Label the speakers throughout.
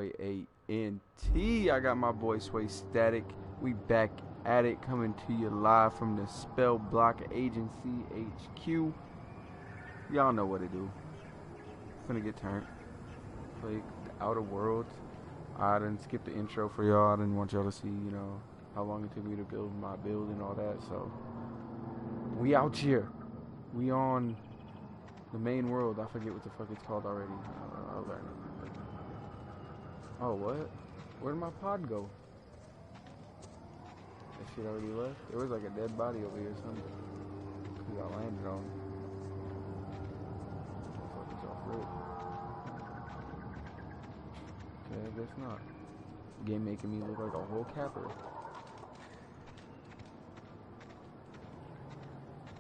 Speaker 1: A-N-T. I got my boy Sway Static. We back at it, coming to you live from the Spell Block Agency HQ. Y'all know what to do. Finna get turned. Play the Outer Worlds. I didn't skip the intro for y'all. I didn't want y'all to see, how long it took me to build my build and all that. So, we out here. We on the main world. I forget what the fuck it's called already. I'll learn it. Oh, what? Where did my pod go? That shit already left? There was like a dead body over here or something. Cause I landed on. Motherfucker's off rip. Okay, I guess not. Game making me look like a whole capper.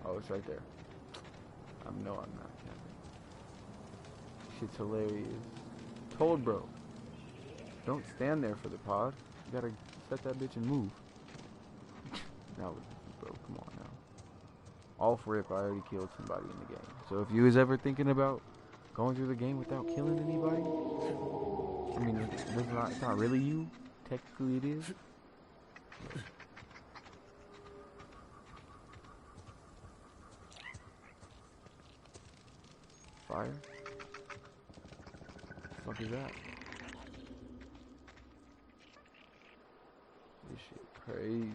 Speaker 1: Oh, it's right there. No, I'm not capping. Shit's hilarious. Told bro. Don't stand there for the pod. You gotta set that bitch and move. Now, bro, come on now. Off rip, I already killed somebody in the game. So if you was ever thinking about going through the game without killing anybody, I mean, it's not really you. Technically it is. Fire? What the fuck is that? This shit crazy.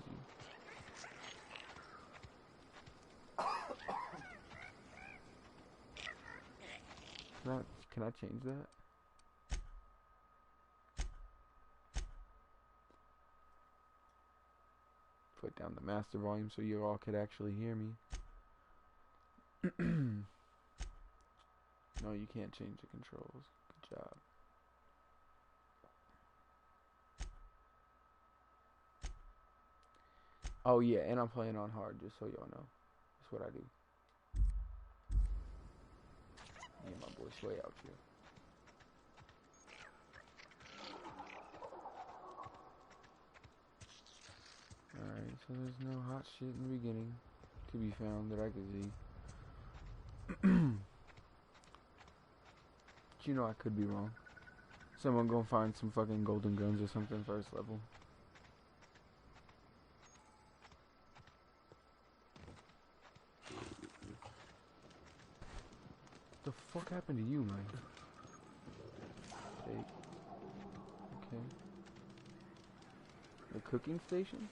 Speaker 1: Can I change that? Put down the master volume so you all could actually hear me. No, you can't change the controls. Good job. Oh yeah, and I'm playing on hard, just so y'all know. That's what I do. Me and my boy Sway out here. Alright, so there's no hot shit in the beginning to be found that I could see. But you know I could be wrong. Someone gonna find some fucking golden guns or something first level. The fuck happened to you, man? Take. Okay. The cooking station?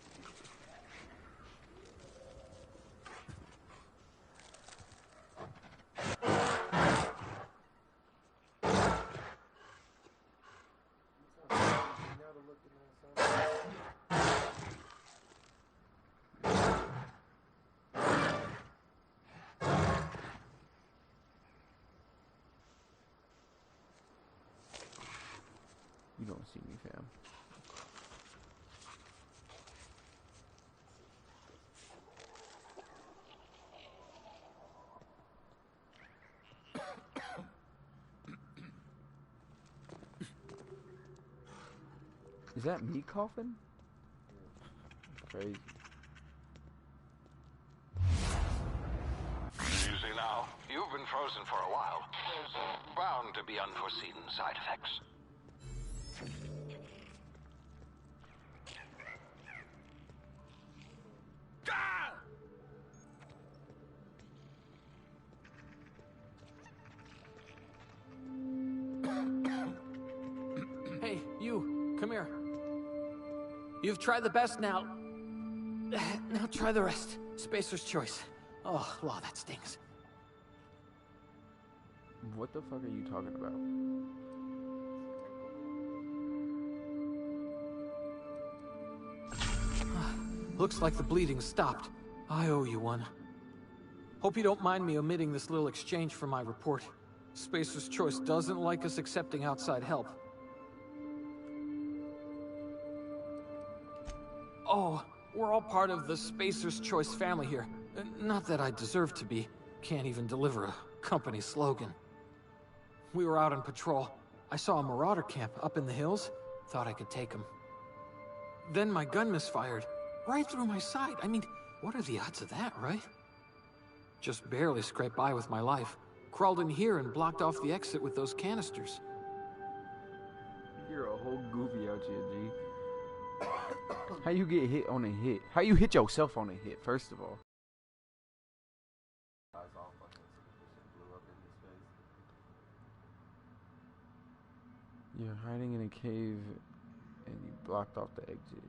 Speaker 1: You don't see me, fam. Is that me coughing? Crazy.
Speaker 2: You see now, you've been frozen for a while. There's bound to be unforeseen side effects.
Speaker 3: Hey, you, come here. You've tried the best now. Now try the rest. Spacer's choice. Oh, law, that stings.
Speaker 1: What the fuck are you talking about?
Speaker 3: Looks like the bleeding stopped. I owe you one. Hope you don't mind me omitting this little exchange from my report. Spacer's Choice doesn't like us accepting outside help. Oh, we're all part of the Spacer's Choice family here. Not that I deserve to be. Can't even deliver a company slogan. We were out on patrol. I saw a marauder camp up in the hills. Thought I could take them. Then my gun misfired. Right through my side. I mean, what are the odds of that, right? Just barely scraped by with my life. Crawled in here and blocked off the exit with those canisters.
Speaker 1: You're a whole goofy out here, G. How you get hit on a hit? How you hit yourself on a hit, first of all? You're hiding in a cave and you blocked off the exit.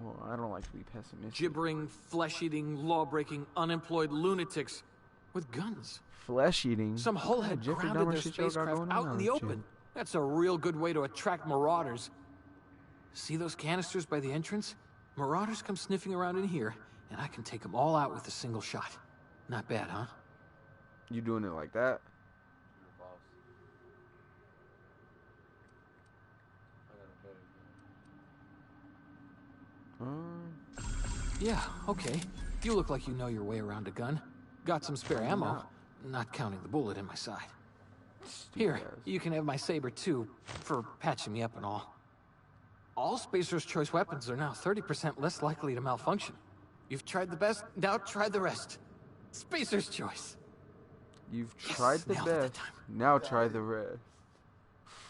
Speaker 1: Well, I don't like to be pessimistic.
Speaker 3: Gibbering, flesh-eating, law-breaking, unemployed lunatics with guns.
Speaker 1: Flesh-eating?
Speaker 3: Some hole had grounded their spacecraft out in the open. That's a real good way to attract marauders. See those canisters by the entrance? Marauders come sniffing around in here, and I can take them all out with a single shot. Not bad, huh?
Speaker 1: You doing it like that?
Speaker 3: Yeah, okay. You look like you know your way around a gun. Got some spare ammo, not counting the bullet in my side. Here, you can have my saber too, for patching me up and all. All Spacer's Choice weapons are now 30% less likely to malfunction. You've tried the best, now try the rest. Spacer's Choice.
Speaker 1: You've tried the best, now try the rest.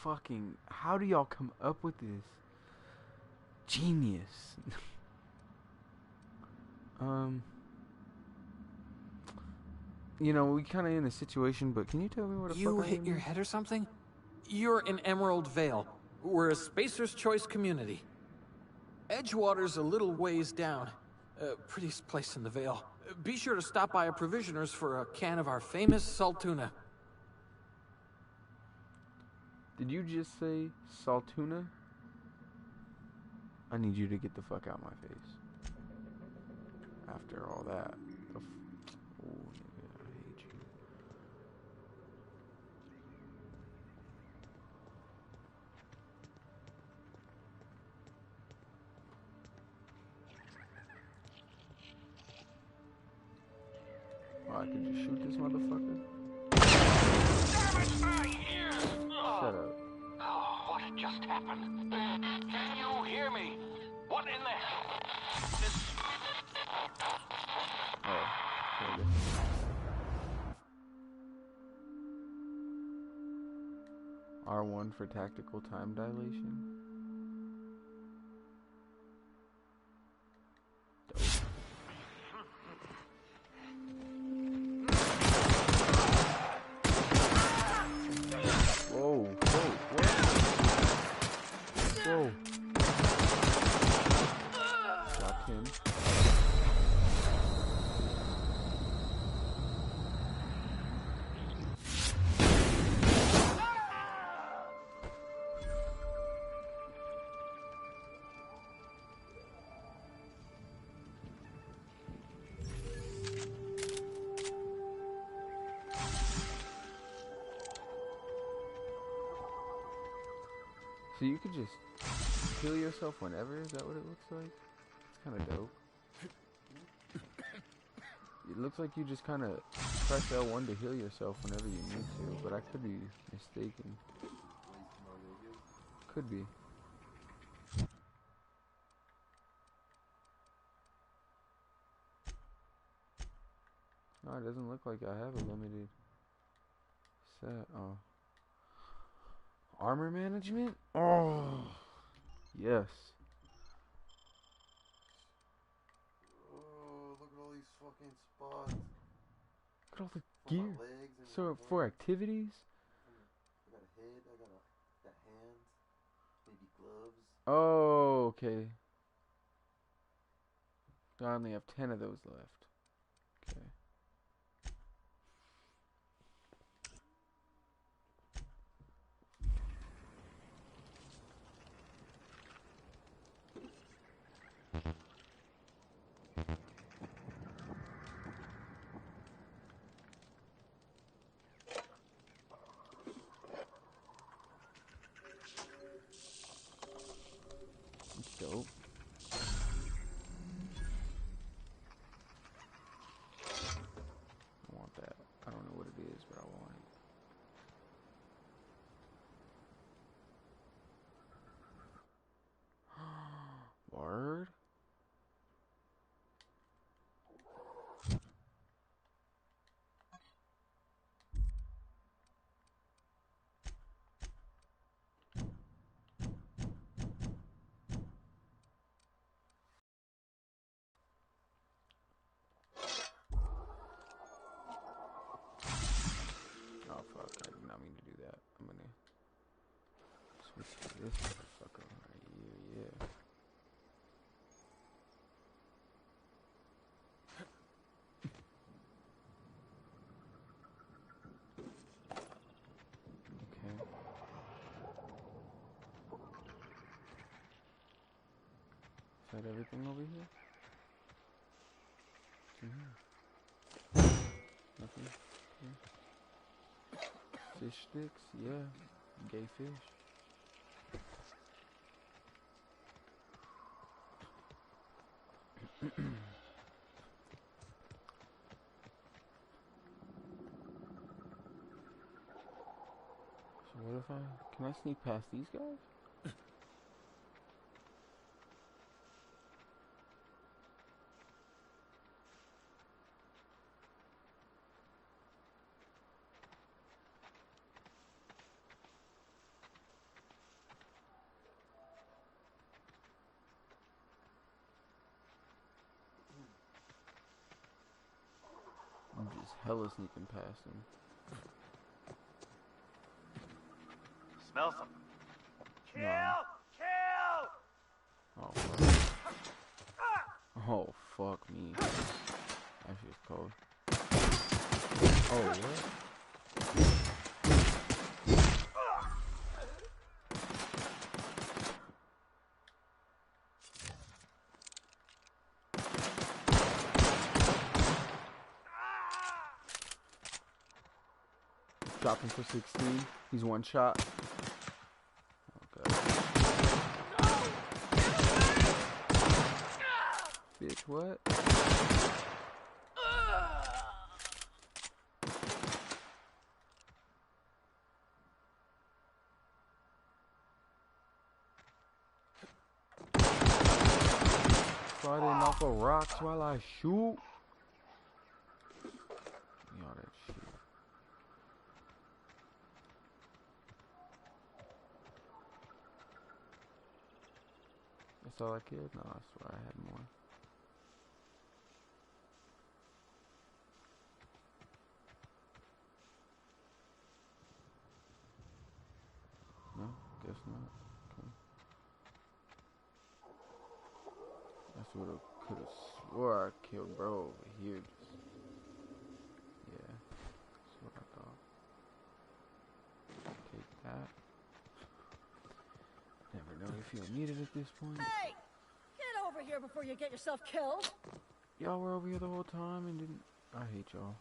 Speaker 1: Fucking, how do y'all come up with this? Genius. You know, we kind of in a situation, but can you tell me what the fuck
Speaker 3: You
Speaker 1: I
Speaker 3: hit
Speaker 1: am?
Speaker 3: your head or something? You're in Emerald Vale. We're a Spacer's Choice community. Edgewater's a little ways down. Prettiest place in the Vale. Be sure to stop by a provisioner's for a can of our famous Saltuna.
Speaker 1: Did you just say Saltuna? I need you to get the fuck out my face. After all that. Oh, nigga, I hate you. Oh, I could just shoot this motherfucker?
Speaker 2: Damn it, my ears!
Speaker 1: Shut up.
Speaker 2: Oh, what just happened? Can you hear me? What in the hell?
Speaker 1: Oh, okay. R1 for tactical time dilation. Whoa, whoa, what? Whoa. Dropped him. So you could just heal yourself whenever? Is that what it looks like? It's kind of dope. It looks like you just kind of press L1 to heal yourself whenever you need to, but I could be mistaken. Could be. No, it doesn't look like I have a limited set. Oh. Armor management? Oh, yes.
Speaker 4: Oh, look at all these fucking spots.
Speaker 1: Look at all the
Speaker 4: For my
Speaker 1: gear.
Speaker 4: legs and
Speaker 1: So,
Speaker 4: my
Speaker 1: for
Speaker 4: hands.
Speaker 1: activities?
Speaker 4: I got a head, I got hands, maybe gloves.
Speaker 1: Oh, okay. I only have 10 of those left. Okay. Dope. that everything over here? Nothing. Okay. Fish sticks, yeah. Gay fish. So what if can I sneak past these guys? I'm just hella sneaking past them.
Speaker 5: Smell something. Kill!
Speaker 1: No.
Speaker 5: Kill!
Speaker 1: Oh fuck. Oh fuck me. That shit's cold. Oh what? Dropped him for 16. He's one shot. Okay. Bitch, what? Sliding off of rocks while I shoot. Y'all that shit. That's all I killed? No, I swear I had more. No? Guess not. Okay. That's what I could have swore I killed bro over here. Yeah. That's what I thought. Take that. Never know if you'll need it at this point.
Speaker 6: Hey! Get over here before you get yourself killed!
Speaker 1: Y'all were over here the whole time and didn't... I hate y'all.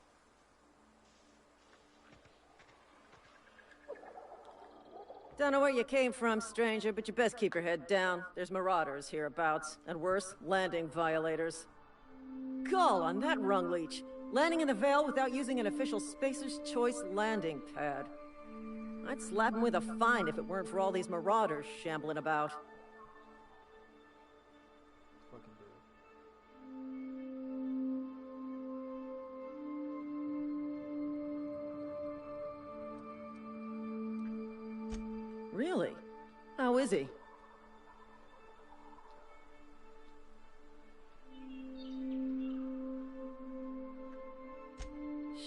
Speaker 6: Don't know where you came from, stranger, but you best keep your head down. There's marauders hereabouts, and worse, landing violators. Gall on that rung leech. Landing in the Vale without using an official Spacer's Choice landing pad. I'd slap him with a fine if it weren't for all these marauders shambling about.
Speaker 4: Fucking do
Speaker 6: Really? How is he?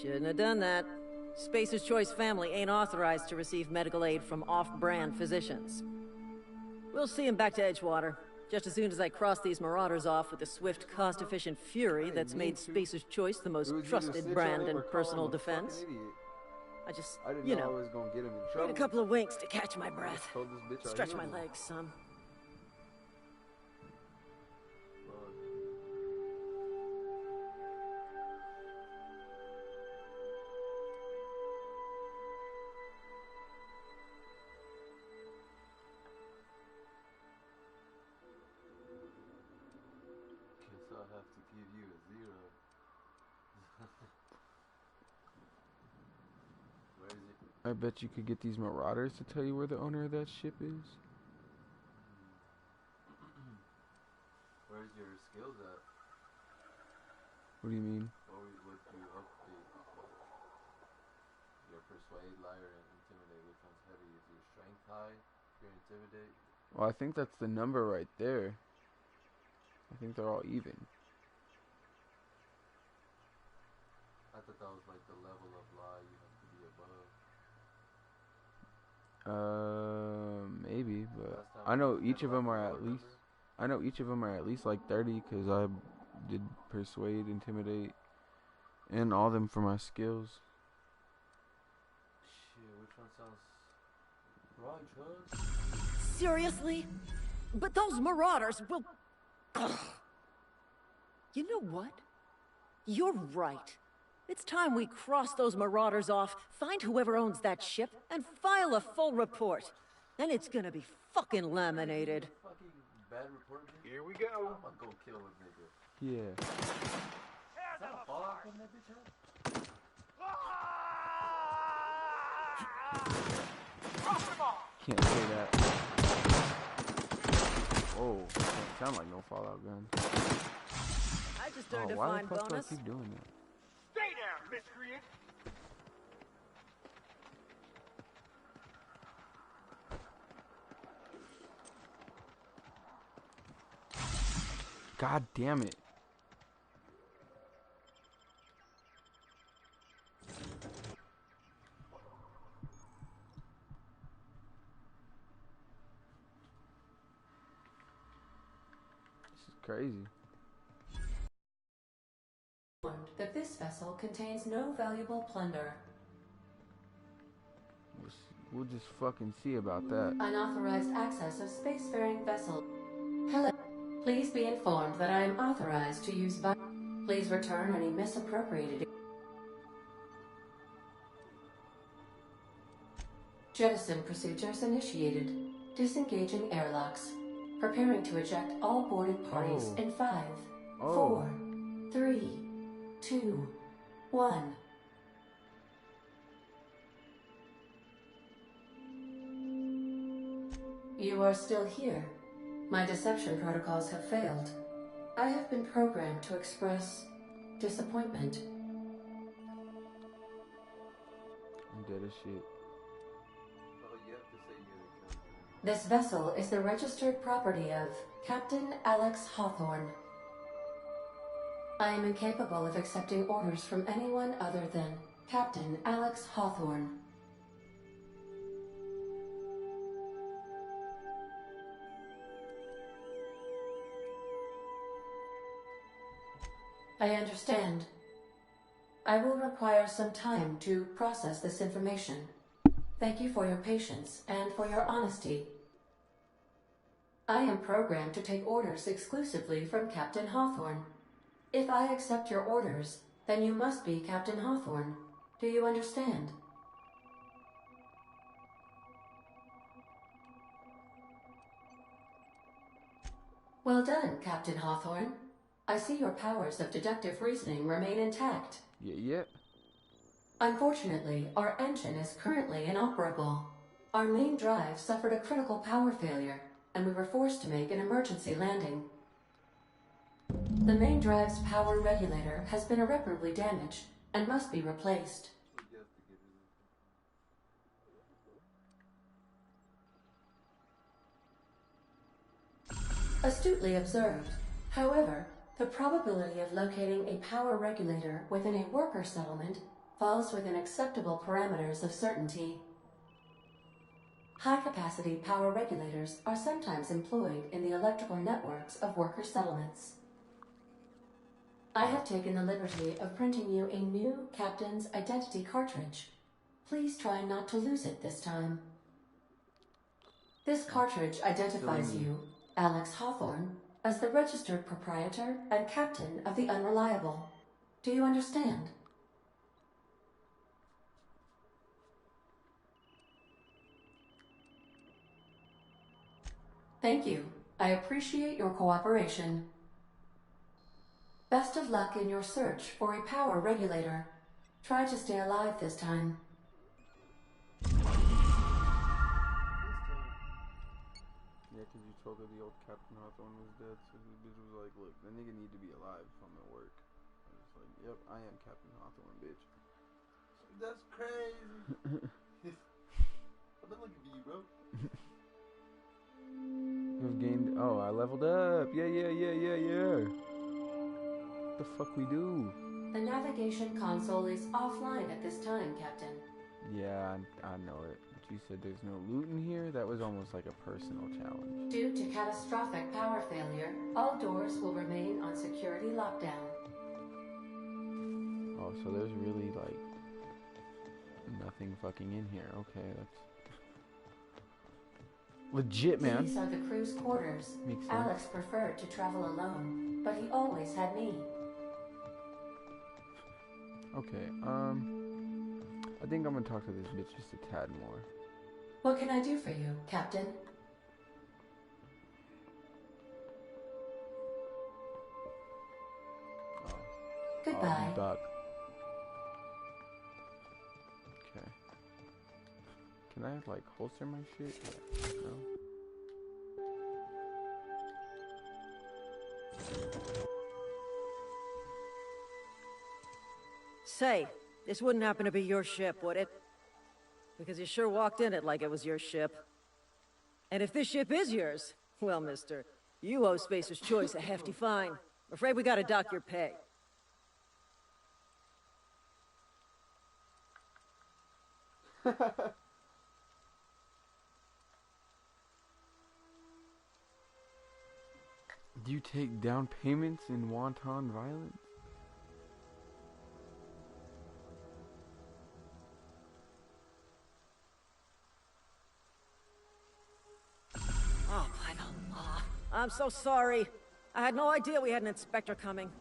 Speaker 6: Shouldn't have done that. Spacer's Choice family ain't authorized to receive medical aid from off-brand physicians. We'll see him back to Edgewater, just as soon as I cross these marauders off with the swift, cost-efficient fury that's made Spacer's Choice the most trusted brand in personal defense. I just,
Speaker 1: I didn't
Speaker 6: you
Speaker 1: know I
Speaker 6: know,
Speaker 1: was gonna get him in
Speaker 6: need
Speaker 1: trouble.
Speaker 6: a couple of winks to catch my breath.
Speaker 1: Told this bitch I
Speaker 6: Stretch
Speaker 1: healed
Speaker 6: my
Speaker 1: him.
Speaker 6: legs some.
Speaker 4: Guess I'll have to give you a 0. Where is it?
Speaker 1: I bet you could get these marauders to tell you where the owner of that ship is.
Speaker 4: Where's your skills at?
Speaker 1: What do you mean?
Speaker 4: What would you update? Your persuade, liar, and intimidate. Which one's heavy? Is your strength high? Your intimidate?
Speaker 1: Well, I think that's the number right there. I think they're all even.
Speaker 4: I thought that was like the level of lie you have to be above.
Speaker 1: Maybe, but
Speaker 4: Last time
Speaker 1: I know
Speaker 4: you
Speaker 1: each
Speaker 4: had
Speaker 1: of them
Speaker 4: like
Speaker 1: are
Speaker 4: a
Speaker 1: at
Speaker 4: lower
Speaker 1: least.
Speaker 4: number?
Speaker 1: I know each of them are at least like 30 because I did persuade, intimidate, and all them for my skills.
Speaker 4: Shit, which one sounds right, Chuz?
Speaker 6: Seriously? But those marauders will... You know what? You're right. It's time we cross those marauders off, find whoever owns that ship, and file a full report. Then it's gonna be fucking laminated.
Speaker 4: Fucking bad report.
Speaker 5: Here we go.
Speaker 4: I'm gonna go kill this nigga.
Speaker 1: Yeah.
Speaker 4: Is that a fallout from that bitch head?
Speaker 1: Can't say that. Oh, doesn't sound like no Fallout gun.
Speaker 6: I just earned a
Speaker 1: Why
Speaker 6: fine
Speaker 1: the fuck
Speaker 6: bonus.
Speaker 1: do I keep doing that?
Speaker 5: Stay down, miscreant.
Speaker 1: God damn it. This is crazy.
Speaker 7: That this vessel contains no valuable plunder.
Speaker 1: We'll just fucking see about that.
Speaker 7: Unauthorized access of spacefaring vessel. Hello. Please be informed that I am authorized to use Please return any misappropriated. Jettison procedures initiated. Disengaging airlocks. Preparing to eject all boarded parties in 5, 4, 3, 2, 1. You are still here. My deception protocols have failed. I have been programmed to express disappointment.
Speaker 1: I'm dead as shit.
Speaker 4: Oh, you have to say you're the killer.
Speaker 7: This vessel is the registered property of Captain Alex Hawthorne. I am incapable of accepting orders from anyone other than Captain Alex Hawthorne. I understand. I will require some time to process this information. Thank you for your patience and for your honesty. I am programmed to take orders exclusively from Captain Hawthorne. If I accept your orders, then you must be Captain Hawthorne. Do you understand? Well done, Captain Hawthorne. I see your powers of deductive reasoning remain intact.
Speaker 1: Yeah.
Speaker 7: Unfortunately, our engine is currently inoperable. Our main drive suffered a critical power failure, and we were forced to make an emergency landing. The main drive's power regulator has been irreparably damaged and must be replaced.
Speaker 4: You have to get rid of it.
Speaker 7: Astutely observed. However, the probability of locating a power regulator within a worker settlement falls within acceptable parameters of certainty. High-capacity power regulators are sometimes employed in the electrical networks of worker settlements. I have taken the liberty of printing you a new Captain's Identity cartridge. Please try not to lose it this time. This cartridge identifies you, Alex Hawthorne, as the registered proprietor and captain of the Unreliable. Do you understand? Thank you. I appreciate your cooperation. Best of luck in your search for a power regulator. Try to stay alive this time.
Speaker 1: Yeah, because you told her the old Captain Hawthorne was dead, so the bitch was like, look, that nigga need to be alive if I'm at work. I was like, yep, I am Captain Hawthorne, bitch.
Speaker 4: That's crazy. I've been looking for you, bro.
Speaker 1: You've gained, oh, I leveled up. Yeah. What the fuck we do?
Speaker 7: The navigation console is offline at this time, Captain.
Speaker 1: Yeah, I know it. But you said there's no loot in here? That was almost like a personal challenge.
Speaker 7: Due to catastrophic power failure, all doors will remain on security lockdown.
Speaker 1: Oh, so there's really, like, nothing fucking in here. Okay, that's... Legit, man.
Speaker 7: These are the crew's quarters.
Speaker 1: Makes sense.
Speaker 7: Alex preferred to travel alone, but he always had me.
Speaker 1: Okay, I think I'm gonna talk to this bitch just a tad more.
Speaker 7: What can I do for you, Captain?
Speaker 1: Oh,
Speaker 7: Goodbye.
Speaker 1: I'll be back. Okay. Can I, like, holster my shit? Yeah. No?
Speaker 6: Say, this wouldn't happen to be your ship, would it? Because you sure walked in it like it was your ship. And if this ship is yours, well, mister, you owe Spacer's Choice a hefty fine. I'm afraid we gotta dock your pay.
Speaker 1: Do you take down payments in wanton violence?
Speaker 6: Oh, by the law. I'm so sorry. I had no idea we had an inspector coming.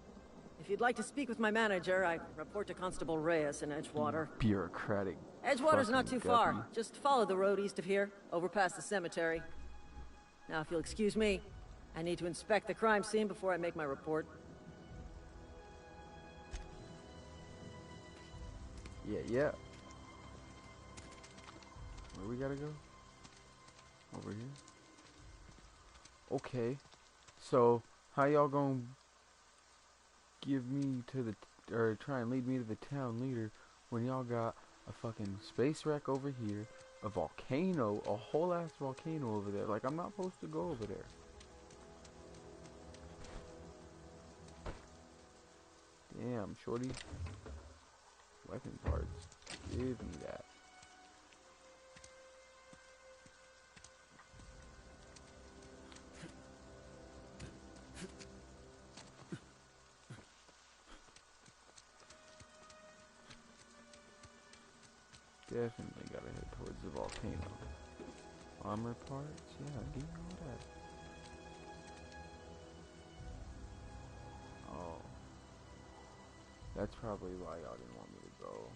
Speaker 6: If you'd like to speak with my manager, I report to Constable Reyes in Edgewater.
Speaker 1: Bureaucratic.
Speaker 6: Edgewater's not too
Speaker 1: fucking
Speaker 6: far.
Speaker 1: deputy.
Speaker 6: Just follow the road east of here, over past the cemetery. Now, if you'll excuse me, I need to inspect the crime scene before I make my report.
Speaker 1: Yeah. Where we gotta go? Over here? Okay. So, how y'all gonna give me to the, or try and lead me to the town leader when y'all got a fucking space wreck over here, a volcano, a whole ass volcano over there? Like, I'm not supposed to go over there. Damn, shorty. Weapon parts. Give me that. Definitely gotta head towards the volcano. Armor parts? Yeah, give me all that. Oh. That's probably why y'all didn't want me to go.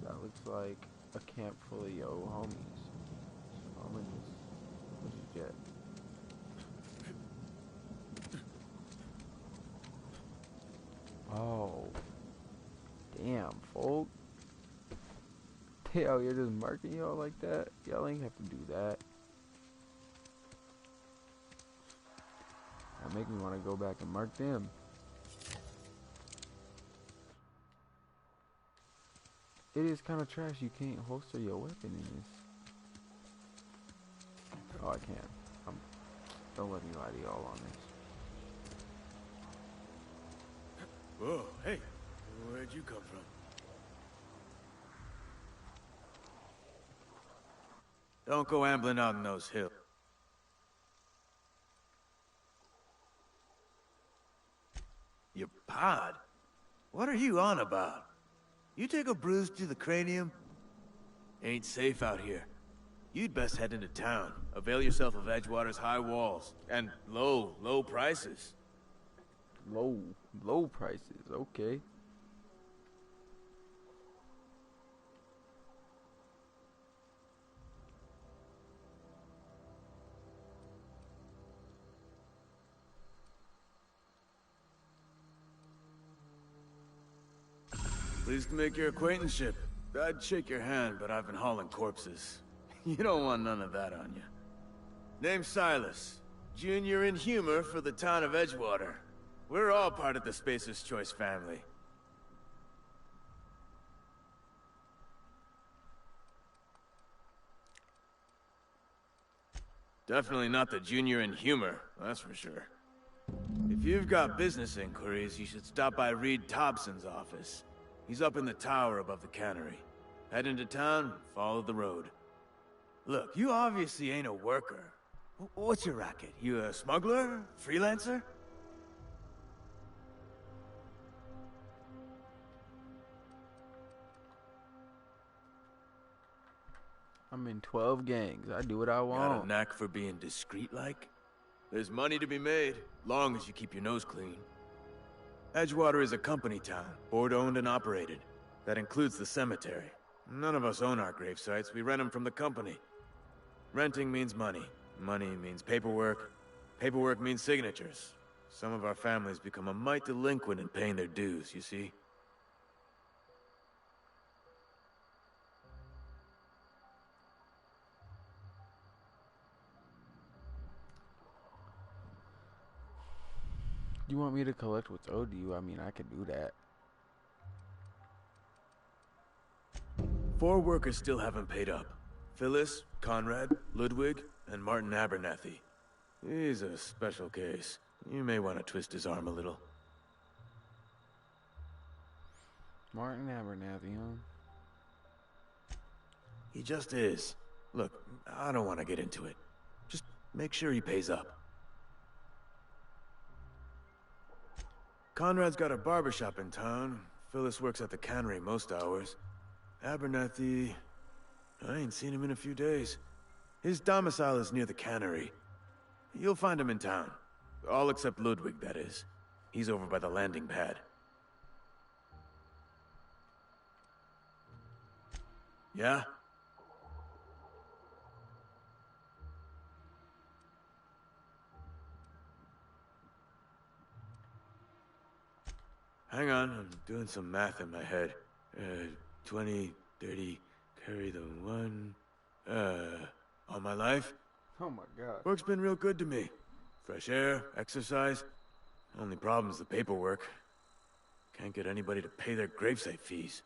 Speaker 1: That looks like a camp full of yo homies. So I'm gonna just push a jet. Oh. Damn, folk. Hell, you're just marking y'all like that? Y'all ain't have to do that. That make me want to go back and mark them. It is kind of trash you can't holster your weapon in this. Oh, I can. Don't let me lie to y'all on this.
Speaker 8: Whoa, hey, where'd you come from? Don't go ambling out in those hills. Your pod? What are you on about? You take a bruise to the cranium? Ain't safe out here. You'd best head into town. Avail yourself of Edgewater's high walls. And low prices.
Speaker 1: Low prices, okay.
Speaker 8: Pleased to make your acquaintanceship. I'd shake your hand, but I've been hauling corpses. You don't want none of that on you. Name's Silas. Junior in humor for the town of Edgewater. We're all part of the Spacer's Choice family. Definitely not the junior in humor, that's for sure. If you've got business inquiries, you should stop by Reed Thompson's office. He's up in the tower above the cannery. Head into town, follow the road. Look, you obviously ain't a worker. What's your racket? You a smuggler? Freelancer?
Speaker 1: I'm in 12 gangs. I do what I
Speaker 8: Got a
Speaker 1: want.
Speaker 8: knack for being discreet-like? There's money to be made, long as you keep your nose clean. Edgewater is a company town, board-owned and operated. That includes the cemetery. None of us own our grave sites, we rent them from the company. Renting means money. Money means paperwork. Paperwork means signatures. Some of our families become a mite delinquent in paying their dues, you see?
Speaker 1: You want me to collect what's owed to you? I mean, I could do that.
Speaker 8: 4 workers still haven't paid up. Phyllis, Conrad, Ludwig, and Martin Abernathy. He's a special case. You may want to twist his arm a little.
Speaker 1: Martin Abernathy, huh?
Speaker 8: He just is. Look, I don't want to get into it. Just make sure he pays up. Conrad's got a barbershop in town. Phyllis works at the cannery most hours. Abernathy... I ain't seen him in a few days. His domicile is near the cannery. You'll find him in town. All except Ludwig, that is. He's over by the landing pad. Yeah? Hang on, I'm doing some math in my head. 20, 30, carry the 1... all my life?
Speaker 1: Oh my god.
Speaker 8: Work's been real good to me. Fresh air, exercise. Only problem's the paperwork. Can't get anybody to pay their gravesite fees.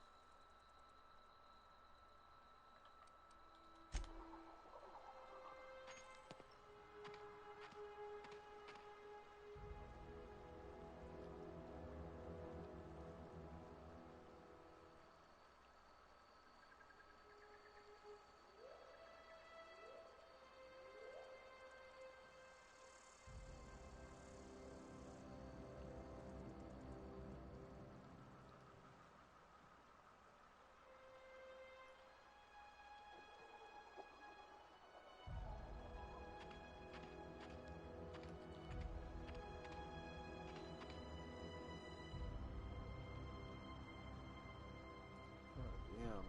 Speaker 1: Damn.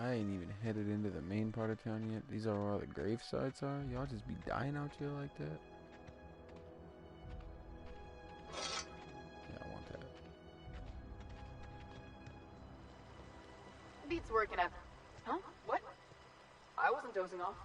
Speaker 1: I ain't even headed into the main part of town yet. These are where all the grave sites are. Y'all just be dying out here like that? Yeah, I want that.
Speaker 9: Beats working up. Huh? What? I wasn't dozing off.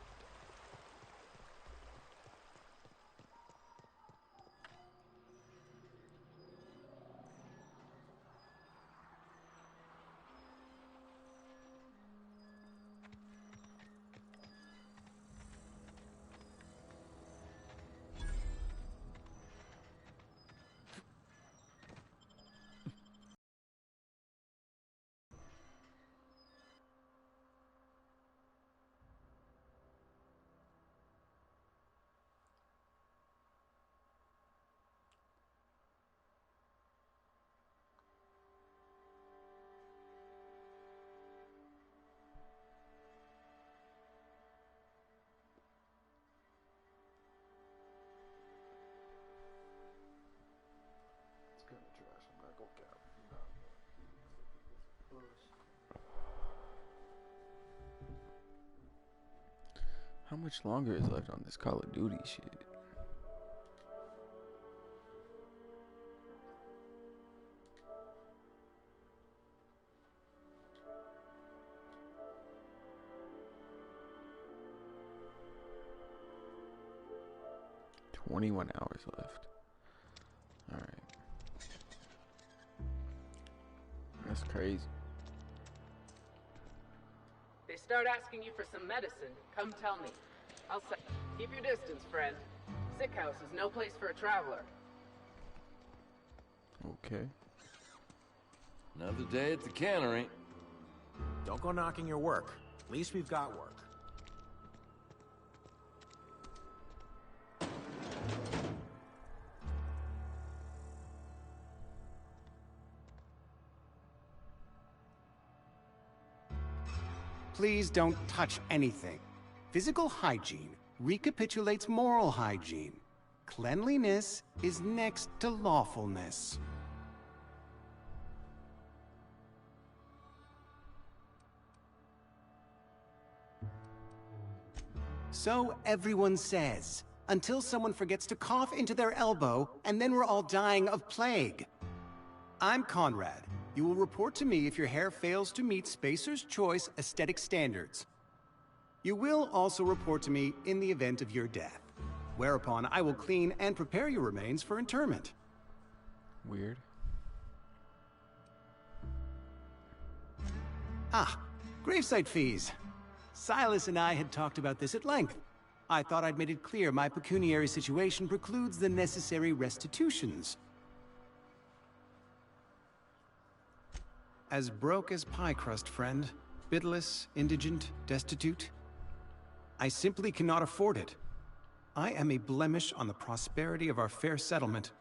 Speaker 1: It's kind of trash. I'm not gonna cap. How much longer is left on this Call of Duty shit? $21 hours left. That's crazy.
Speaker 9: They start asking you for some medicine, come tell me. I'll say, keep your distance, friend. Sick house is no place for a traveler.
Speaker 1: Okay.
Speaker 10: Another day at the cannery.
Speaker 11: Don't go knocking your work. At least we've got work.
Speaker 12: Please don't touch anything. Physical hygiene recapitulates moral hygiene. Cleanliness is next to lawfulness. So everyone says, until someone forgets to cough into their elbow, and then we're all dying of plague. I'm Conrad. You will report to me if your hair fails to meet Spacer's Choice aesthetic standards. You will also report to me in the event of your death, whereupon I will clean and prepare your remains for interment.
Speaker 1: Weird.
Speaker 12: Ah, gravesite fees. Silas and I had talked about this at length. I thought I'd made it clear my pecuniary situation precludes the necessary restitutions. As broke as pie crust, friend. Bidless, indigent, destitute. I simply cannot afford it. I am a blemish on the prosperity of our fair settlement.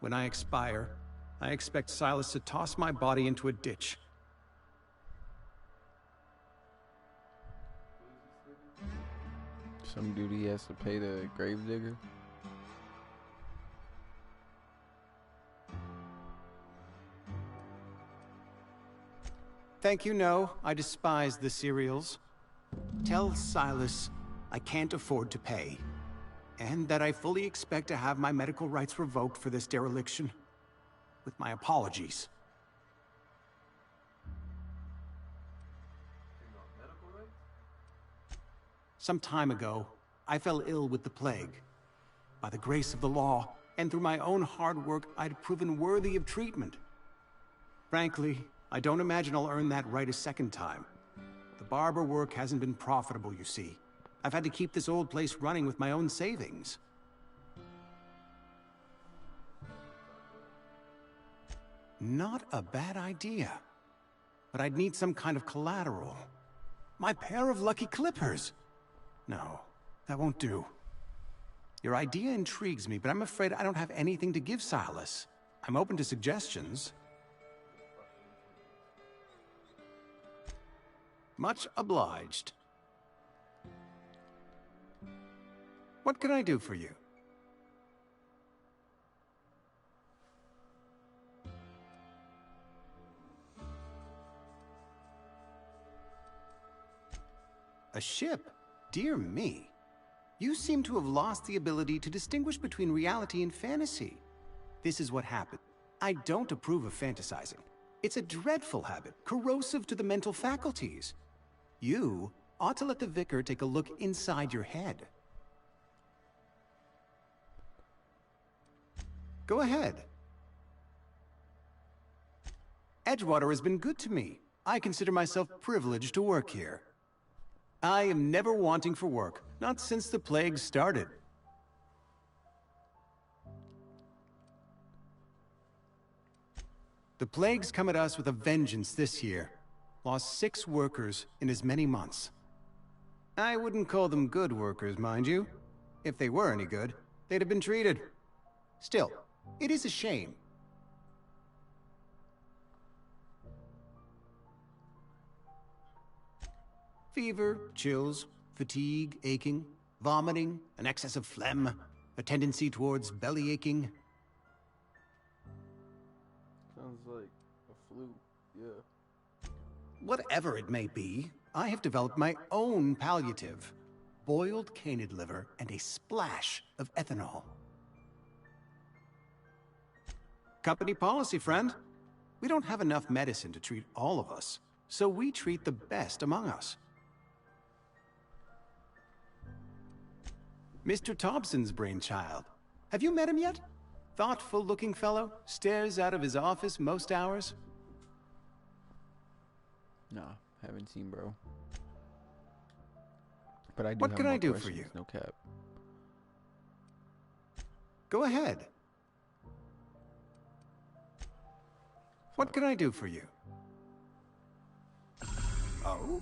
Speaker 12: When I expire, I expect Silas to toss my body into a ditch.
Speaker 1: Some duty has to pay the gravedigger.
Speaker 12: Thank you, no. I despise the cereals. Tell Silas I can't afford to pay. And that I fully expect to have my medical rights revoked for this dereliction. With my apologies. Some time ago, I fell ill with the plague. By the grace of the law, and through my own hard work, I'd proven worthy of treatment. Frankly, I don't imagine I'll earn that right a second time. The barber work hasn't been profitable, you see. I've had to keep this old place running with my own savings. Not a bad idea. But I'd need some kind of collateral. My pair of lucky clippers! No, that won't do. Your idea intrigues me, but I'm afraid I don't have anything to give Silas. I'm open to suggestions. Much obliged. What can I do for you? A ship? Dear me. You seem to have lost the ability to distinguish between reality and fantasy. This is what happened. I don't approve of fantasizing. It's a dreadful habit, corrosive to the mental faculties. You ought to let the vicar take a look inside your head. Go ahead. Edgewater has been good to me. I consider myself privileged to work here. I am never wanting for work, not since the plague started. The plague's come at us with a vengeance this year. Lost 6 workers in as many months. I wouldn't call them good workers, mind you. If they were any good, they'd have been treated. Still, it is a shame. Fever, chills, fatigue, aching, vomiting, an excess of phlegm, a tendency towards belly aching.
Speaker 1: Sounds like a flu, yeah.
Speaker 12: Whatever it may be, I have developed my own palliative. Boiled canid liver and a splash of ethanol. Company policy, friend. We don't have enough medicine to treat all of us, so we treat the best among us. Mr. Thompson's brainchild. Have you met him yet? Thoughtful-looking fellow, stares out of his office most hours.
Speaker 1: Nah, haven't seen, bro. But I do
Speaker 12: What
Speaker 1: have
Speaker 12: can
Speaker 1: more
Speaker 12: I do for
Speaker 1: questions,
Speaker 12: you?
Speaker 1: no cap.
Speaker 12: Go ahead. What can I do for you? Oh?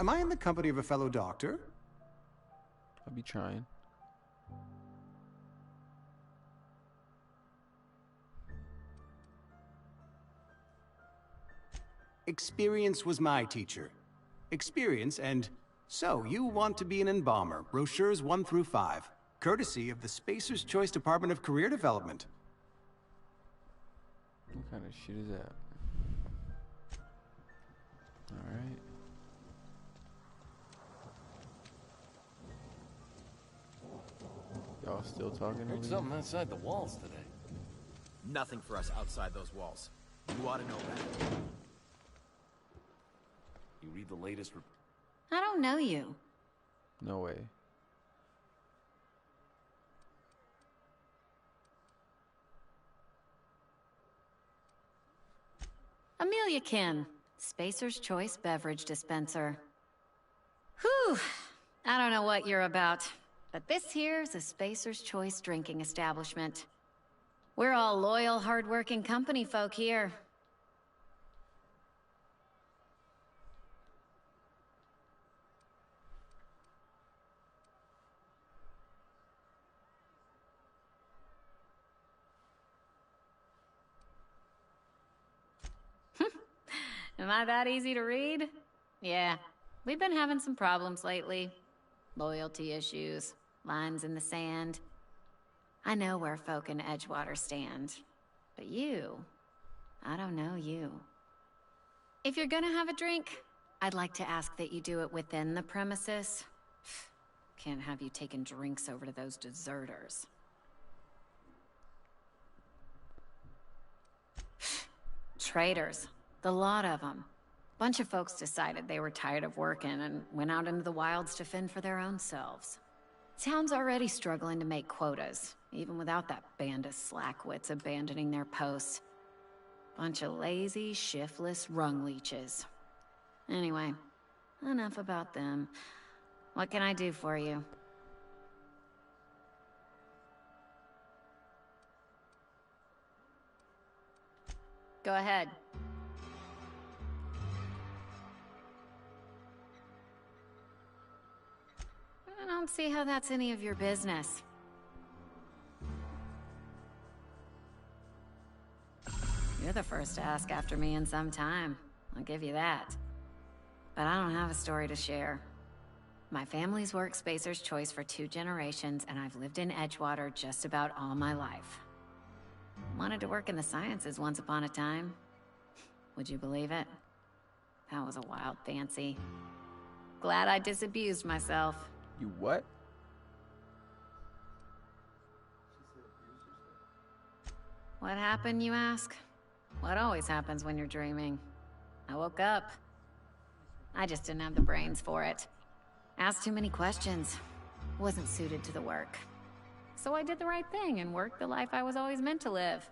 Speaker 12: Am I in the company of a fellow doctor?
Speaker 1: I'll be trying.
Speaker 12: Experience was my teacher. Experience, and so you want to be an embalmer, brochures 1 through 5, courtesy of the Spacer's Choice Department of Career Development.
Speaker 1: What kind of shit is that? Alright. Y'all still talking?
Speaker 10: Heard something outside the walls today.
Speaker 11: Nothing for us outside those walls. You ought to know that.
Speaker 10: You read the latest
Speaker 13: I don't know you.
Speaker 1: No way.
Speaker 13: Amelia Kim, Spacer's Choice Beverage Dispenser. Whew, I don't know what you're about, but this here's a Spacer's Choice drinking establishment. We're all loyal, hard-working company folk here. Am I that easy to read? Yeah, we've been having some problems lately. Loyalty issues, lines in the sand. I know where folk in Edgewater stand. But you, I don't know you. If you're gonna have a drink, I'd like to ask that you do it within the premises. Can't have you taking drinks over to those deserters. Traitors. The lot of them. Bunch of folks decided they were tired of working and went out into the wilds to fend for their own selves. Town's already struggling to make quotas, even without that band of slackwits abandoning their posts. Bunch of lazy, shiftless rung leeches. Anyway, enough about them. What can I do for you? Go ahead. I don't see how that's any of your business. You're the first to ask after me in some time. I'll give you that. But I don't have a story to share. My family's worked Spacer's Choice for 2 generations, and I've lived in Edgewater just about all my life. Wanted to work in the sciences once upon a time. Would you believe it? That was a wild fancy. Glad I disabused myself.
Speaker 1: You what?
Speaker 13: What happened, you ask? What always happens when you're dreaming? I woke up. I just didn't have the brains for it. Asked too many questions. Wasn't suited to the work. So I did the right thing and worked the life I was always meant to live.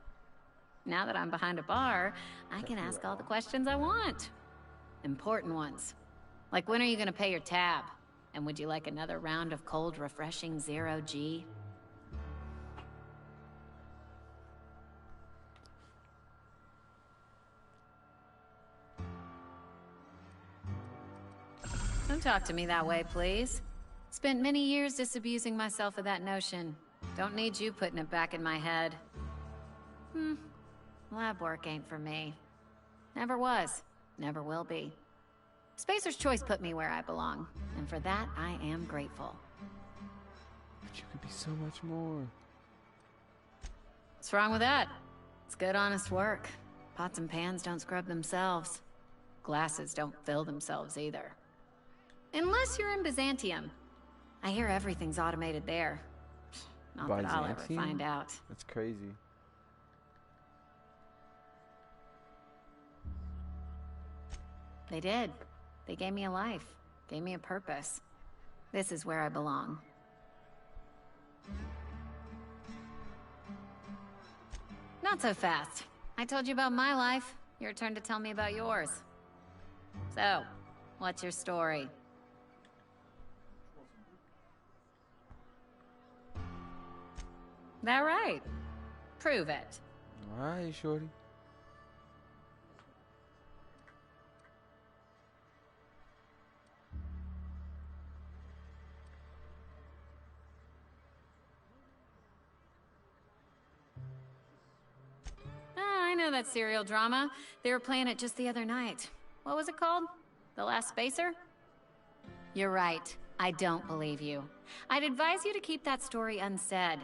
Speaker 13: Now that I'm behind a bar, I can ask all the questions I want. Important ones. Like, when are you gonna pay your tab? And would you like another round of cold, refreshing Zero-G? Don't talk to me that way, please. Spent many years disabusing myself of that notion. Don't need you putting it back in my head. Lab work ain't for me. Never was. Never will be. Spacer's Choice put me where I belong, and for that, I am grateful.
Speaker 1: But you could be so much more.
Speaker 13: What's wrong with that? It's good, honest work. Pots and pans don't scrub themselves. Glasses don't fill themselves either. Unless you're in Byzantium. I hear everything's automated there. Not that I'll ever
Speaker 1: Byzantium?
Speaker 13: find out.
Speaker 1: That's crazy.
Speaker 13: They did. They gave me a life. Gave me a purpose. This is where I belong. Not so fast. I told you about my life. Your turn to tell me about yours. So, what's your story? That right? Prove it.
Speaker 1: Alright, shorty.
Speaker 13: I know that serial drama. They were playing it just the other night. What was it called? The Last Spacer? You're right. I don't believe you. I'd advise you to keep that story unsaid.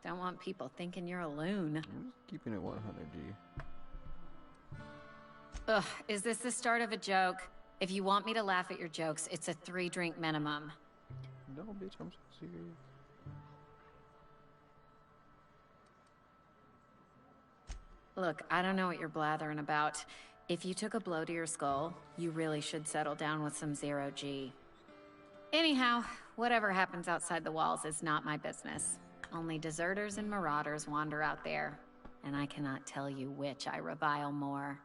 Speaker 13: Don't want people thinking you're a loon.
Speaker 1: I'm just keeping it 100G.
Speaker 13: Ugh, is this the start of a joke? If you want me to laugh at your jokes, it's a 3-drink minimum.
Speaker 1: No, bitch, I'm so serious.
Speaker 13: Look, I don't know what you're blathering about. If you took a blow to your skull, you really should settle down with some zero-G. Anyhow, whatever happens outside the walls is not my business. Only deserters and marauders wander out there, and I cannot tell you which I revile more.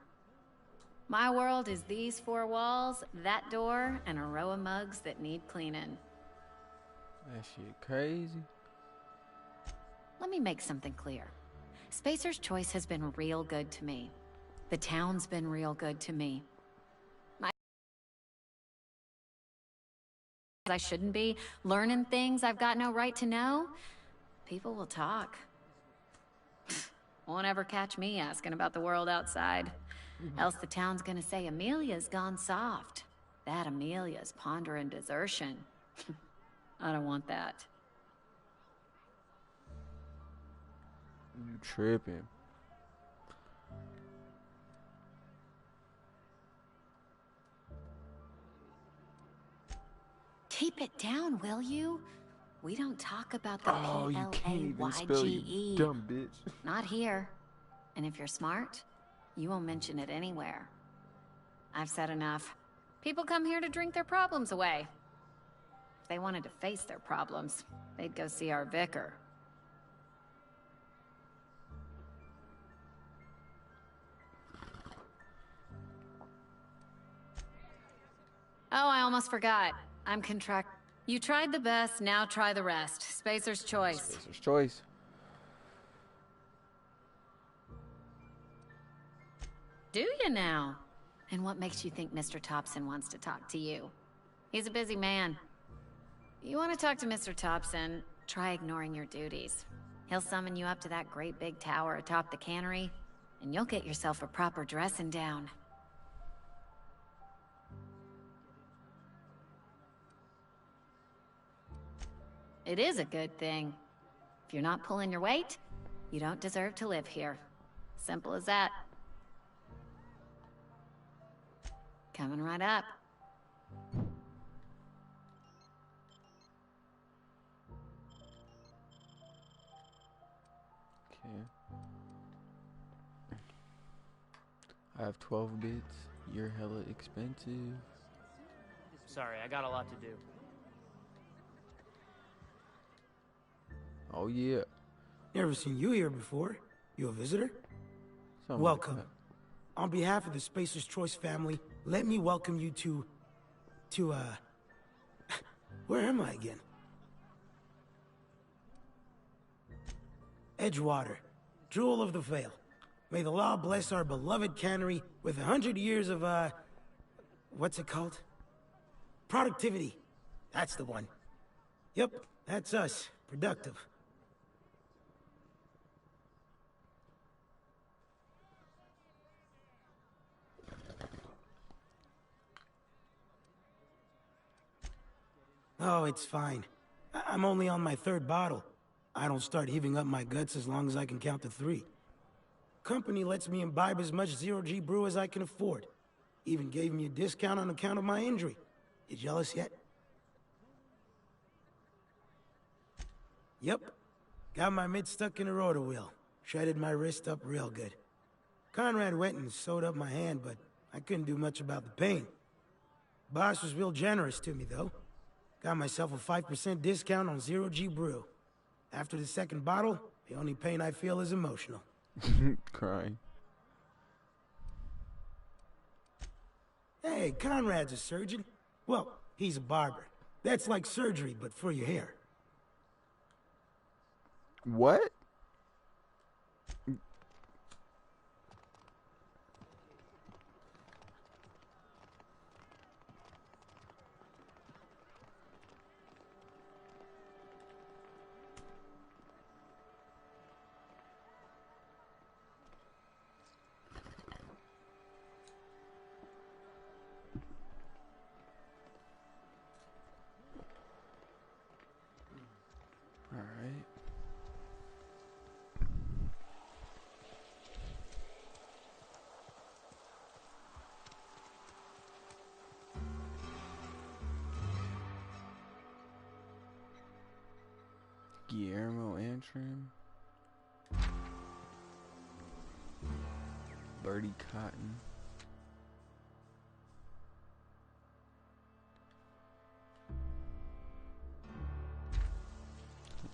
Speaker 13: My world is these 4 walls, that door, and a row of mugs that need cleaning.
Speaker 1: That shit crazy.
Speaker 13: Let me make something clear. Spacer's Choice has been real good to me. The town's been real good to me. I shouldn't be learning things I've got no right to know. People will talk. Won't ever catch me asking about the world outside. Else the town's gonna say Amelia's gone soft. That Amelia's pondering desertion. I don't want that.
Speaker 1: You tripping.
Speaker 13: Keep it down, will you? We don't talk about the
Speaker 1: Oh, you can't even spell, you
Speaker 13: P-L-A-Y-G-E.
Speaker 1: dumb bitch.
Speaker 13: Not here. And if you're smart, you won't mention it anywhere. I've said enough. People come here to drink their problems away. If they wanted to face their problems, they'd go see our vicar. Oh, I almost forgot. I'm contract. You tried the best, now try the rest. Spacer's Choice.
Speaker 1: Spacer's Choice.
Speaker 13: Do you now? And what makes you think Mr. Thompson wants to talk to you? He's a busy man. You want to talk to Mr. Thompson, try ignoring your duties. He'll summon you up to that great big tower atop the cannery, and you'll get yourself a proper dressing down. It is a good thing. If you're not pulling your weight, you don't deserve to live here. Simple as that. Coming right up.
Speaker 1: Okay. I have 12 bits. You're hella expensive.
Speaker 14: Sorry, I got a lot to do.
Speaker 1: Oh yeah.
Speaker 15: Never seen you here before. You a visitor?
Speaker 1: Something
Speaker 15: Welcome.
Speaker 1: like
Speaker 15: On behalf of the Spacer's Choice family, let me welcome you to, where am I again? Edgewater, Jewel of the Vale. May the law bless our beloved cannery with 100 years of, what's it called? Productivity. That's the one. Yep, that's us. Productive. Oh, it's fine. I'm only on my 3rd bottle. I don't start heaving up my guts as long as I can count to 3. Company lets me imbibe as much zero-G brew as I can afford. Even gave me a discount on account of my injury. You jealous yet? Yep. Got my mid stuck in a rotor wheel. Shredded my wrist up real good. Conrad went and sewed up my hand, but I couldn't do much about the pain. Boss was real generous to me, though. Got myself a 5% discount on zero-G brew. After the 2nd bottle, the only pain I feel is emotional.
Speaker 1: Crying.
Speaker 15: Hey, Conrad's a surgeon. Well, he's a barber. That's like surgery, but for your hair.
Speaker 1: What? All right. Guillermo Antrim. Bertie Cotton.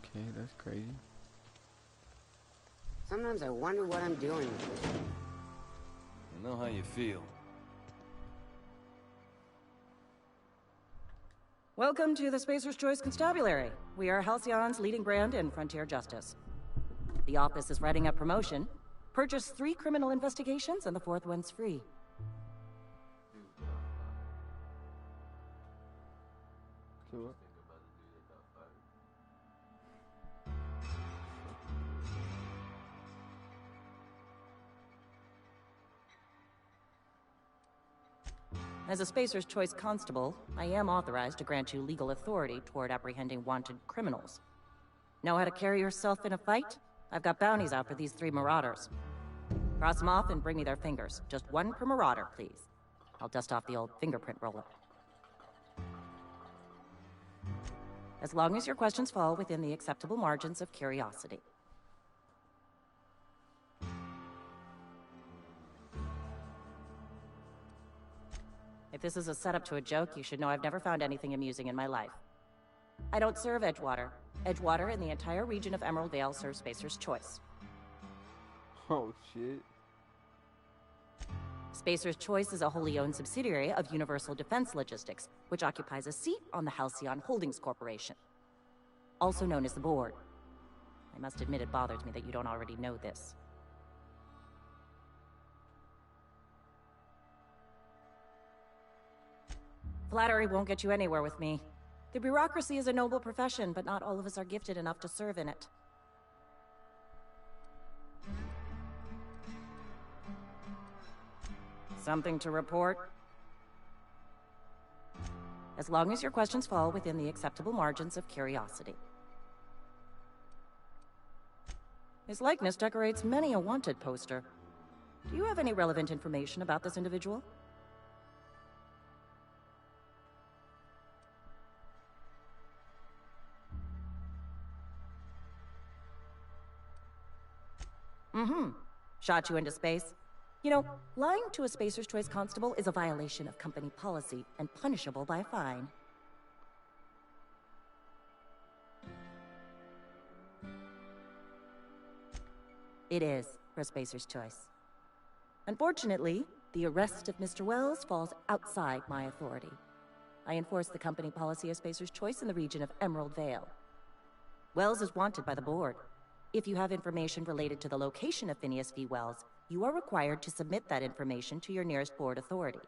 Speaker 1: Okay, that's crazy.
Speaker 16: Sometimes I wonder what I'm doing.
Speaker 10: I know how you feel.
Speaker 17: Welcome to the Spacer's Choice Constabulary. We are Halcyon's leading brand in frontier justice. The office is writing up promotion. Purchase 3 criminal investigations and the 4th one's free.
Speaker 1: Cool.
Speaker 17: As a Spacer's Choice Constable, I am authorized to grant you legal authority toward apprehending wanted criminals. Know how to carry yourself in a fight? I've got bounties out for these 3 marauders. Cross them off and bring me their fingers. Just 1 per marauder, please. I'll dust off the old fingerprint roller. As long as your questions fall within the acceptable margins of curiosity. If this is a setup to a joke, you should know I've never found anything amusing in my life. I don't serve Edgewater. Edgewater and the entire region of Emerald Vale serve Spacer's Choice.
Speaker 1: Oh, shit.
Speaker 17: Spacer's Choice is a wholly owned subsidiary of Universal Defense Logistics, which occupies a seat on the Halcyon Holdings Corporation, also known as the Board. I must admit it bothers me that you don't already know this. Flattery won't get you anywhere with me. The bureaucracy is a noble profession, but not all of us are gifted enough to serve in it. Something to report? As long as your questions fall within the acceptable margins of curiosity. His likeness decorates many a wanted poster. Do you have any relevant information about this individual? Shot you into space. You know, lying to a Spacer's Choice constable is a violation of company policy and punishable by a fine. It is for Spacer's Choice. Unfortunately, the arrest of Mr. Wells falls outside my authority. I enforce the company policy of Spacer's Choice in the region of Emerald Vale. Wells is wanted by the board. If you have information related to the location of Phineas V. Wells, you are required to submit that information to your nearest board authority.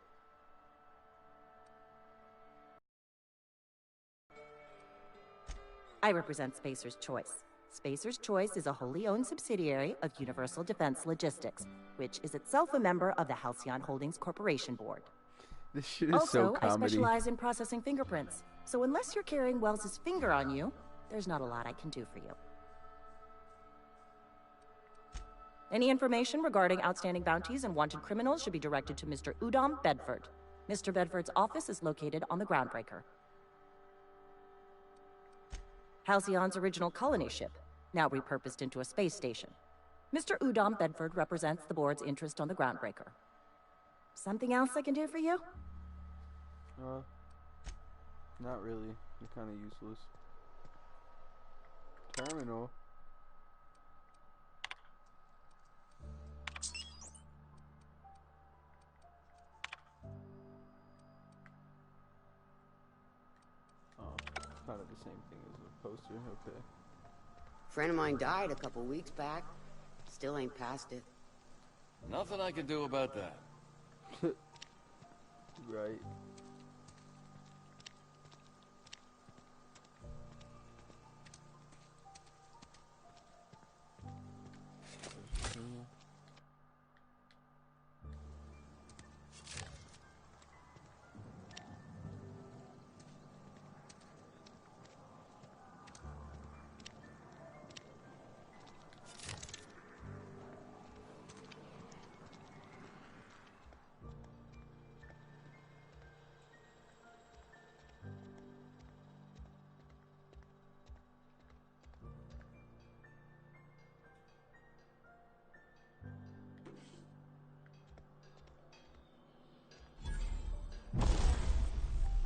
Speaker 17: I represent Spacer's Choice. Spacer's Choice is a wholly owned subsidiary of Universal Defense Logistics, which is itself a member of the Halcyon Holdings Corporation Board.
Speaker 1: This shit is
Speaker 17: also,
Speaker 1: so comedy.
Speaker 17: I specialize in processing fingerprints, so unless you're carrying Wells's finger on you, there's not a lot I can do for you. Any information regarding outstanding bounties and wanted criminals should be directed to Mr. Udom Bedford. Mr. Bedford's office is located on the Groundbreaker. Halcyon's original colony ship, now repurposed into a space station. Mr. Udom Bedford represents the board's interest on the Groundbreaker. Something else I can do for you?
Speaker 1: Not really. You're kind of useless. Terminal. Kind of the same thing as the poster. Okay.
Speaker 16: Friend of mine died a couple weeks back. Still ain't past it.
Speaker 10: Nothing I can do about that.
Speaker 1: Right.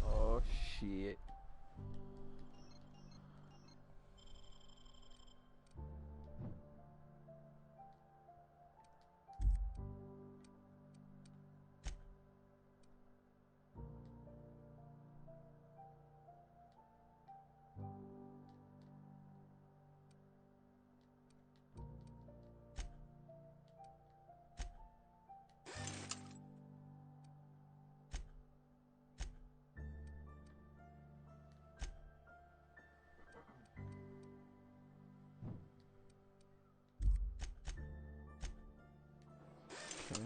Speaker 1: Oh shit. Okay.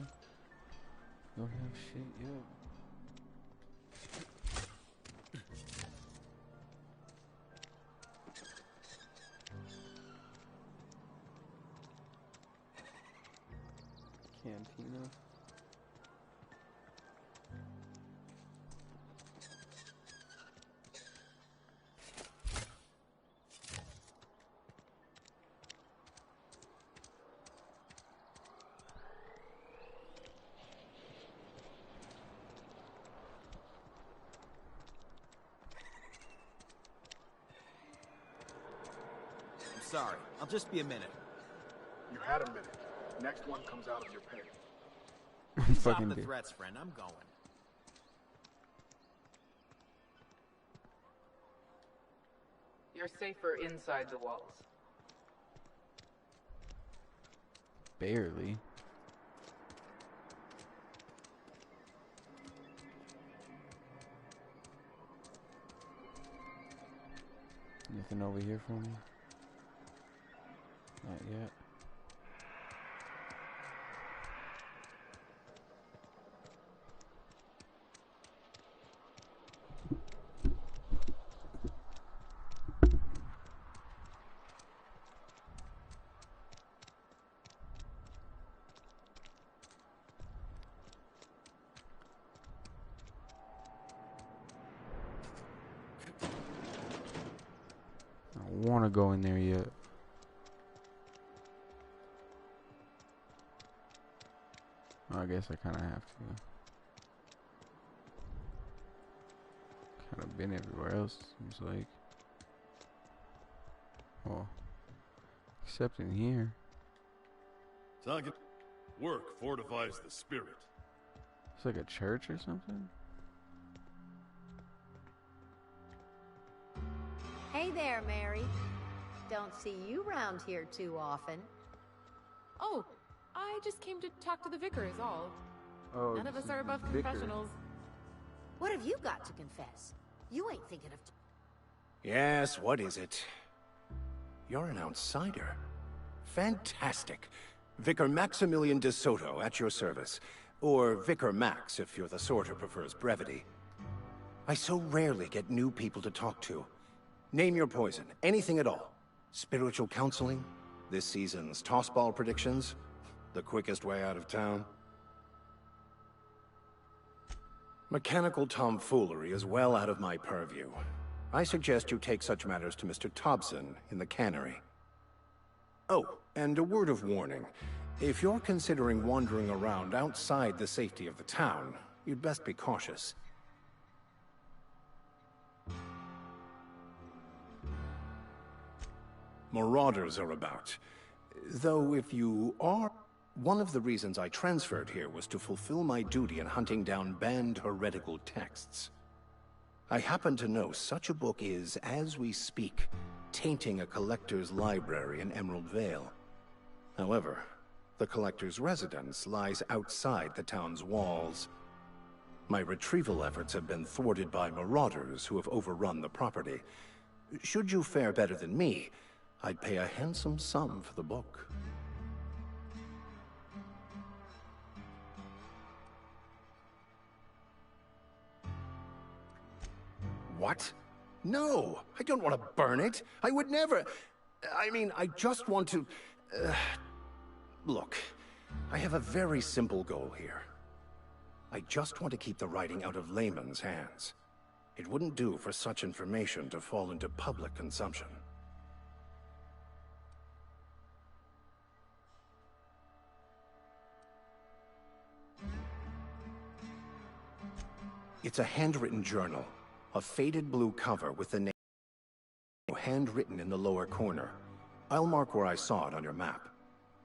Speaker 1: Don't have shit yet. Cantina.
Speaker 11: Sorry, I'll just be a minute.
Speaker 5: You had a minute. Next one comes out of your pay.
Speaker 11: Stop
Speaker 1: Fucking
Speaker 11: the
Speaker 1: did.
Speaker 11: threats, friend. I'm going.
Speaker 9: You're safer inside the walls.
Speaker 1: Barely. Nothing over here for me? Not yet. I don't want to go in there yet. I guess I kind of have to. Kind of been everywhere else, seems like. Oh. Except in here.
Speaker 18: Target. Work fortifies the spirit.
Speaker 1: It's like a church or something?
Speaker 19: Hey there, Mary. Don't see you round here too often.
Speaker 20: Oh, I just came to talk to the vicar is all.
Speaker 1: Oh,
Speaker 20: None of us are above
Speaker 1: vicar.
Speaker 20: confessionals.
Speaker 19: What have you got to confess? You ain't thinking of...
Speaker 21: Yes, what is it? You're an outsider. Fantastic. Vicar Maximilian de Soto at your service. Or Vicar Max, if you're the sort who prefers brevity. I so rarely get new people to talk to. Name your poison, anything at all. Spiritual counseling? This season's tossball predictions? The quickest way out of town? Mechanical tomfoolery is well out of my purview. I suggest you take such matters to Mr. Thompson in the cannery. Oh, and a word of warning. If you're considering wandering around outside the safety of the town, you'd best be cautious. Marauders are about. Though if you are... One of the reasons I transferred here was to fulfill my duty in hunting down banned heretical texts. I happen to know such a book is, as we speak, tainting a collector's library in Emerald Vale. However, the collector's residence lies outside the town's walls. My retrieval efforts have been thwarted by marauders who have overrun the property. Should you fare better than me, I'd pay a handsome sum for the book. What? No! I don't want to burn it! I would never... I mean, I just want to... Look, I have a very simple goal here. I just want to keep the writing out of layman's hands. It wouldn't do for such information to fall into public consumption. It's a handwritten journal. A faded blue cover with the name handwritten in the lower corner. I'll mark where I saw it on your map.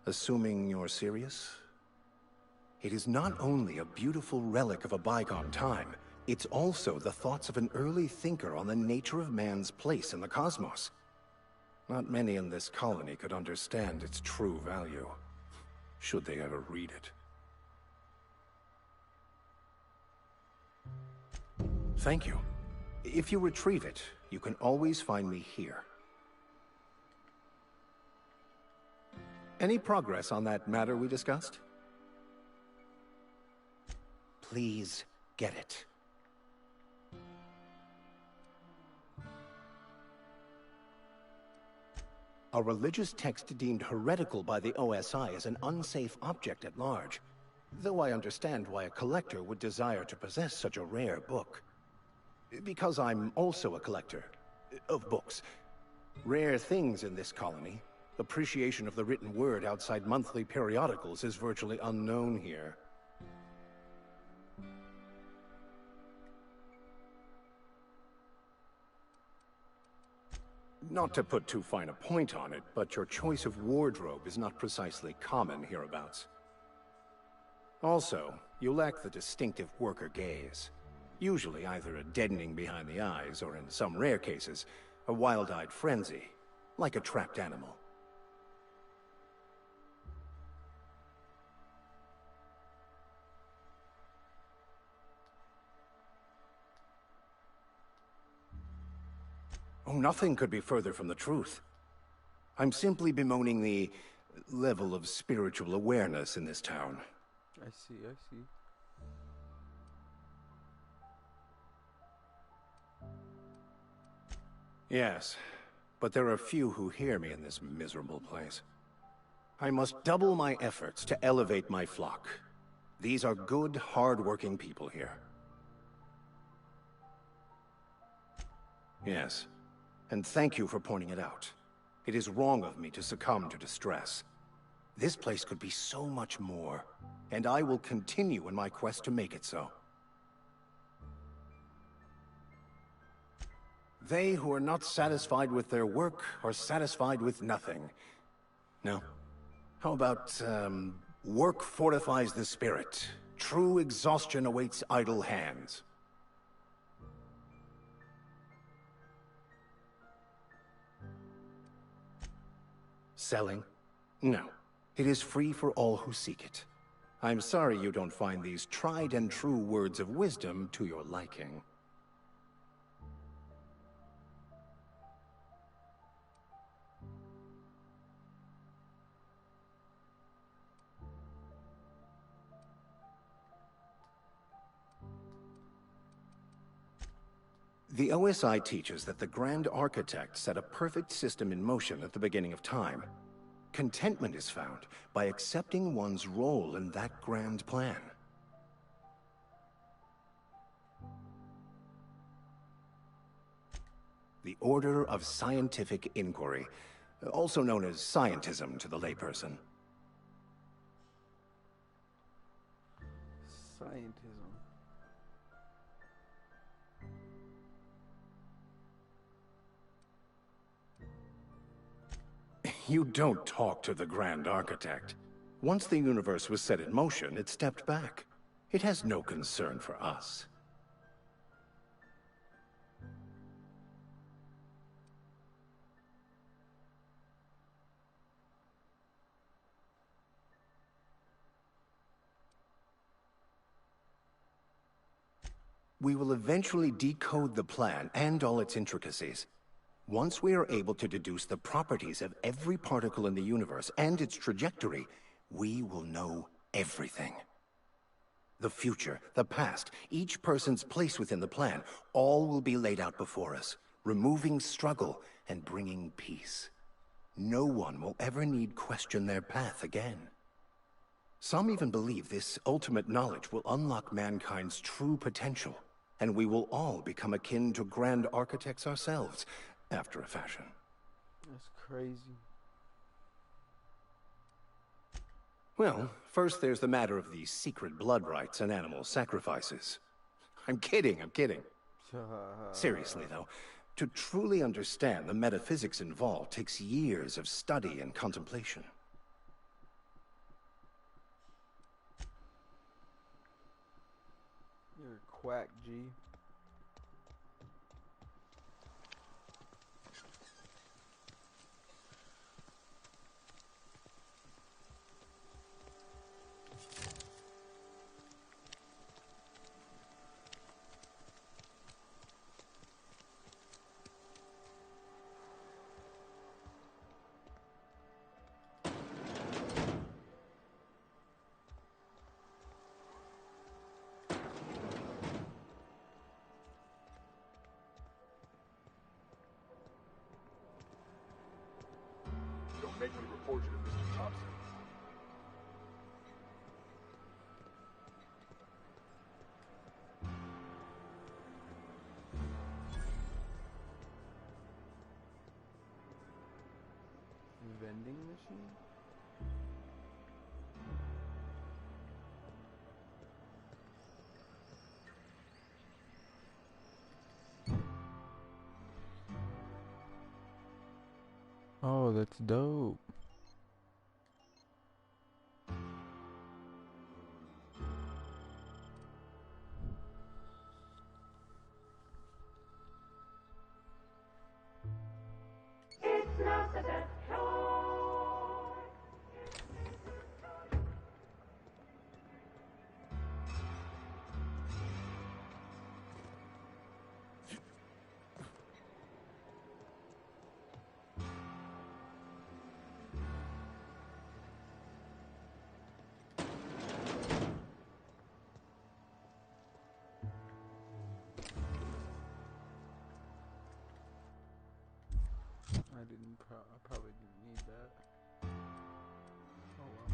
Speaker 21: Assuming you're serious? It is not only a beautiful relic of a bygone time, it's also the thoughts of an early thinker on the nature of man's place in the cosmos. Not many in this colony could understand its true value, should they ever read it. Thank you. If you retrieve it, you can always find me here. Any progress on that matter we discussed? Please get it. A religious text deemed heretical by the OSI is an unsafe object at large, though I understand why a collector would desire to possess such a rare book. Because I'm also a collector of books. Rare things in this colony. Appreciation of the written word outside monthly periodicals is virtually unknown here. Not to put too fine a point on it, but your choice of wardrobe is not precisely common hereabouts. Also, you lack the distinctive worker gaze. Usually either a deadening behind the eyes, or in some rare cases, a wild-eyed frenzy, like a trapped animal. Oh, nothing could be further from the truth. I'm simply bemoaning the level of spiritual awareness in this town.
Speaker 1: I see.
Speaker 21: Yes, but there are few who hear me in this miserable place. I must double my efforts to elevate my flock. These are good, hard-working people here. Yes, and thank you for pointing it out. It is wrong of me to succumb to distress. This place could be so much more, and I will continue in my quest to make it so. They who are not satisfied with their work are satisfied with nothing. No. How about, work fortifies the spirit. True exhaustion awaits idle hands. Selling? No. It is free for all who seek it. I'm sorry you don't find these tried and true words of wisdom to your liking. The OSI teaches that the Grand Architect set a perfect system in motion at the beginning of time. Contentment is found by accepting one's role in that grand plan. The Order of Scientific Inquiry, also known as scientism to the layperson.
Speaker 1: Scientism.
Speaker 21: You don't talk to the Grand Architect. Once the universe was set in motion, it stepped back. It has no concern for us. We will eventually decode the plan and all its intricacies. Once we are able to deduce the properties of every particle in the universe and its trajectory, we will know everything. The future, the past, each person's place within the plan, all will be laid out before us, removing struggle and bringing peace. No one will ever need question their path again. Some even believe this ultimate knowledge will unlock mankind's true potential, and we will all become akin to grand architects ourselves, after a fashion.
Speaker 1: That's crazy.
Speaker 21: Well, first there's the matter of the secret blood rites and animal sacrifices. I'm kidding. Seriously, though, to truly understand the metaphysics involved takes years of study and contemplation.
Speaker 1: You're a quack, G.
Speaker 5: Make me report you to Mr. Thompson.
Speaker 1: Vending machine? Oh, that's dope. I probably didn't need that. Oh well.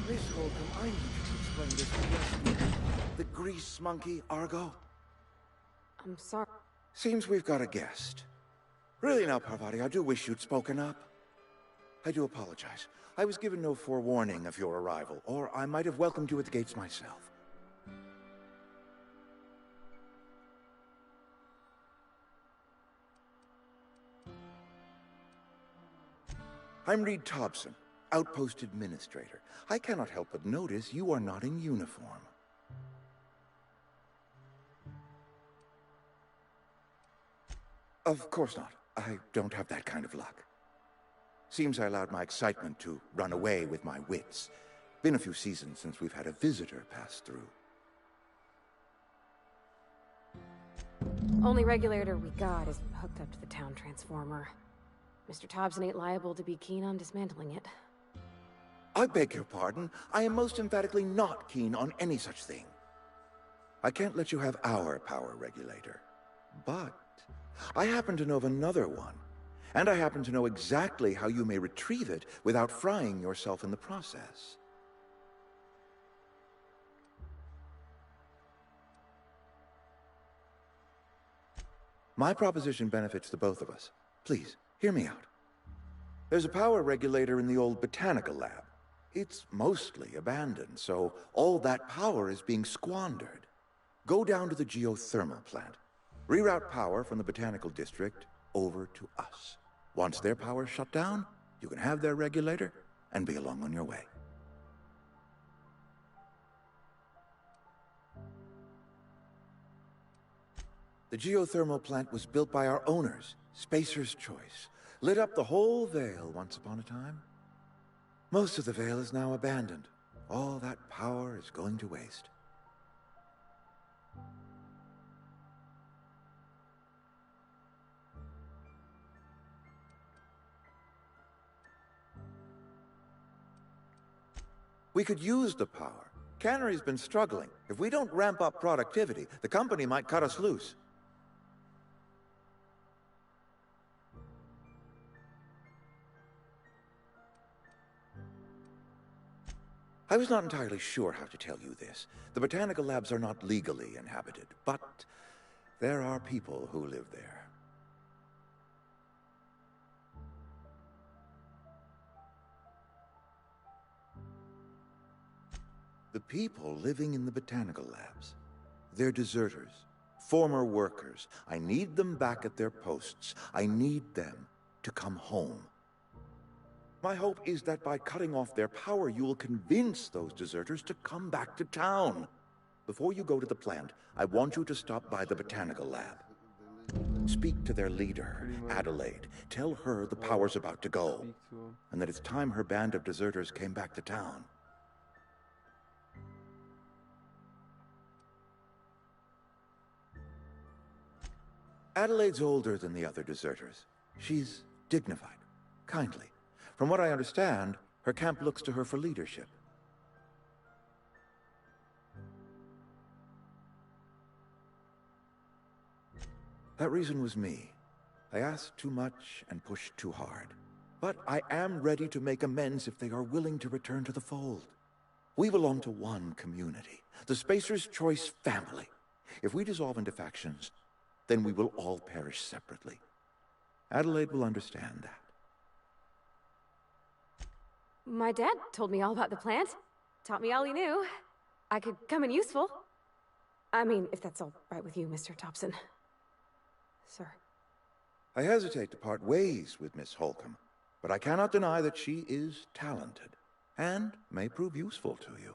Speaker 3: Miss Holcomb, I need you to explain this to us. The grease monkey, Argo?
Speaker 20: I'm sorry.
Speaker 3: Seems we've got a guest. Really now, Parvati, I do wish you'd spoken up. I do apologize. I was given no forewarning of your arrival, or I might have welcomed you at the gates myself. I'm Reed Thompson, Outpost Administrator. I cannot help but notice you are not in uniform. Of course not. I don't have that kind of luck. Seems I allowed my excitement to run away with my wits. Been a few seasons since we've had a visitor pass through.
Speaker 2: Only regulator we got is hooked up to the town transformer. Mr. Thompson ain't liable to be keen on dismantling it.
Speaker 3: I beg your pardon. I am most emphatically not keen on any such thing. I can't let you have our power regulator. But I happen to know of another one. And I happen to know exactly how you may retrieve it without frying yourself in the process. My proposition benefits the both of us. Please, hear me out. There's a power regulator in the old botanical lab. It's mostly abandoned, so all that power is being squandered. Go down to the geothermal plant. Reroute power from the botanical district over to us. Once their power's shut down, you can have their regulator and be along on your way. The geothermal plant was built by our owners, Spacer's Choice. Lit up the whole Vale once upon a time. Most of the Vale is now abandoned. All that power is going to waste. We could use the power. Cannery's been struggling. If we don't ramp up productivity, the company might cut us loose. I was not entirely sure how to tell you this. The botanical labs are not legally inhabited, but there are people who live there. The people living in the botanical labs, they're deserters, former workers. I need them back at their posts. I need them to come home. My hope is that by cutting off their power, you will convince those deserters to come back to town. Before you go to the plant, I want you to stop by the botanical lab. Speak to their leader, Adelaide. Tell her the power's about to go, and that it's time her band of deserters came back to town. Adelaide's older than the other deserters. She's dignified, kindly. From what I understand, her camp looks to her for leadership. That reason was me. I asked too much and pushed too hard. But I am ready to make amends if they are willing to return to the fold. We belong to one community, the Spacer's Choice family. If we dissolve into factions, then we will all perish separately. Adelaide will understand that.
Speaker 2: My dad told me all about the plant. Taught me all he knew. I could come in useful. I mean, if that's all right with you, Mr. Thompson. Sir.
Speaker 3: I hesitate to part ways with Miss Holcomb, but I cannot deny that she is talented, and may prove useful to you.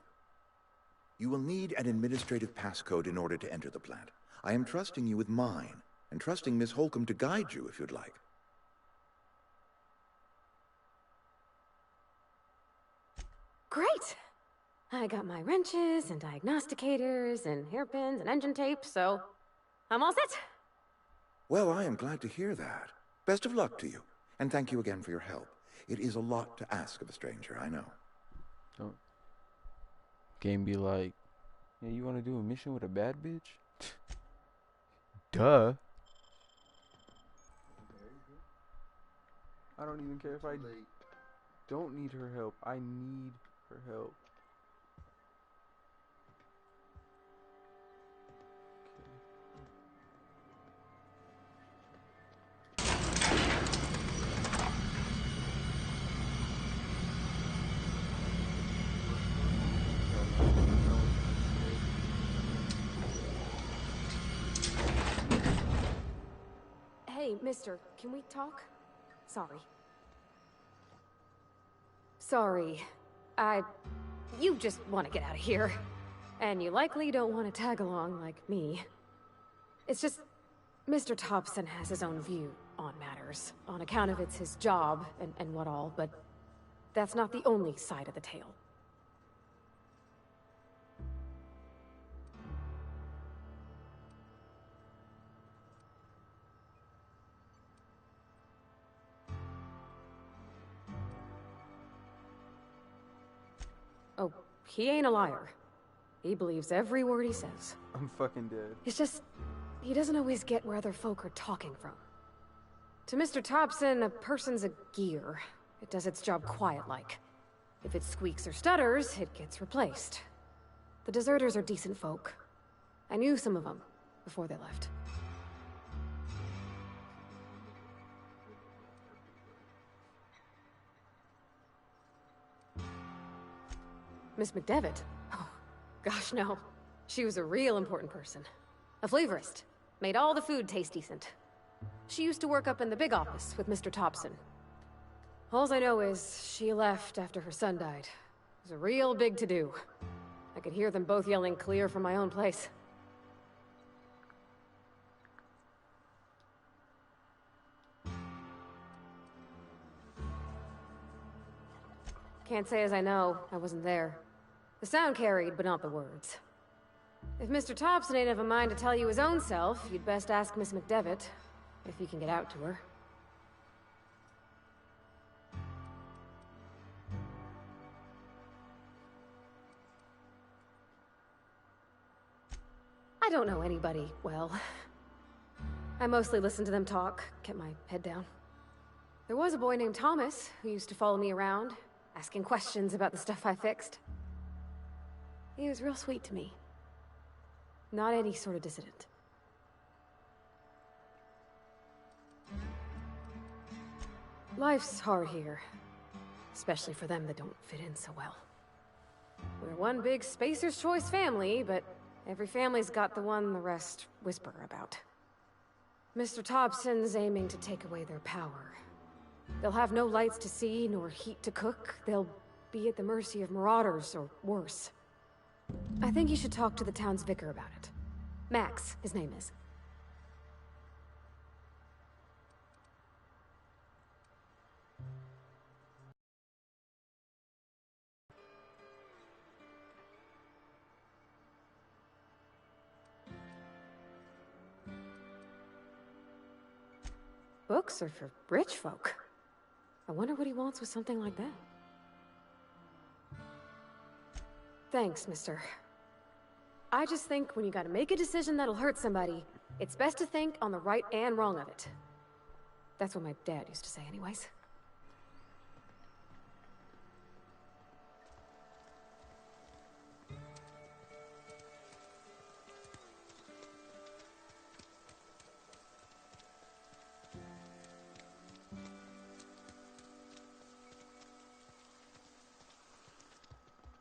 Speaker 3: You will need an administrative passcode in order to enter the plant. I am trusting you with mine, and trusting Miss Holcomb to guide you if you'd like.
Speaker 2: Great! I got my wrenches and diagnosticators and hairpins and engine tape, so I'm all set.
Speaker 3: Well, I am glad to hear that. Best of luck to you, and thank you again for your help. It is a lot to ask of a stranger, I know.
Speaker 1: Don't game be like, yeah, you want to do a mission with a bad bitch? Duh. I don't even care if I don't need her help. I need her help.
Speaker 2: Hey, mister, can we talk? Sorry. Sorry. You just want to get out of here. And you likely don't want to tag along like me. It's just, Mr. Thompson has his own view on matters, on account of it's his job and what all, but that's not the only side of the tale. Oh, he ain't a liar. He believes every word he says.
Speaker 1: I'm fucking dead.
Speaker 2: It's just, he doesn't always get where other folk are talking from. To Mr. Thompson, a person's a gear. It does its job quiet-like. If it squeaks or stutters, it gets replaced. The deserters are decent folk. I knew some of them before they left. Miss McDevitt? Oh, gosh, no. She was a real important person. A flavorist. Made all the food taste decent. She used to work up in the big office with Mr. Thompson. All I know is she left after her son died. It was a real big to-do. I could hear them both yelling clear from my own place. Can't say as I know. I wasn't there. The sound carried, but not the words. If Mr. Thompson ain't of a mind to tell you his own self, you'd best ask Miss McDevitt, if you can get out to her. I don't know anybody well. I mostly listened to them talk, kept my head down. There was a boy named Thomas who used to follow me around, asking questions about the stuff I fixed. He was real sweet to me. Not any sort of dissident. Life's hard here. Especially for them that don't fit in so well. We're one big Spacer's Choice family, but every family's got the one the rest whisper about. Mr. Thompson's aiming to take away their power. They'll have no lights to see, nor heat to cook. They'll be at the mercy of marauders, or worse. I think you should talk to the town's vicar about it. Max, his name is. Books are for rich folk. I wonder what he wants with something like that. Thanks, mister. I just think when you gotta make a decision that'll hurt somebody, it's best to think on the right and wrong of it. That's what my dad used to say anyways.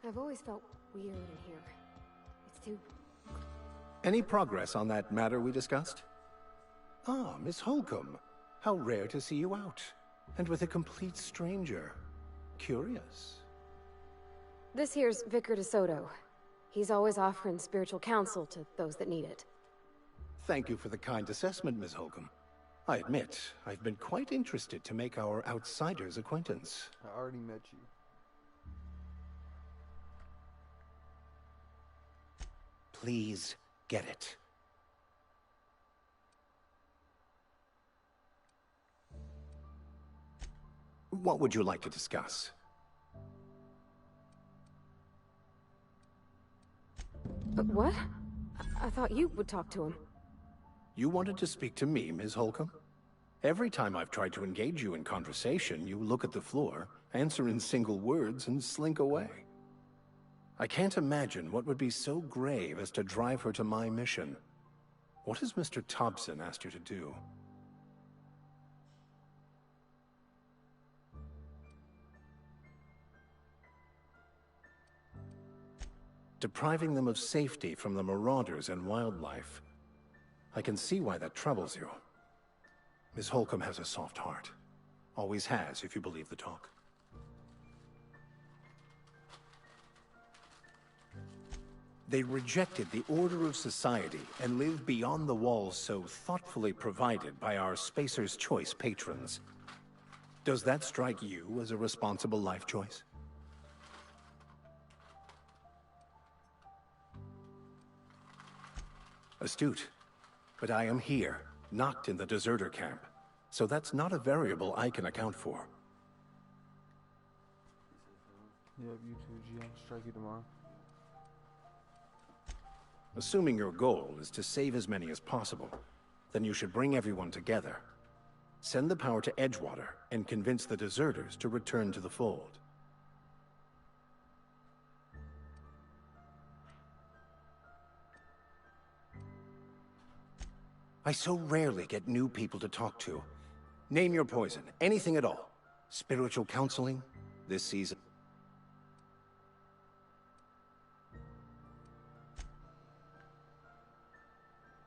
Speaker 2: I've always felt weird in here. It's too...
Speaker 21: Any progress on that matter we discussed? Ah, Miss Holcomb. How rare to see you out. And with a complete stranger. Curious.
Speaker 2: This here's Vicar DeSoto. He's always offering spiritual counsel to those that need it.
Speaker 21: Thank you for the kind assessment, Miss Holcomb. I admit, I've been quite interested to make our outsider's acquaintance.
Speaker 1: I already met you.
Speaker 21: Please, get it. What would you like to discuss?
Speaker 2: But what? I thought you would talk to him.
Speaker 21: You wanted to speak to me, Ms. Holcomb? Every time I've tried to engage you in conversation, you look at the floor, answer in single words, and slink away. I can't imagine what would be so grave as to drive her to my mission. What has Mr. Thompson asked you to do? Depriving them of safety from the marauders and wildlife. I can see why that troubles you. Miss Holcomb has a soft heart. Always has, if you believe the talk. They rejected the order of society and lived beyond the walls so thoughtfully provided by our Spacer's Choice patrons. Does that strike you as a responsible life choice? Astute. But I am here, not in the deserter camp. So that's not a variable I can account for.
Speaker 1: Yep, you too, G. I'll strike you tomorrow.
Speaker 21: Assuming your goal is to save as many as possible, then you should bring everyone together. Send the power to Edgewater and convince the deserters to return to the fold. I so rarely get new people to talk to. Name your poison, anything at all. Spiritual counseling, this season.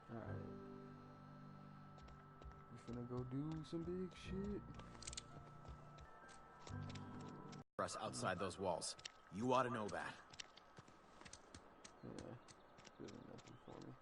Speaker 1: Alright. We finna go do some big shit.
Speaker 11: For us outside those walls. You ought to know that.
Speaker 1: Yeah, really nothing for me.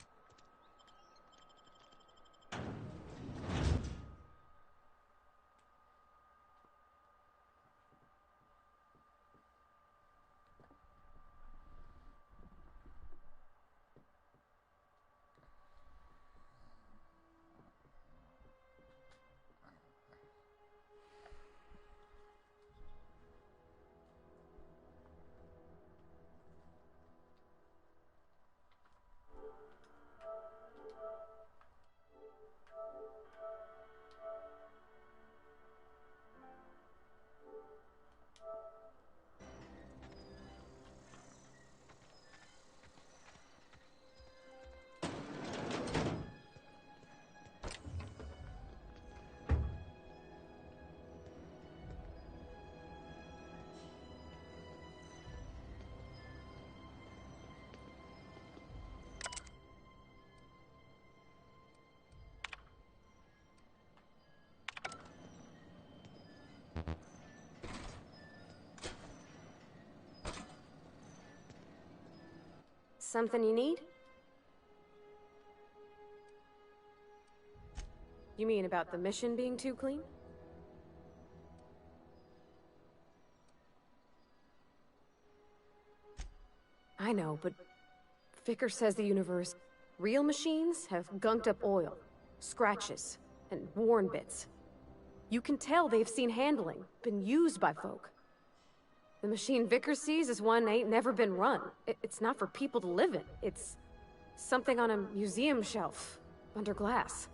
Speaker 2: Something you need? You mean about the mission being too clean? I know, but Vicker says the universe... Real machines have gunked up oil, scratches, and worn bits. You can tell they've seen handling, been used by folk. The machine Vicker sees is one ain't never been run. It's not for people to live in. It's something on a museum shelf, under glass.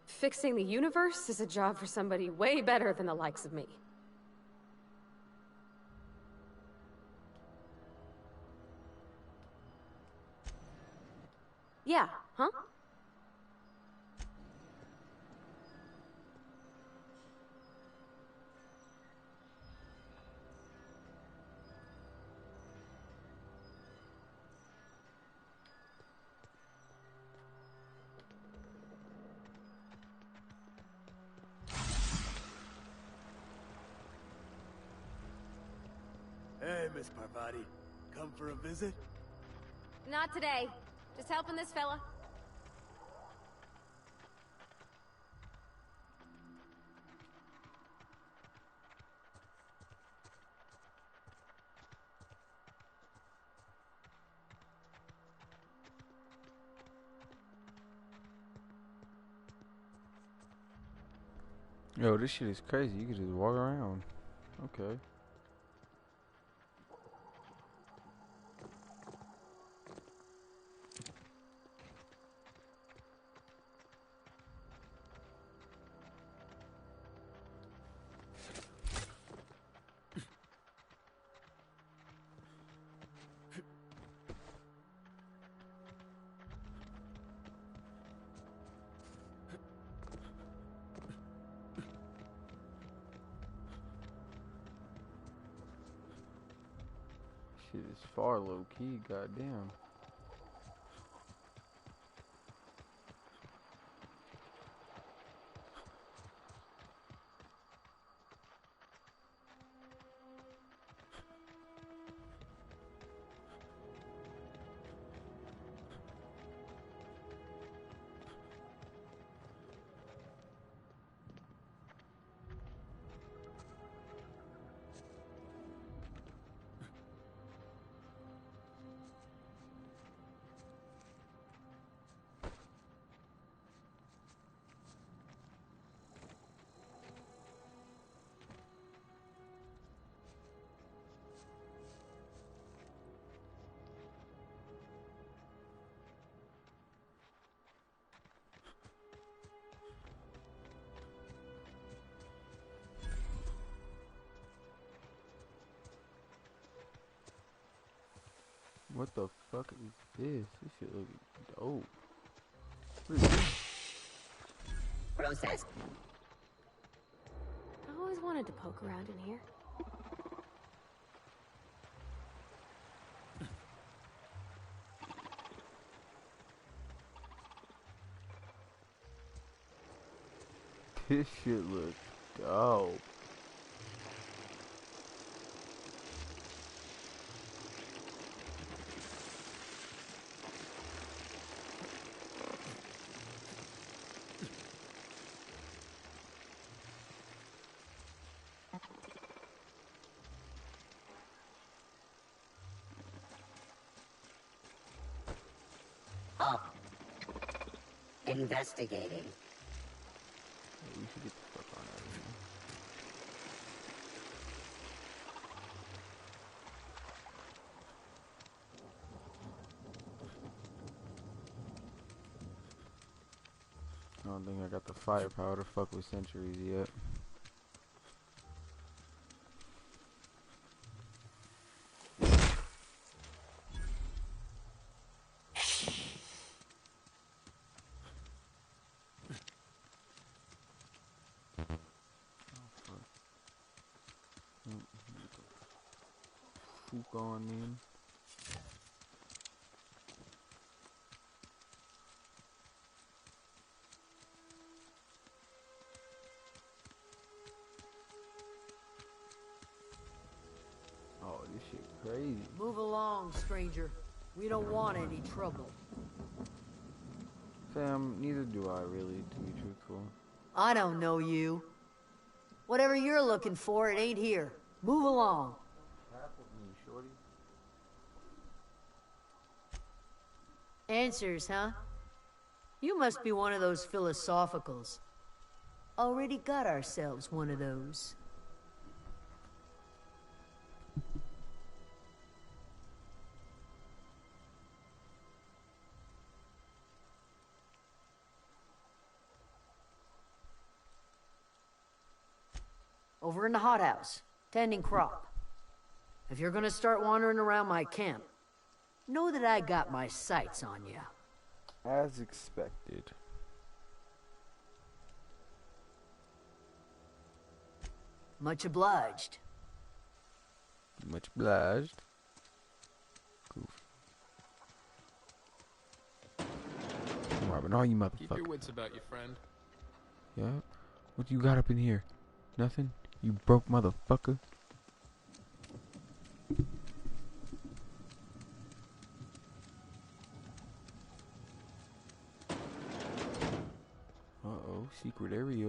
Speaker 2: Fixing the universe is a job for somebody way better than the likes of me. Yeah, huh?
Speaker 8: Hey, Miss Parvati. Come for a visit?
Speaker 2: Not today. Just helping this fella.
Speaker 1: Yo, this shit is crazy. You can just walk around. Okay. Shit is far low key, goddamn. What the fuck is this? This shit look dope. What is this?
Speaker 2: Process. I always wanted to poke around in here.
Speaker 1: This shit looks dope.
Speaker 16: Investigating.
Speaker 1: We should get the fuck on out of here. I don't think I got the firepower to fuck with Centuries yet. Going in. Oh, this shit crazy.
Speaker 4: Move along, stranger. We don't want any trouble.
Speaker 1: Fam, neither do I really, to be truthful.
Speaker 4: I don't know you. Whatever you're looking for, it ain't here. Move along. Answers, huh? You must be one of those philosophicals. Already got ourselves one of those. Over in the hothouse, tending crop. If you're gonna start wandering around my camp, know that I got my sights on you.
Speaker 1: As expected.
Speaker 4: Much obliged.
Speaker 1: Much obliged. Goof. I'm robbing all you motherfuckers.
Speaker 22: Keep your wits about you, friend.
Speaker 1: Yeah? What you got up in here? Nothing? You broke motherfucker? Uh-oh, secret area.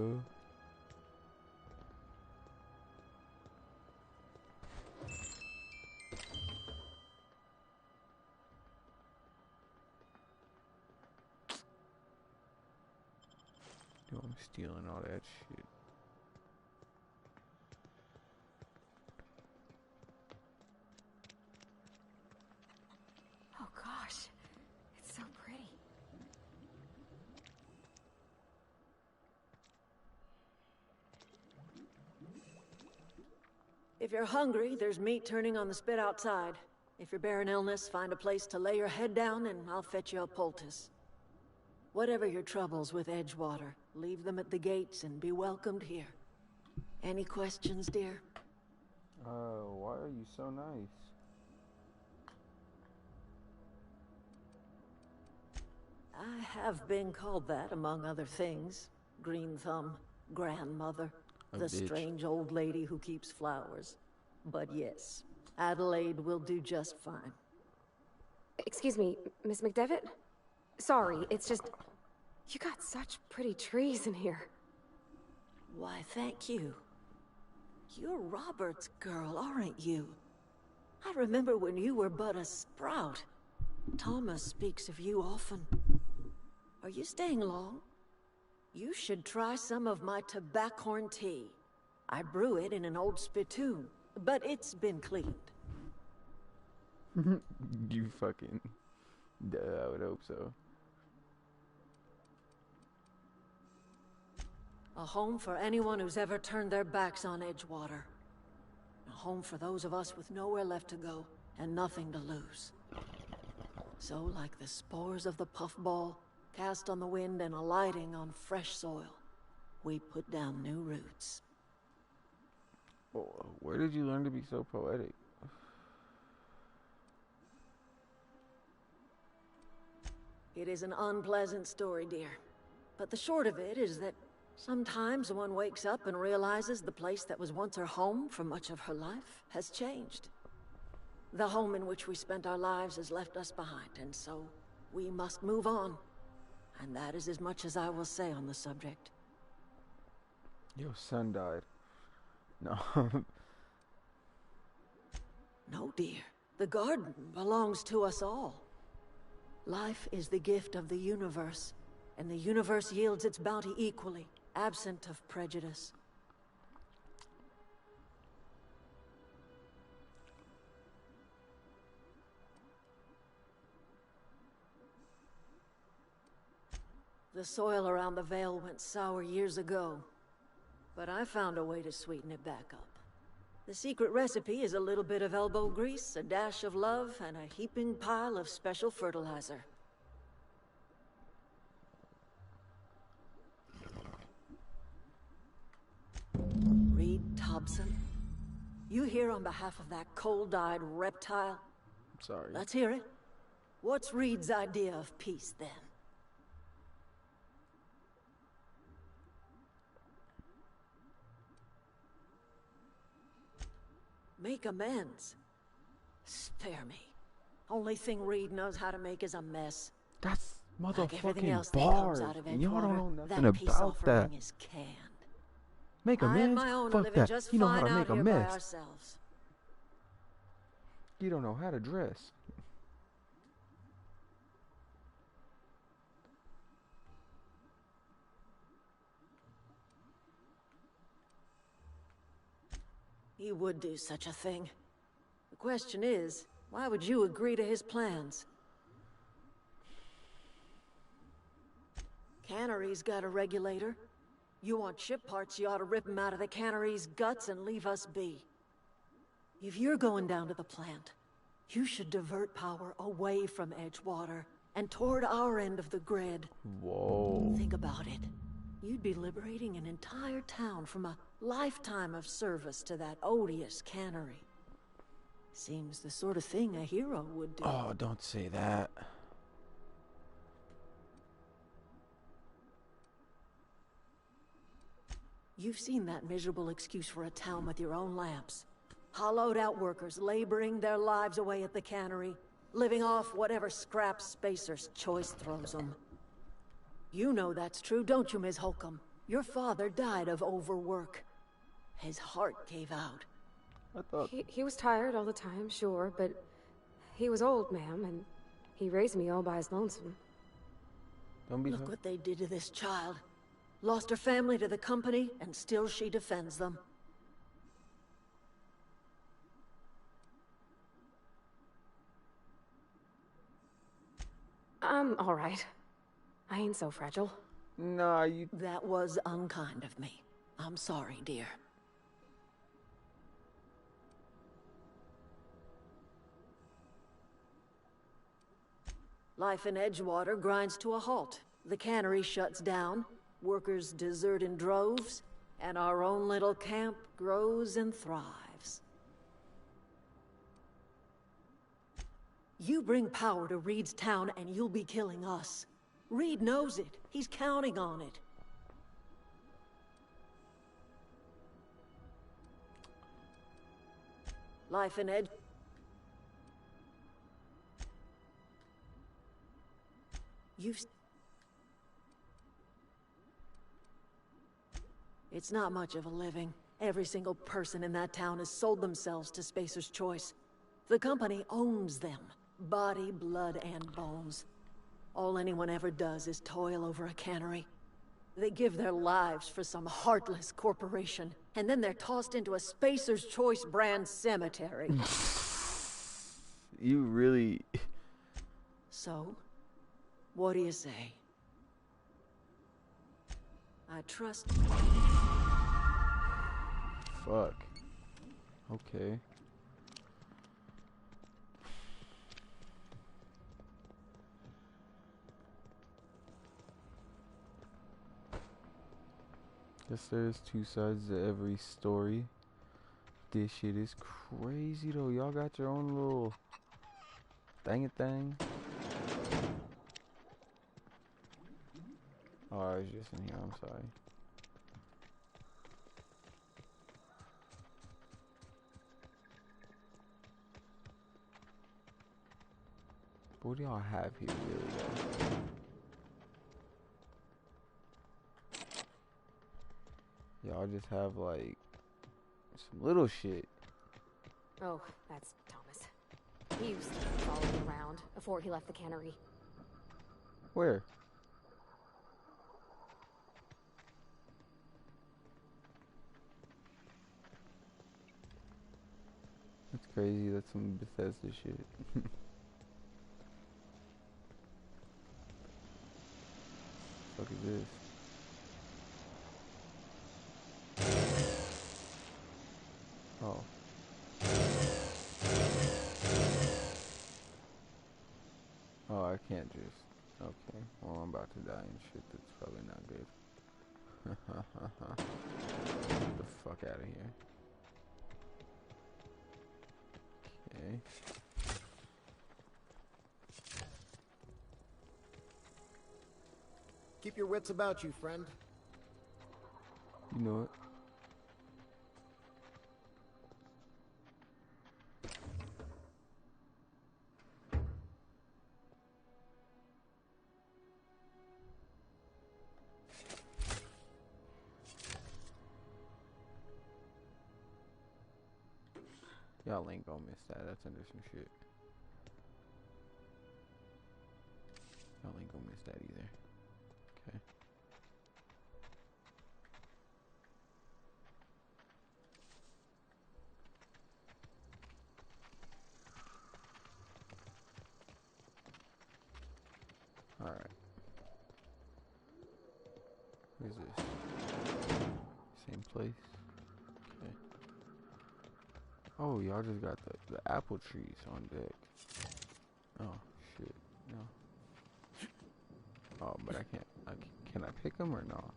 Speaker 1: Yo, I'm stealing all that shit.
Speaker 2: Oh gosh, it's so pretty.
Speaker 6: If you're hungry, there's meat turning on the spit outside. If you're bearing illness, find a place to lay your head down and I'll fetch you a poultice. Whatever your troubles with Edgewater, leave them at the gates and be welcomed here. Any questions, dear?
Speaker 1: Why are you so nice?
Speaker 6: I have been called that, among other things. Green Thumb, grandmother, the strange old lady who keeps flowers. But yes, Adelaide will do just fine.
Speaker 2: Excuse me, Miss McDevitt? Sorry, it's just... You got such pretty trees in here.
Speaker 6: Why, thank you. You're Robert's girl, aren't you? I remember when you were but a sprout. Thomas speaks of you often. Are you staying long? You should try some of my tobaccorn tea. I brew it in an old spittoon, but it's been cleaned.
Speaker 1: You fucking... Duh, I would hope so.
Speaker 6: A home for anyone who's ever turned their backs on Edgewater. A home for those of us with nowhere left to go and nothing to lose. So, like the spores of the puffball, cast on the wind and alighting on fresh soil, we put down new roots.
Speaker 1: Oh, where did you learn to be so poetic?
Speaker 6: It is an unpleasant story, dear. But the short of it is that sometimes one wakes up and realizes the place that was once her home for much of her life has changed. The home in which we spent our lives has left us behind, and so we must move on. And that is as much as I will say on the subject.
Speaker 1: Your son died. No.
Speaker 6: No, dear. The garden belongs to us all. Life is the gift of the universe, and the universe yields its bounty equally, absent of prejudice. The soil around the Vale went sour years ago, but I found a way to sweeten it back up. The secret recipe is a little bit of elbow grease, a dash of love, and a heaping pile of special fertilizer. Reed Thompson? You here on behalf of that cold-eyed reptile?
Speaker 1: Sorry.
Speaker 6: Let's hear it. What's Reed's idea of peace, then? Make amends. Spare me. Only thing Reed knows how to make is a mess.
Speaker 1: That's
Speaker 6: like everything
Speaker 1: motherfucking
Speaker 6: else that
Speaker 1: bars.
Speaker 6: comes out of
Speaker 1: Y'all don't know
Speaker 6: Edgewater,
Speaker 1: nothing
Speaker 6: that peace
Speaker 1: about that.
Speaker 6: offering is canned.
Speaker 1: Make
Speaker 6: I and
Speaker 1: amends?
Speaker 6: my own are
Speaker 1: Fuck
Speaker 6: living
Speaker 1: that.
Speaker 6: just
Speaker 1: You know how
Speaker 6: fine
Speaker 1: to
Speaker 6: out
Speaker 1: make a
Speaker 6: here by
Speaker 1: mess.
Speaker 6: ourselves.
Speaker 1: You don't know how to dress.
Speaker 6: He would do such a thing. The question is, why would you agree to his plans? Cannery's got a regulator. You want ship parts, you ought to rip him out of the cannery's guts and leave us be. If you're going down to the plant, you should divert power away from Edgewater and toward our end of the grid.
Speaker 1: Whoa.
Speaker 6: Think about it. You'd be liberating an entire town from a lifetime of service to that odious cannery. Seems the sort of thing a hero would do.
Speaker 1: Oh, don't say that.
Speaker 6: You've seen that miserable excuse for a town with your own lamps. Hollowed out workers laboring their lives away at the cannery, living off whatever scraps Spacer's Choice throws them. You know that's true, don't you, Ms. Holcomb? Your father died of overwork. His heart gave out.
Speaker 1: I thought...
Speaker 2: He was tired all the time, sure, but he was old, ma'am, and he raised me all by his lonesome.
Speaker 1: Don't be
Speaker 6: Look what they did to this child. Lost her family to the company, and still she defends them.
Speaker 2: I'm all right. I ain't so fragile.
Speaker 1: Nah, you...
Speaker 6: That was unkind of me. I'm sorry, dear. Life in Edgewater grinds to a halt. The cannery shuts down, workers desert in droves, and our own little camp grows and thrives. You bring power to Reed's town and you'll be killing us. Reed knows it. He's counting on it. Life in Edge... It's not much of a living. Every single person in that town has sold themselves to Spacer's Choice. The company owns them. Body, blood, and bones. All anyone ever does is toil over a cannery. They give their lives for some heartless corporation, and then they're tossed into a Spacer's Choice brand cemetery.
Speaker 1: You really...
Speaker 6: So, what do you say? I trust...
Speaker 1: Fuck. Okay. Guess there's two sides to every story. This shit is crazy though. Y'all got your own little thing. Oh, I was just in here. I'm sorry. What do y'all have here really though? Y'all just have like some little shit.
Speaker 2: Oh, that's Thomas. He used to follow me around before he left the cannery.
Speaker 1: Where? That's crazy. That's some Bethesda shit. What the fuck is this? Oh. Oh, I can't just. Okay. Well, I'm about to die and shit. That's probably not good. Get the fuck out of here. Okay.
Speaker 11: Keep your wits about you, friend.
Speaker 1: You know it. Y'all ain't gonna miss that. That's under some shit. Y'all ain't gonna miss that either. Okay. Alright. Where's this? Same place? Okay. Oh, y'all just got the apple trees on deck. Oh, shit. No. Oh, but I can't. Can I pick them or not?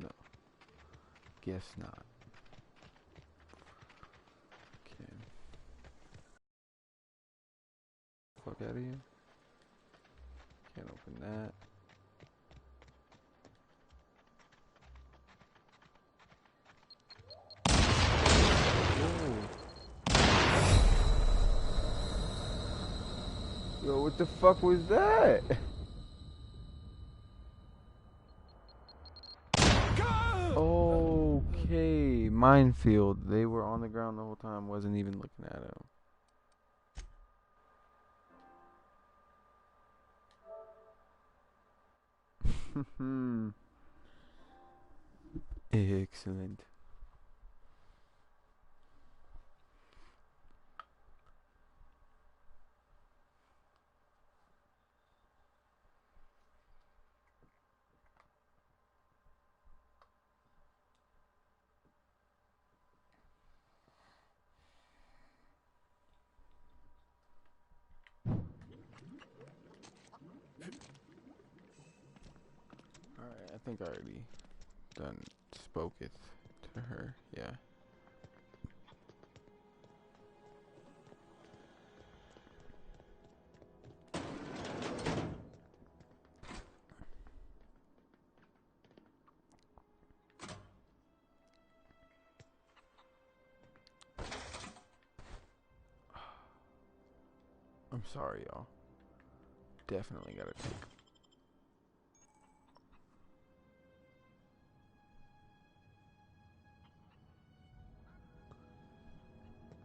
Speaker 1: No. Guess not. Okay. Fuck out of here. Can't open that. Yo, what the fuck was that? Okay, minefield. They were on the ground the whole time, wasn't even looking at him. Excellent. Alright, I think I already done spoketh to her, yeah. I'm sorry, y'all. Definitely gotta take.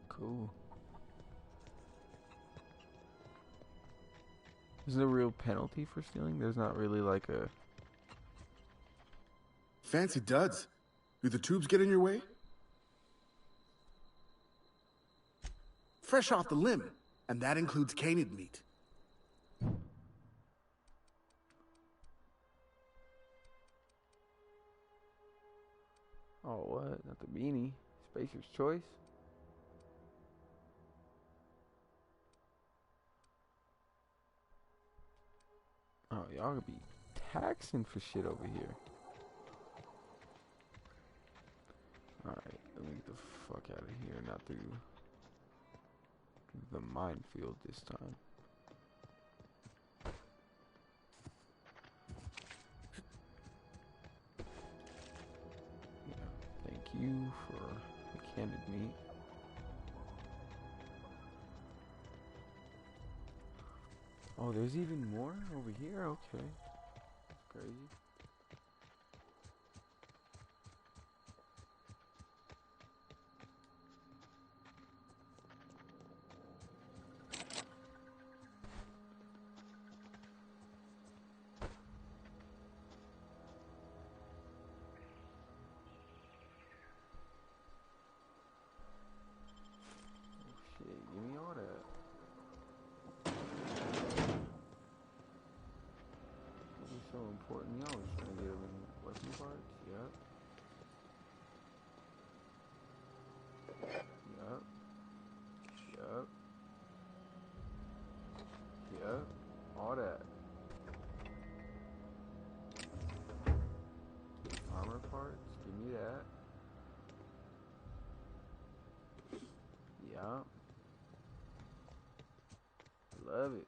Speaker 1: Cool. Is there a real penalty for stealing? There's not really like a...
Speaker 5: Fancy duds. Do the tubes get in your way? Fresh off the limb, and that includes canid meat.
Speaker 1: Oh, what? Not the beanie. Spacer's choice? Oh, y'all could be taxing for shit over here. Alright, let me get the fuck out of here, not through the minefield this time. Yeah, thank you for the canned meat. Oh, there's even more over here? Okay. Crazy. Important. You always trying to get them in weapon parts. Yep. Yep. Yep. Yep. All that. Armor parts. Give me that. Yep. Love it.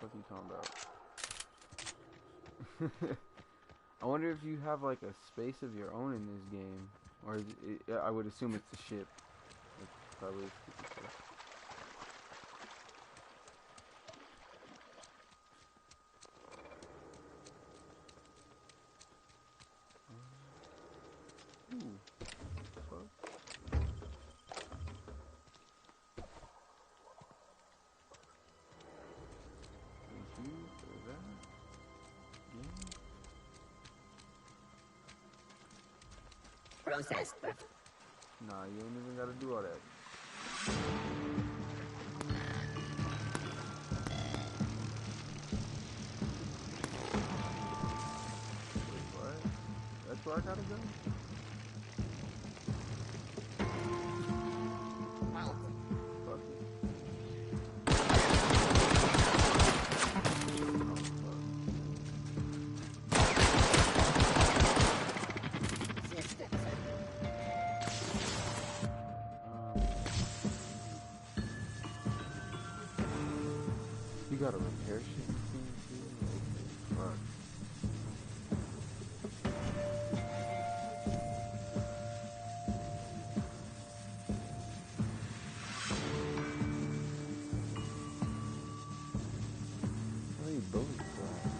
Speaker 1: What are you talking about? I wonder if you have like a space of your own in this game, or is it, I would assume it's a ship. It's probably a stupid ship. Ooh, fuck.
Speaker 16: Processed.
Speaker 1: Nah, you ain't even gotta do all that. Wait, what? That's where I gotta go? Fuck it. You gotta repair shit too? Fuck. How many bullets do I have?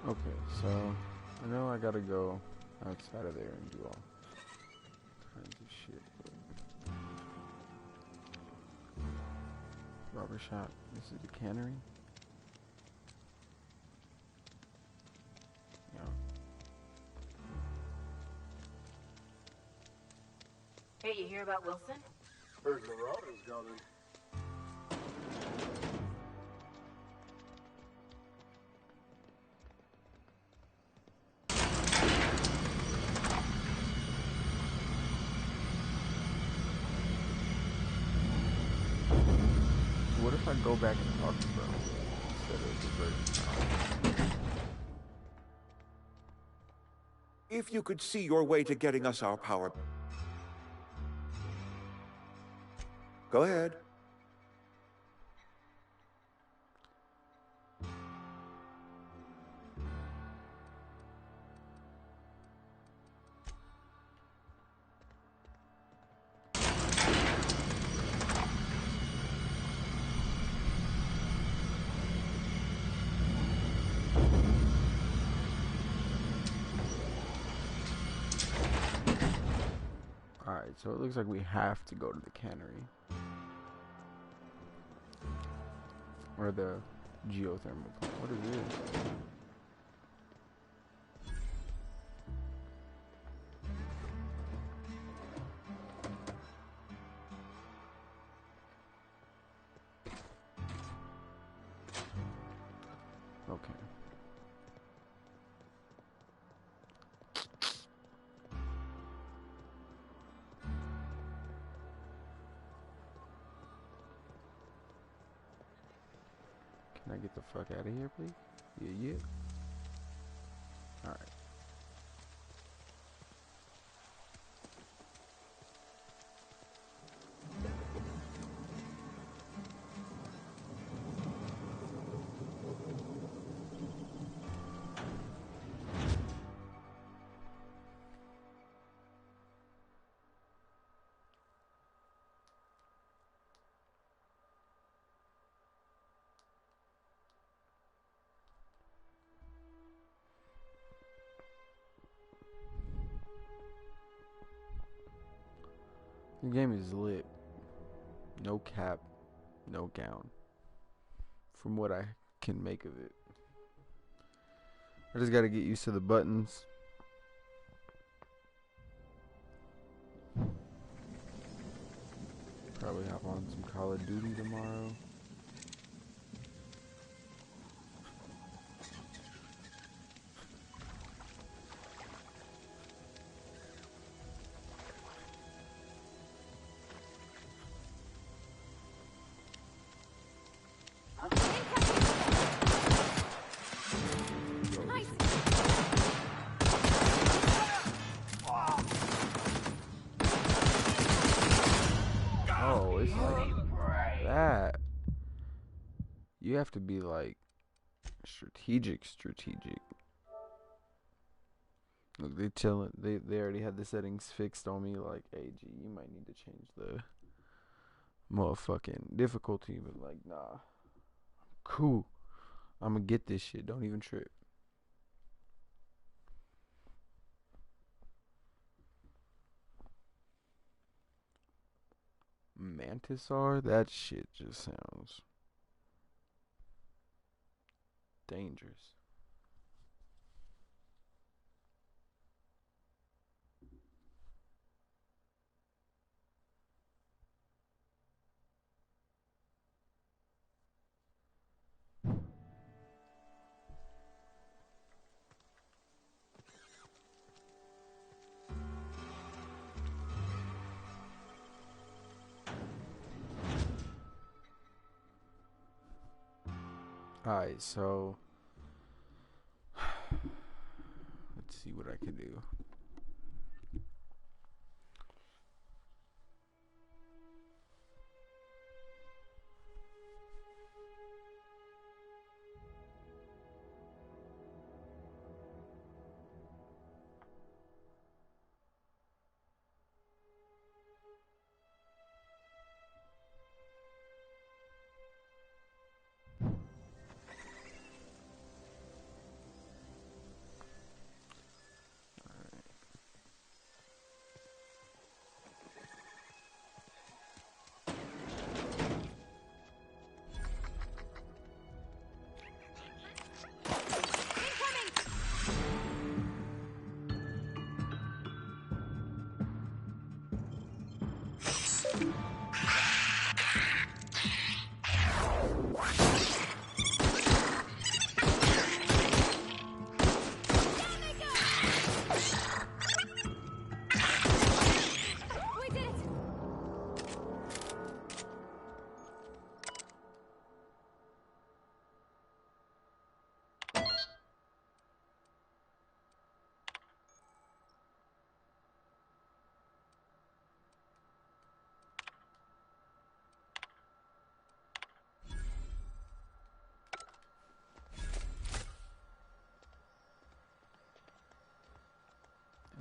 Speaker 1: Okay, so I know I gotta go outside of there and do all kinds of shit. Barbershop. This is the cannery. Yeah.
Speaker 4: Hey, you hear about Wilson?
Speaker 5: Heard Marauders got in.
Speaker 1: What if I go back and talk to bro instead of diverting time?
Speaker 3: If you could see your way to getting us our power... Go ahead.
Speaker 1: Alright, so it looks like we have to go to the cannery. Or the geothermal plant. What is this? Okay. Can I get the fuck out of here, please? Yeah. Alright. The game is lit. No cap, no gown. From what I can make of it. I just gotta get used to the buttons. Probably hop on some Call of Duty tomorrow. Oh, it's like that. You have to be like strategic. Look, they chilling. They already had the settings fixed on me. Like, hey, G, you might need to change the motherfucking difficulty. But like, nah, cool. I'm gonna get this shit. Don't even trip. Mantisaur? That shit just sounds dangerous. Alright, so let's see what I can do.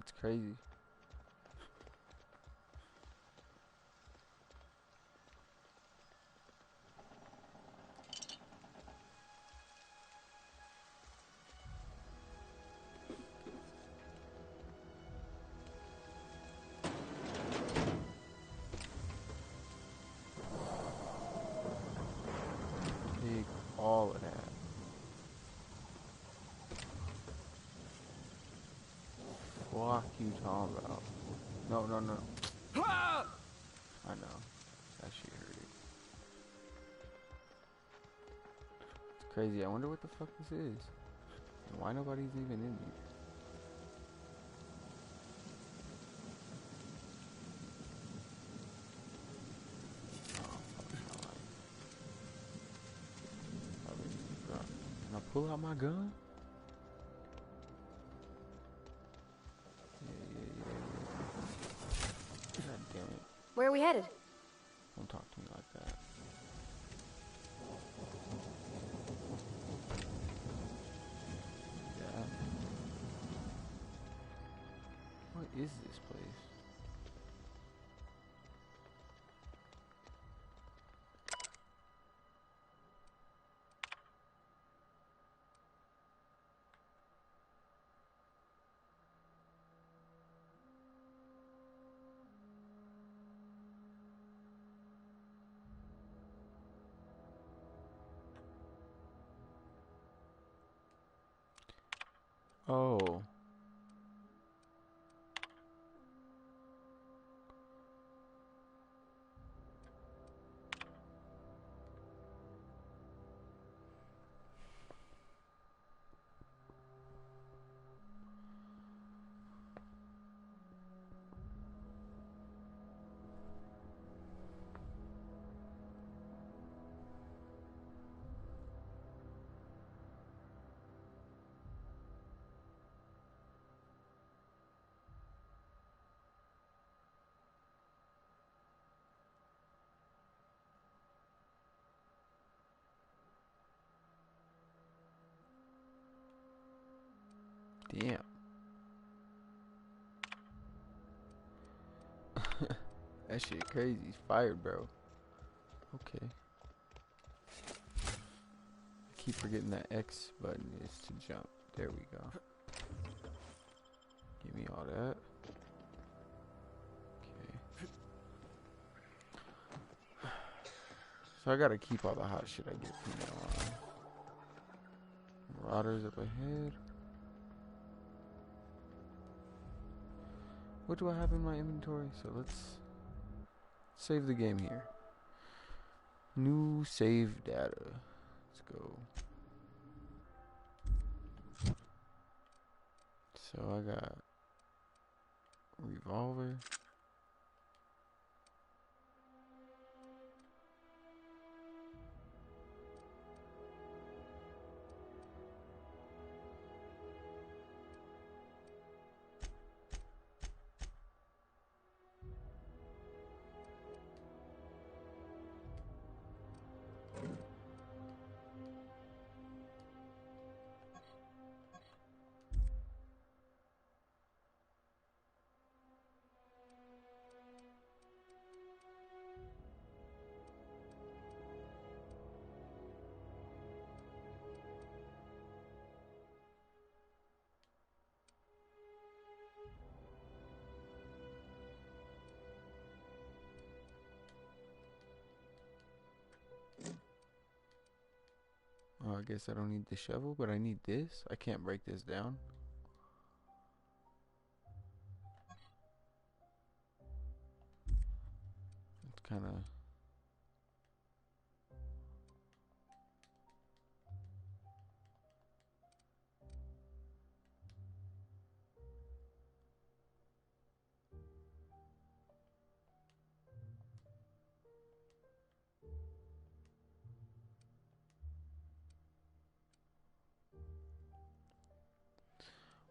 Speaker 1: That's crazy. Take all of that. Fuck you talking about? No, no, no. I know. That shit hurt it. It's crazy. I wonder what the fuck this is. And why nobody's even in here. Oh, fuck my life. Can I pull out my gun? God damn it.
Speaker 2: Where are we headed?
Speaker 1: Don't talk to me like that. Yeah. What is this place? Oh. Damn. That shit crazy. He's fired, bro. Okay. I keep forgetting that X button is to jump. There we go. Give me all that. Okay. So I gotta keep all the hot shit I get from now on. Marauders up ahead. What do I have in my inventory? So let's save the game here. New save data. Let's go. So I got revolver. Oh, I guess I don't need the shovel, but I need this. I can't break this down. It's kind of...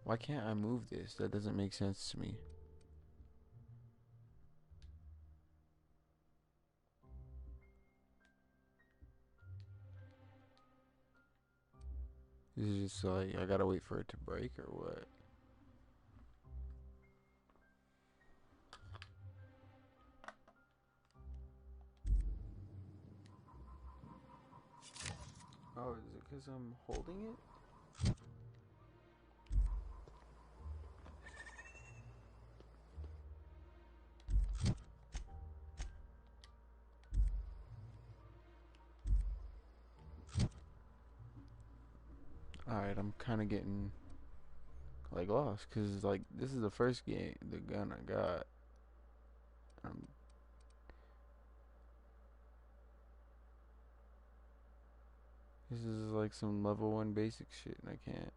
Speaker 1: Why can't I move this? That doesn't make sense to me. This is just like, I gotta wait for it to break or what? Oh, is it because I'm holding it? Alright, I'm kind of getting like lost because like this is the first game, the gun I got. This is like some level 1 basic shit and I can't.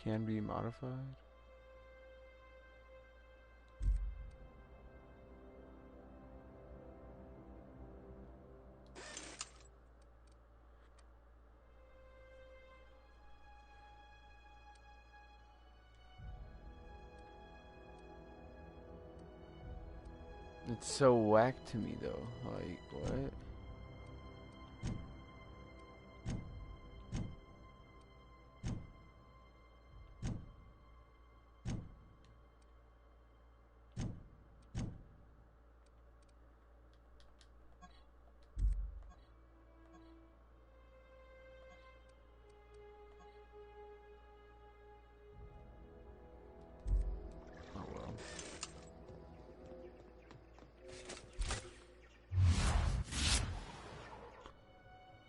Speaker 1: Can be modified. It's so whack to me though. Like, what?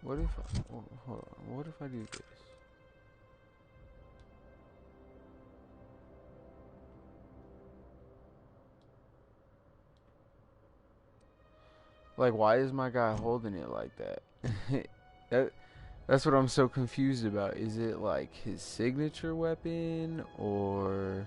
Speaker 1: What if I, oh, hold on, what if I do this? Like, why is my guy holding it like that? That's what I'm so confused about. Is it like his signature weapon or...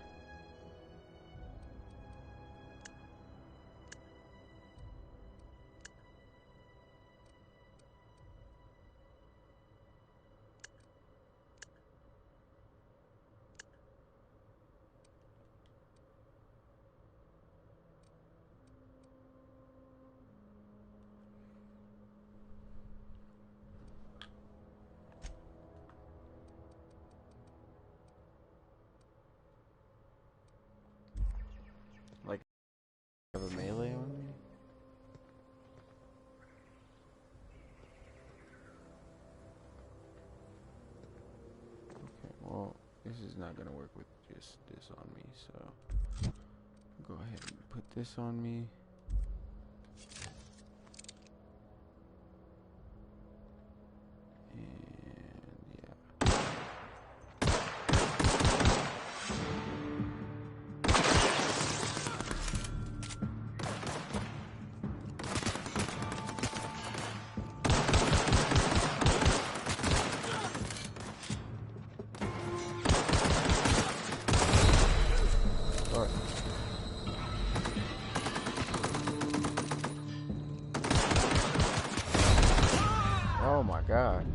Speaker 1: like have a melee on me? Okay, well, this is not gonna work with just this on me, so go ahead and put this on me. Oh my god.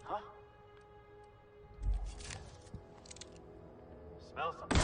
Speaker 7: Huh? Smell something.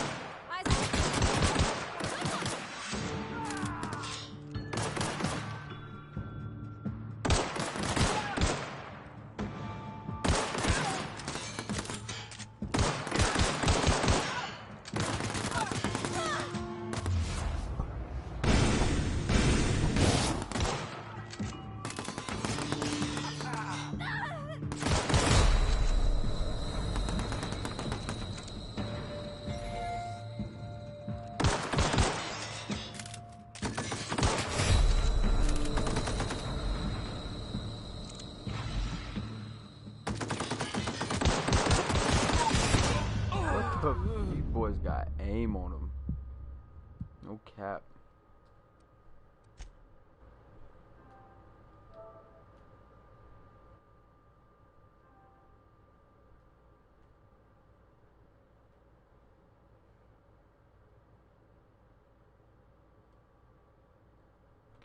Speaker 1: cap.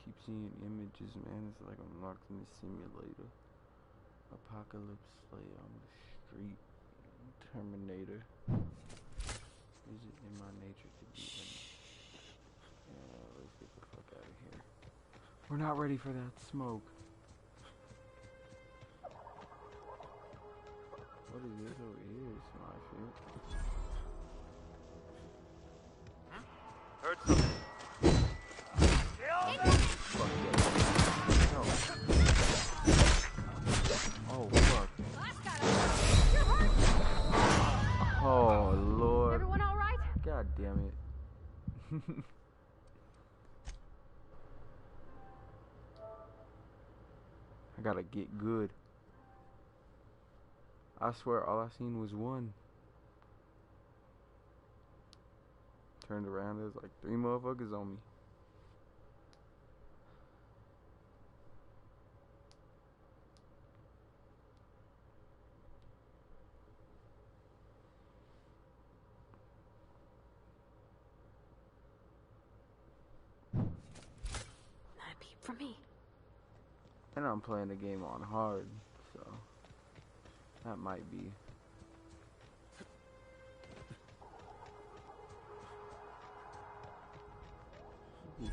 Speaker 1: Keep seeing images, man. It's like I'm locked in the simulator. Apocalypse Slayer on the street. Terminator. Is it in my nature to be in? Yeah, let's get the fuck out of here. We're not ready for that smoke. What is this over here? It's my shit.
Speaker 12: Heard something.
Speaker 1: Fuck yeah. No. Oh, fuck. Oh, Lord.
Speaker 2: Everyone all right?
Speaker 1: God damn it. I gotta get good. I swear all I seen was one. Turned around, there's like 3 motherfuckers on me.
Speaker 2: For me.
Speaker 1: And I'm playing the game on hard, so that might be. Ooh.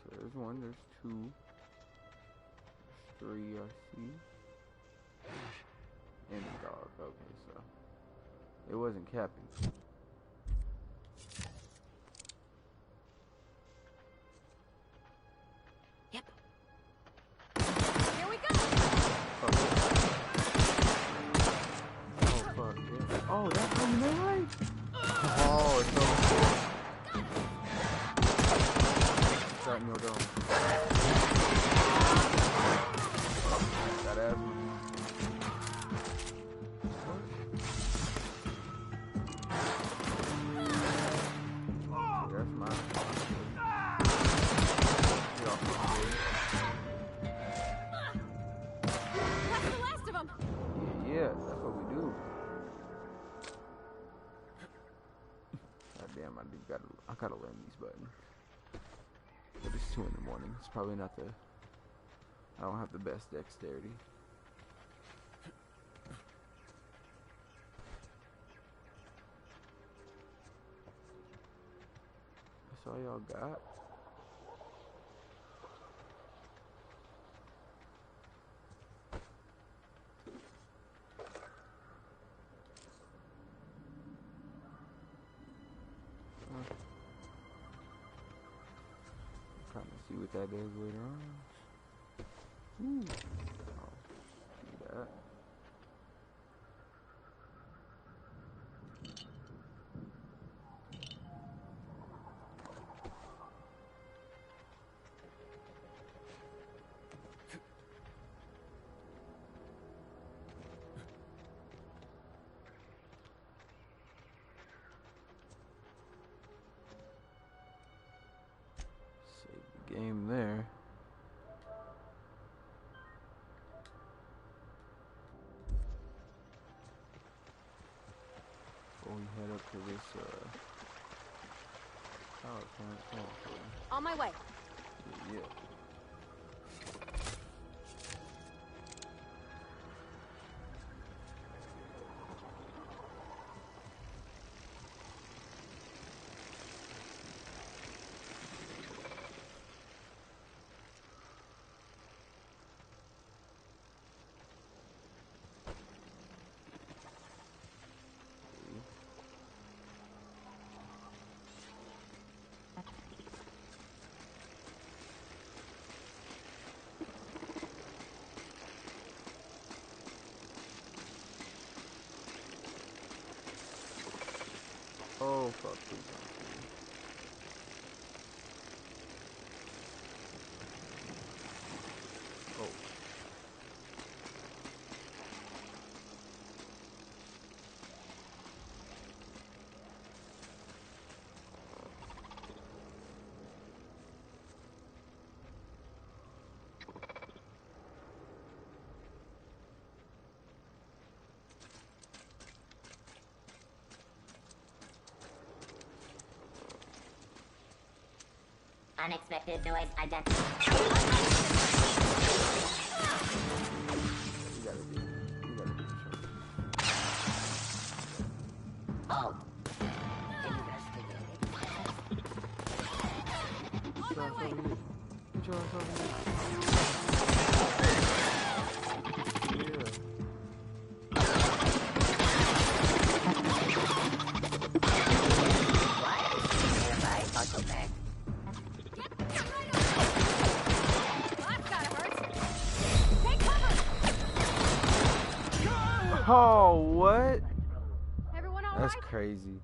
Speaker 1: So there's 1, there's 2, there's 3 I see. And the dog, okay, so it wasn't capping. Oh, that's from mine? Oh, it's so cool. Starting your dome. That ass. That's mine. Get off my face.
Speaker 2: That's the last of them.
Speaker 1: Yeah, that's what we do. Damn, I gotta learn these buttons. But it's 2 in the morning. It's probably not the. I don't have the best dexterity. That's all y'all got. Trying to see what that is later on. Ooh. Oh, see that. Game there. Before we head up to this power plant.
Speaker 2: On my way.
Speaker 1: Yeah. Oh, fuck, please don't see me. Oh.
Speaker 12: Unexpected noise identified. Oh.
Speaker 1: Oh, what?
Speaker 2: Everyone all
Speaker 1: That's
Speaker 2: right?
Speaker 1: crazy.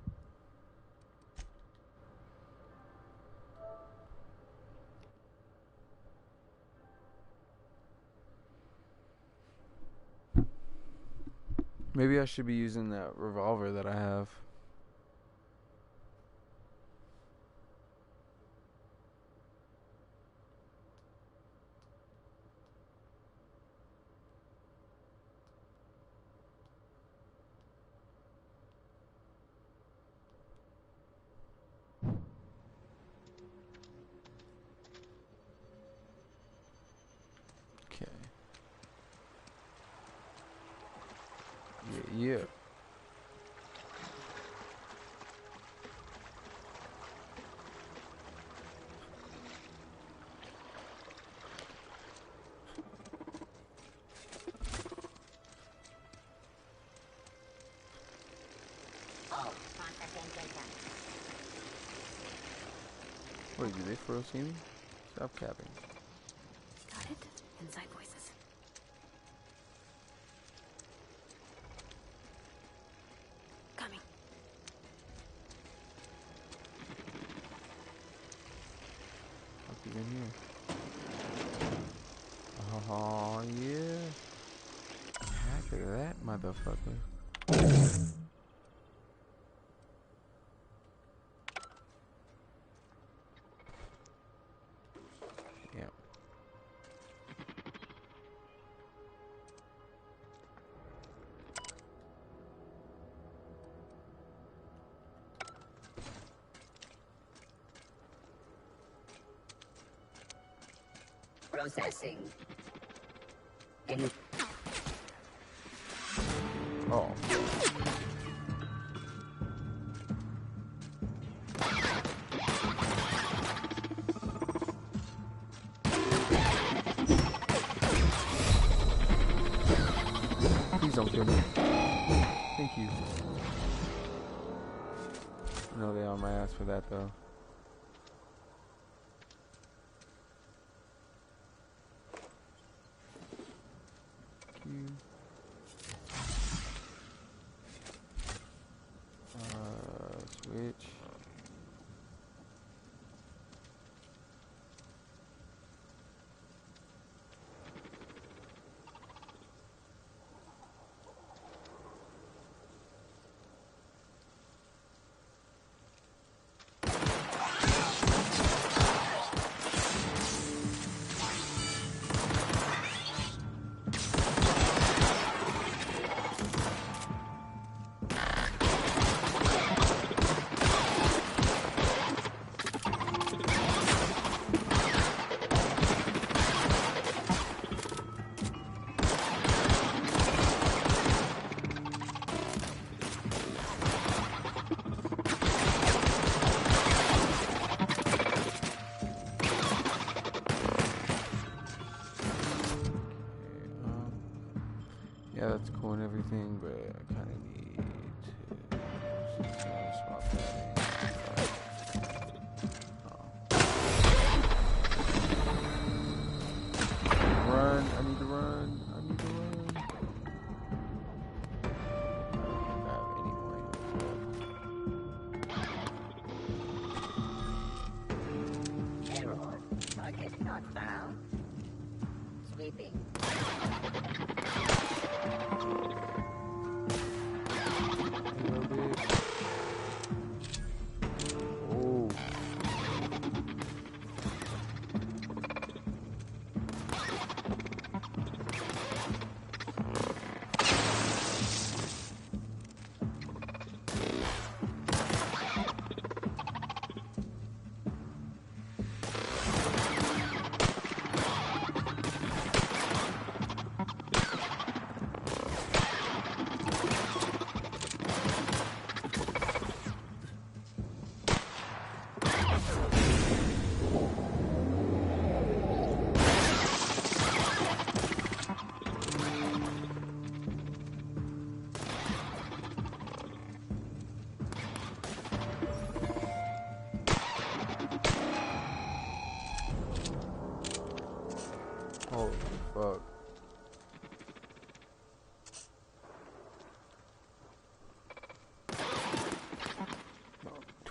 Speaker 1: Maybe I should be using that revolver that I have. Okay. Yeah.
Speaker 12: Oh, processing data.
Speaker 1: Wait, do they for real see me? Stop capping.
Speaker 2: Got it? Inside voices. Coming.
Speaker 1: What's in here? Oh, yeah. Hack of that motherfucker. Yep.
Speaker 12: Processing.
Speaker 1: Oh. Please don't kill me. Thank you. I know they on my ass for that though. Switch. Yeah, that's cool and everything, but I kind of need to swap that in. Run, I need to run, I need to run. I don't think I have any more left.
Speaker 12: Error. Target not found. Sweeping.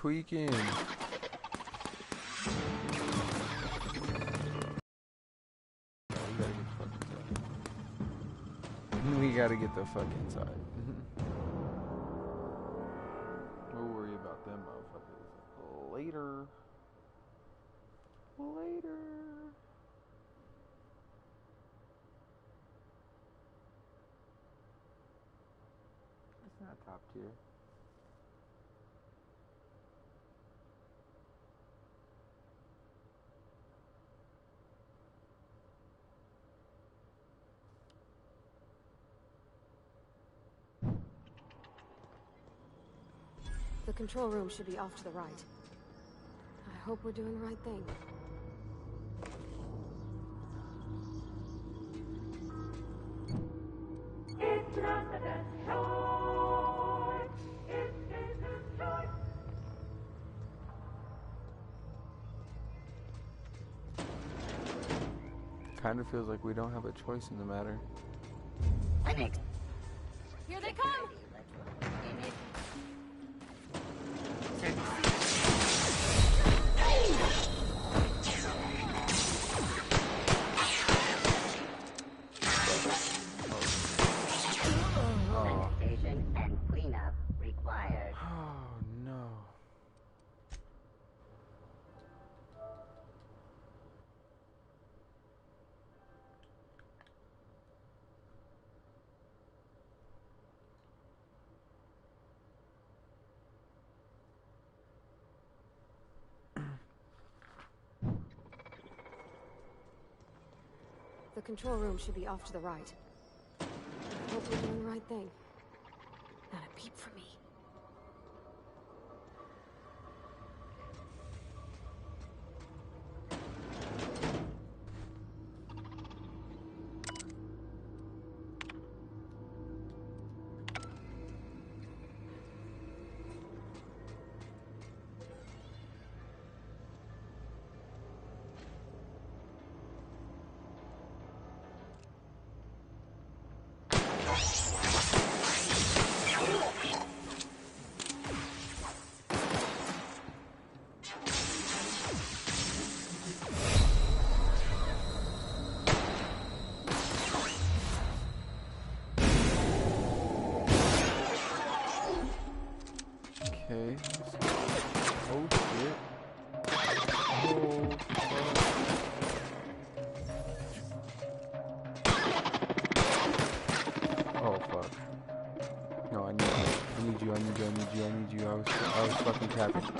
Speaker 1: tweaking. We gotta get the fuck inside. We'll worry about them motherfuckers later. Later. It's not top tier.
Speaker 2: The control room should be off to the right. I hope we're doing the right thing.
Speaker 1: Kind of feels like we don't have a choice in the matter.
Speaker 20: Here they come!
Speaker 12: Sanitation and cleanup required.
Speaker 1: Oh no.
Speaker 2: The control room should be off to the right. I hope we're doing the right thing. Not a peep for me.
Speaker 1: Okay. Oh shit. Oh fuck. Oh fuck. No, I need you. I need you. I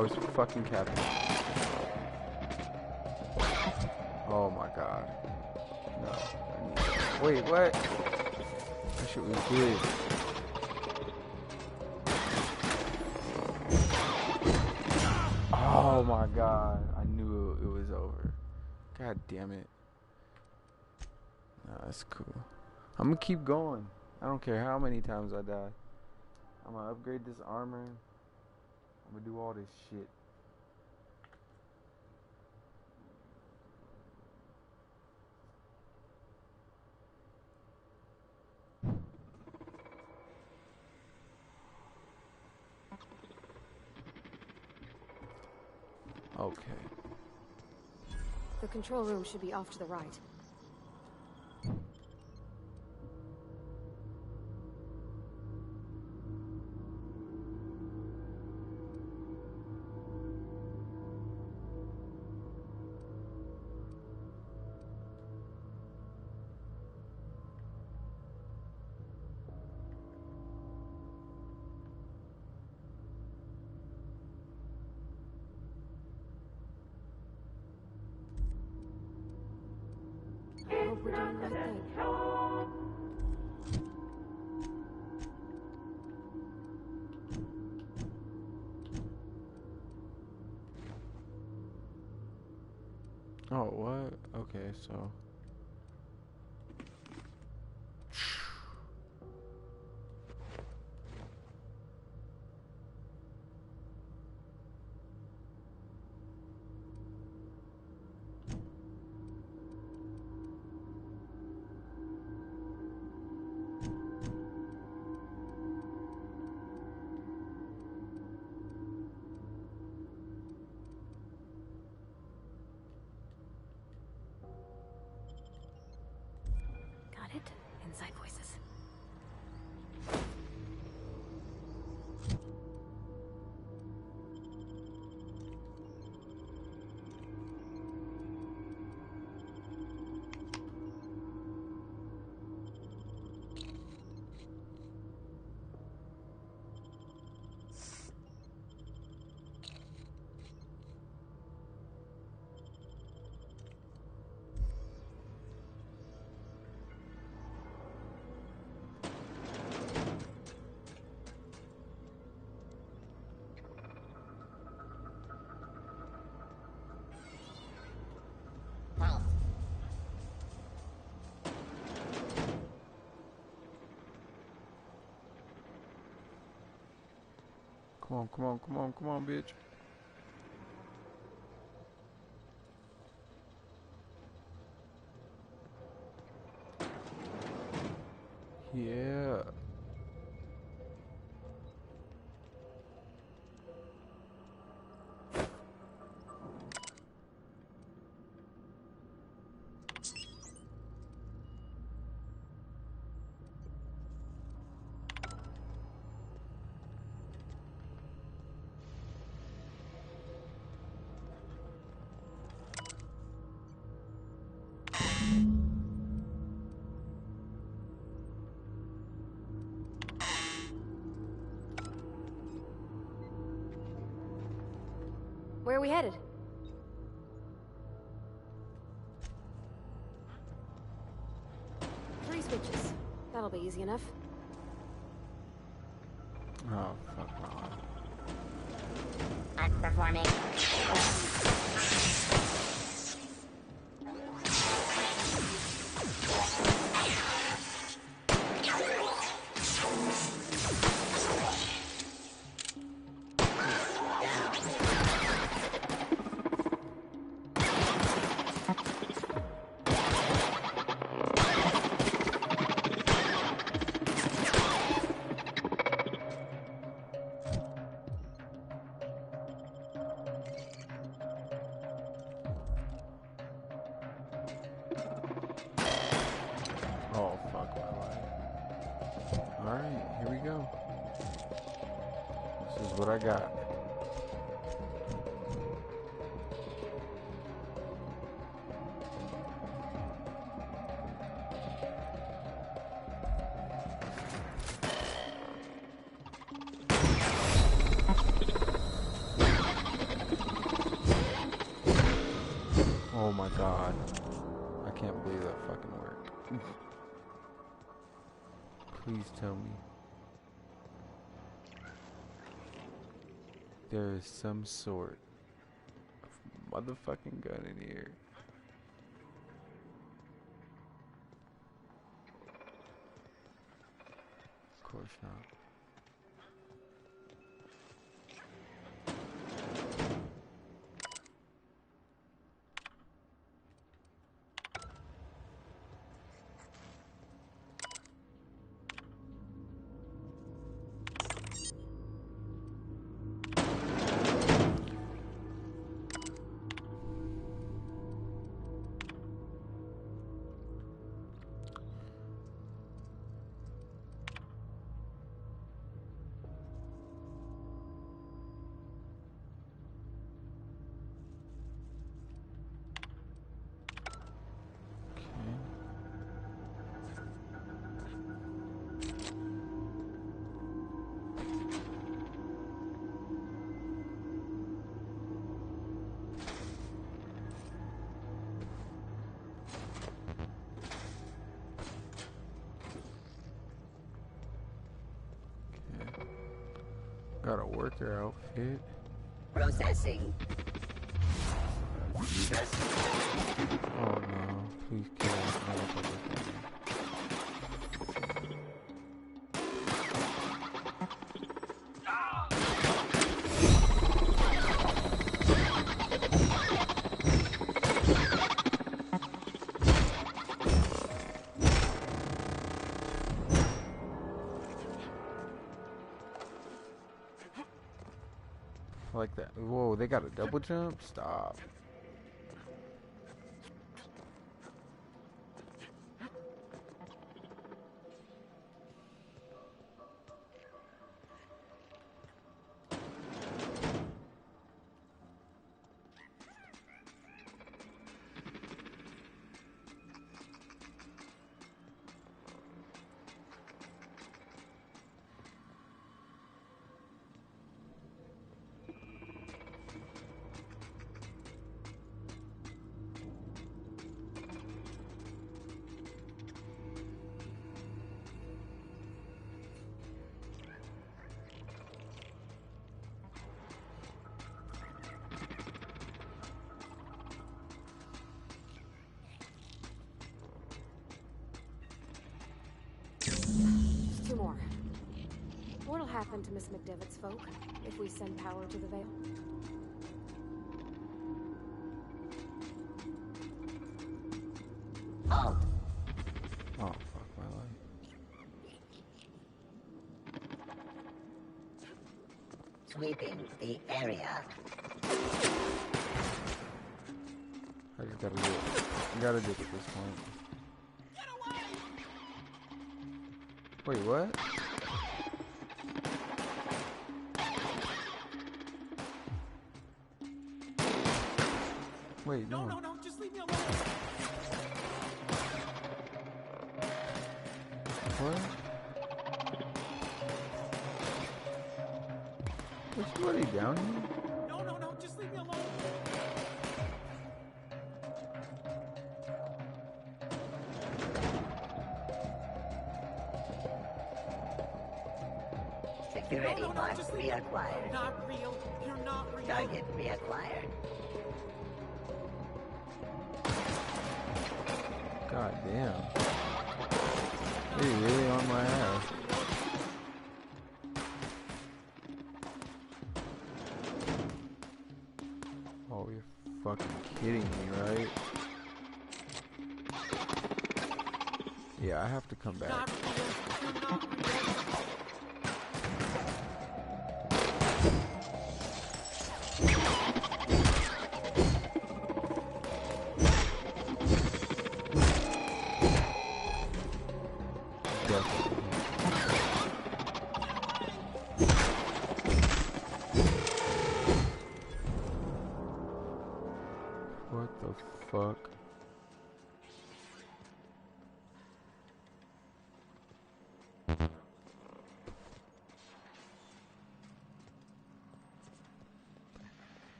Speaker 1: was fucking capping. Oh my god. No. Wait, what? That shit was good. Oh my god, I knew it was over. God damn it. Nah, that's cool. I'm gonna keep going. I don't care how many times I die. I'm gonna upgrade this armor. I'm gonna do all this shit. Okay.
Speaker 2: The control room should be off to the right. I hope we're doing the right thing.
Speaker 1: Oh, what? Okay, so. Come on, come on, come on, come on, bitch. Yeah.
Speaker 2: Where are we headed? Three switches. That'll be easy enough.
Speaker 1: Oh, fuck my life.
Speaker 12: I'm performing.
Speaker 1: Oh, fuck my life. Alright, here we go. This is what I got. Oh my god. I can't believe that fucking worked. Please tell me there is some sort of motherfucking gun in here. Of course not. Got a worker outfit.
Speaker 12: Processing.
Speaker 1: Oh no, please kill this motherfucker. Like that. Whoa, they got a double jump? Stop.
Speaker 2: happen to Miss McDevitt's folk if we send power to the Vale?
Speaker 12: Oh.
Speaker 1: Oh, fuck my life.
Speaker 12: Sweeping the area.
Speaker 1: I just gotta do it. You gotta do it at this point. Wait, what? Wait, no.
Speaker 11: No, just leave me alone.
Speaker 1: What? Was you already down here?
Speaker 11: No, just leave me alone.
Speaker 12: Security mark reacquired.
Speaker 11: Not real. You're not real.
Speaker 12: Target reacquired.
Speaker 1: God damn. You're really on my ass. Oh, you're fucking kidding me, right? Yeah, I have to come back. What the fuck?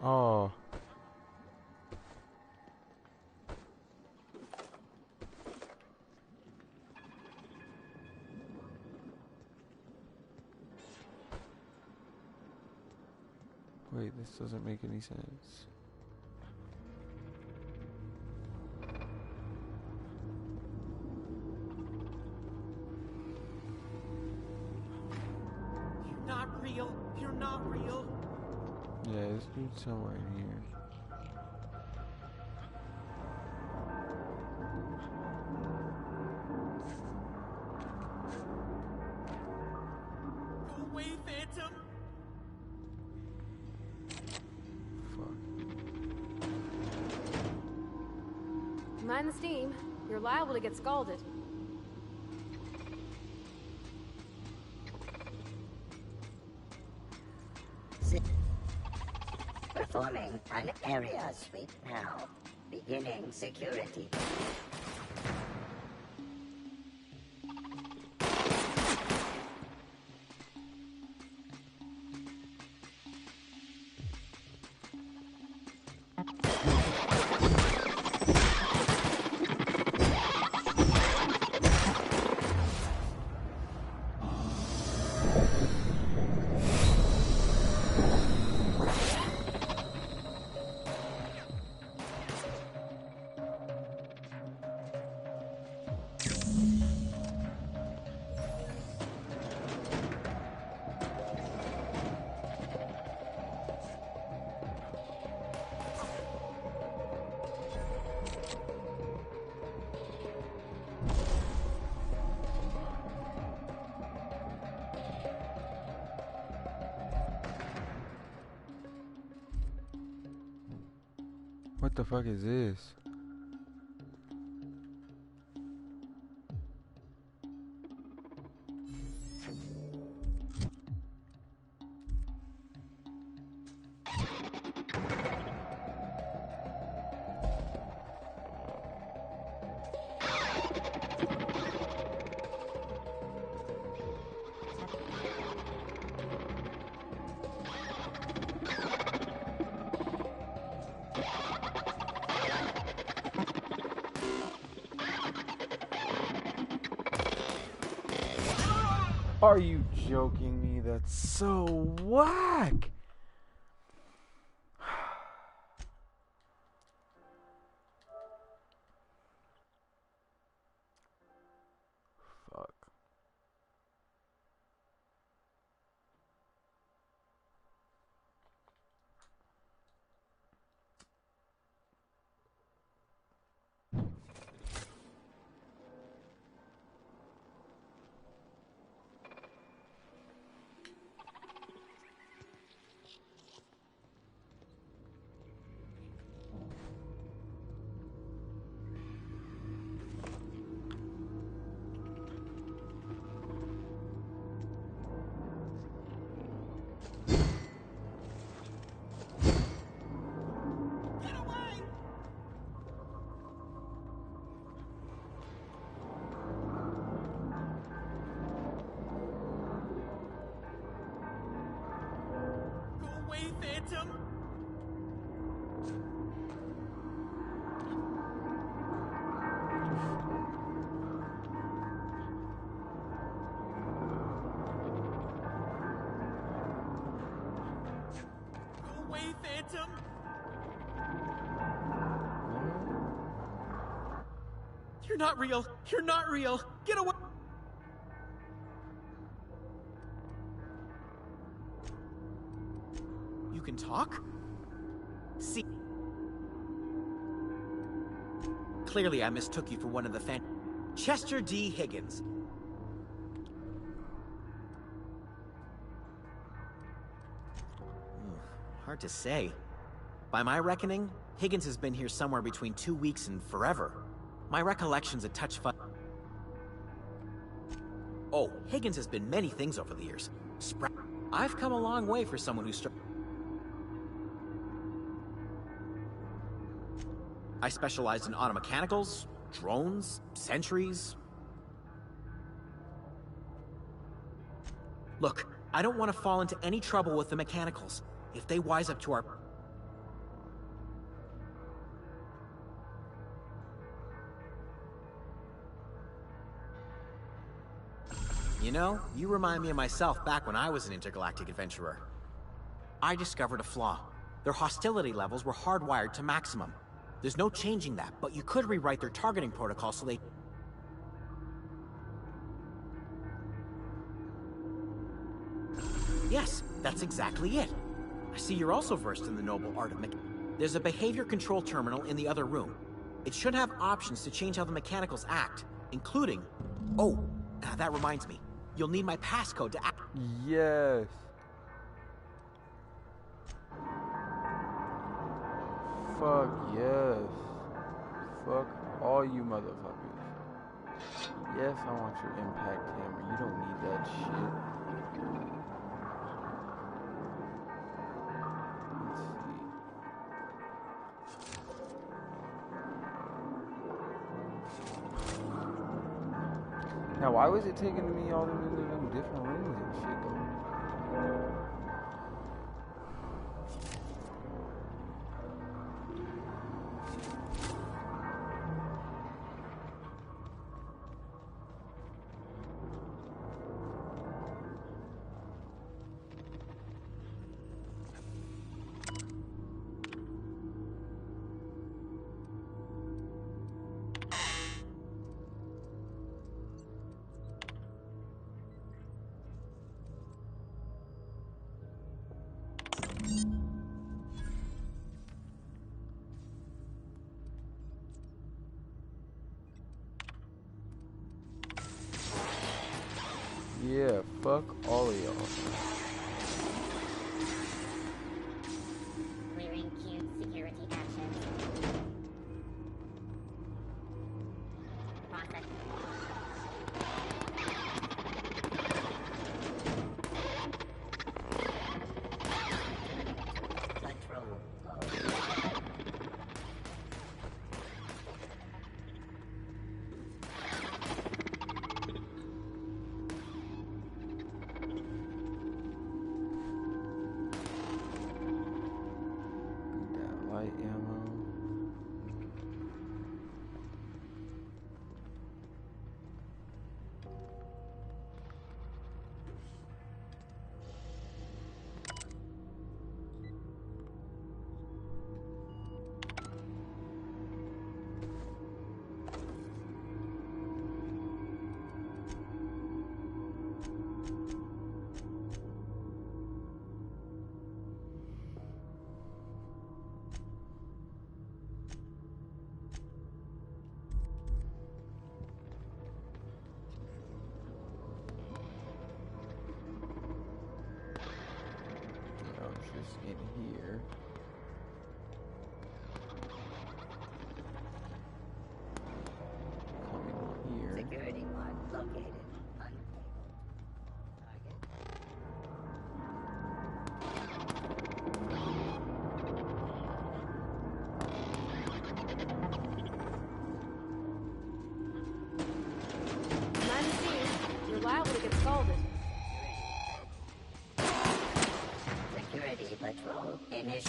Speaker 1: Oh. Wait, this doesn't make any sense.
Speaker 11: You're not real. You're not real.
Speaker 1: Yeah, this dude's somewhere in here.
Speaker 11: Go away, Phantom.
Speaker 2: Mind the steam. You're liable to get scalded.
Speaker 12: Performing an area sweep now. Beginning security.
Speaker 1: What the fuck is this? Are you joking me? That's so whack.
Speaker 11: away, Phantom! Go away, Phantom! You're not real! You're not real! Get away! You can talk? See... Clearly I mistook you for one of the Chester D. Higgins. Hard to say. By my reckoning, Higgins has been here somewhere between 2 weeks and forever. My recollection's a touch Oh, Higgins has been many things over the years. I've come a long way for someone who's I specialized in automechanicals, drones, sentries. Look, I don't want to fall into any trouble with the mechanicals. If they wise up to our... You know, you remind me of myself back when I was an intergalactic adventurer. I discovered a flaw. Their hostility levels were hardwired to maximum. There's no changing that, but you could rewrite their targeting protocol so they... Yes, that's exactly it. I see you're also versed in the noble art of There's a behavior control terminal in the other room. It should have options to change how the mechanicals act, including... Oh, that reminds me. You'll need my passcode to act...
Speaker 1: Yes. Fuck yes. Fuck all you motherfuckers. Yes, I want your impact hammer. You don't need that shit. Now, why was it taking me all into them different rooms and shit, though? Yeah, fuck all of y'all.
Speaker 13: Clearing queued security actions. Process.
Speaker 12: Control.
Speaker 1: Light ammo. Just in here. Come in here.
Speaker 12: Security mark located.
Speaker 2: You're liable to get scalded.
Speaker 12: Security patrol. Finish.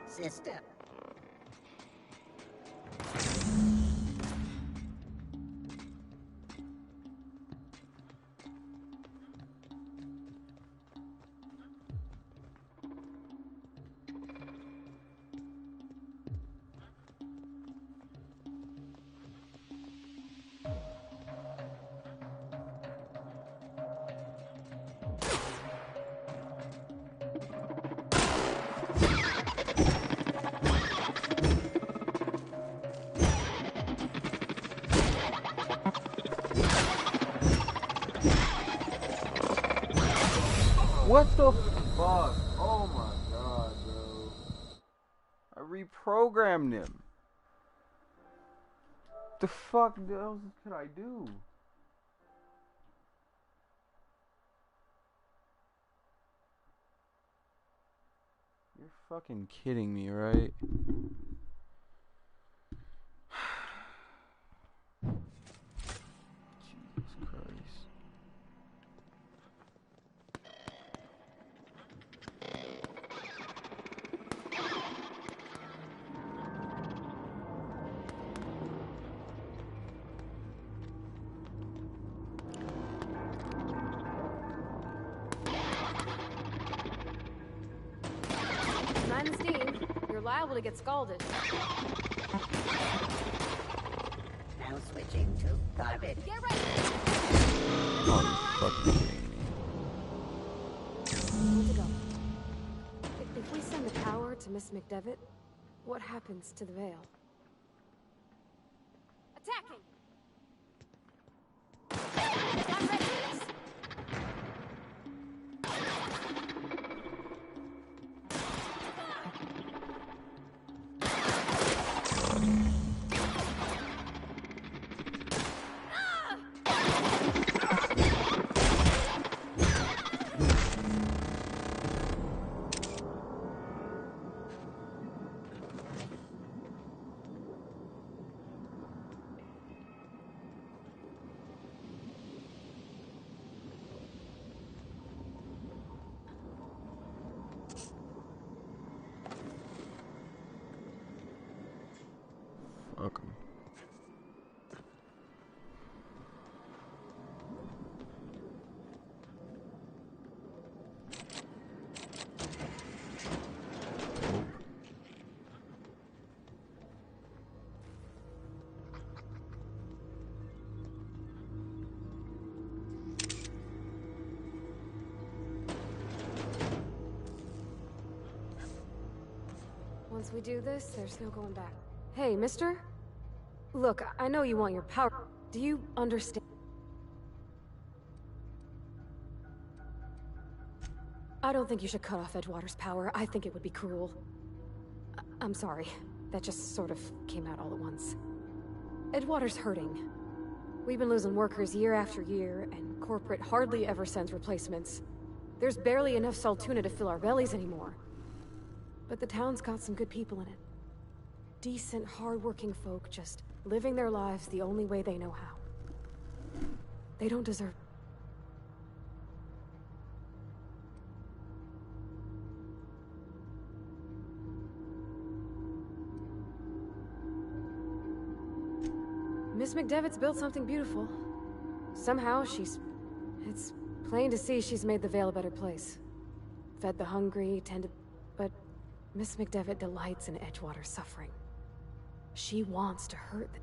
Speaker 12: Sister.
Speaker 1: What the fuck? Oh my god, bro. I reprogrammed them. The fuck else could I do? You're fucking kidding me, right? Jesus Christ.
Speaker 2: Mind the steam. You're liable to get scalded.
Speaker 12: Now switching to garbage.
Speaker 2: Get ready!
Speaker 1: Oh, fucking kidding me.
Speaker 2: Where to go? If we send the power to Miss McDevitt, what happens to the Veil? Attacking! I'm ready for this.
Speaker 1: Fuck 'em.
Speaker 2: Once we do this, there's no going back. Hey, mister? Look, I know you want your power. Do you understand? I don't think you should cut off Edgewater's power. I think it would be cruel. I'm sorry. That just sort of came out all at once. Edgewater's hurting. We've been losing workers year after year, and corporate hardly ever sends replacements. There's barely enough Saltuna to fill our bellies anymore. But the town's got some good people in it. Decent, hard-working folk just living their lives the only way they know how. They don't deserve... Miss McDevitt's built something beautiful. Somehow it's plain to see she's made the Vale a better place. Fed the hungry, tended... But Miss McDevitt delights in Edgewater's suffering. She wants to hurt them.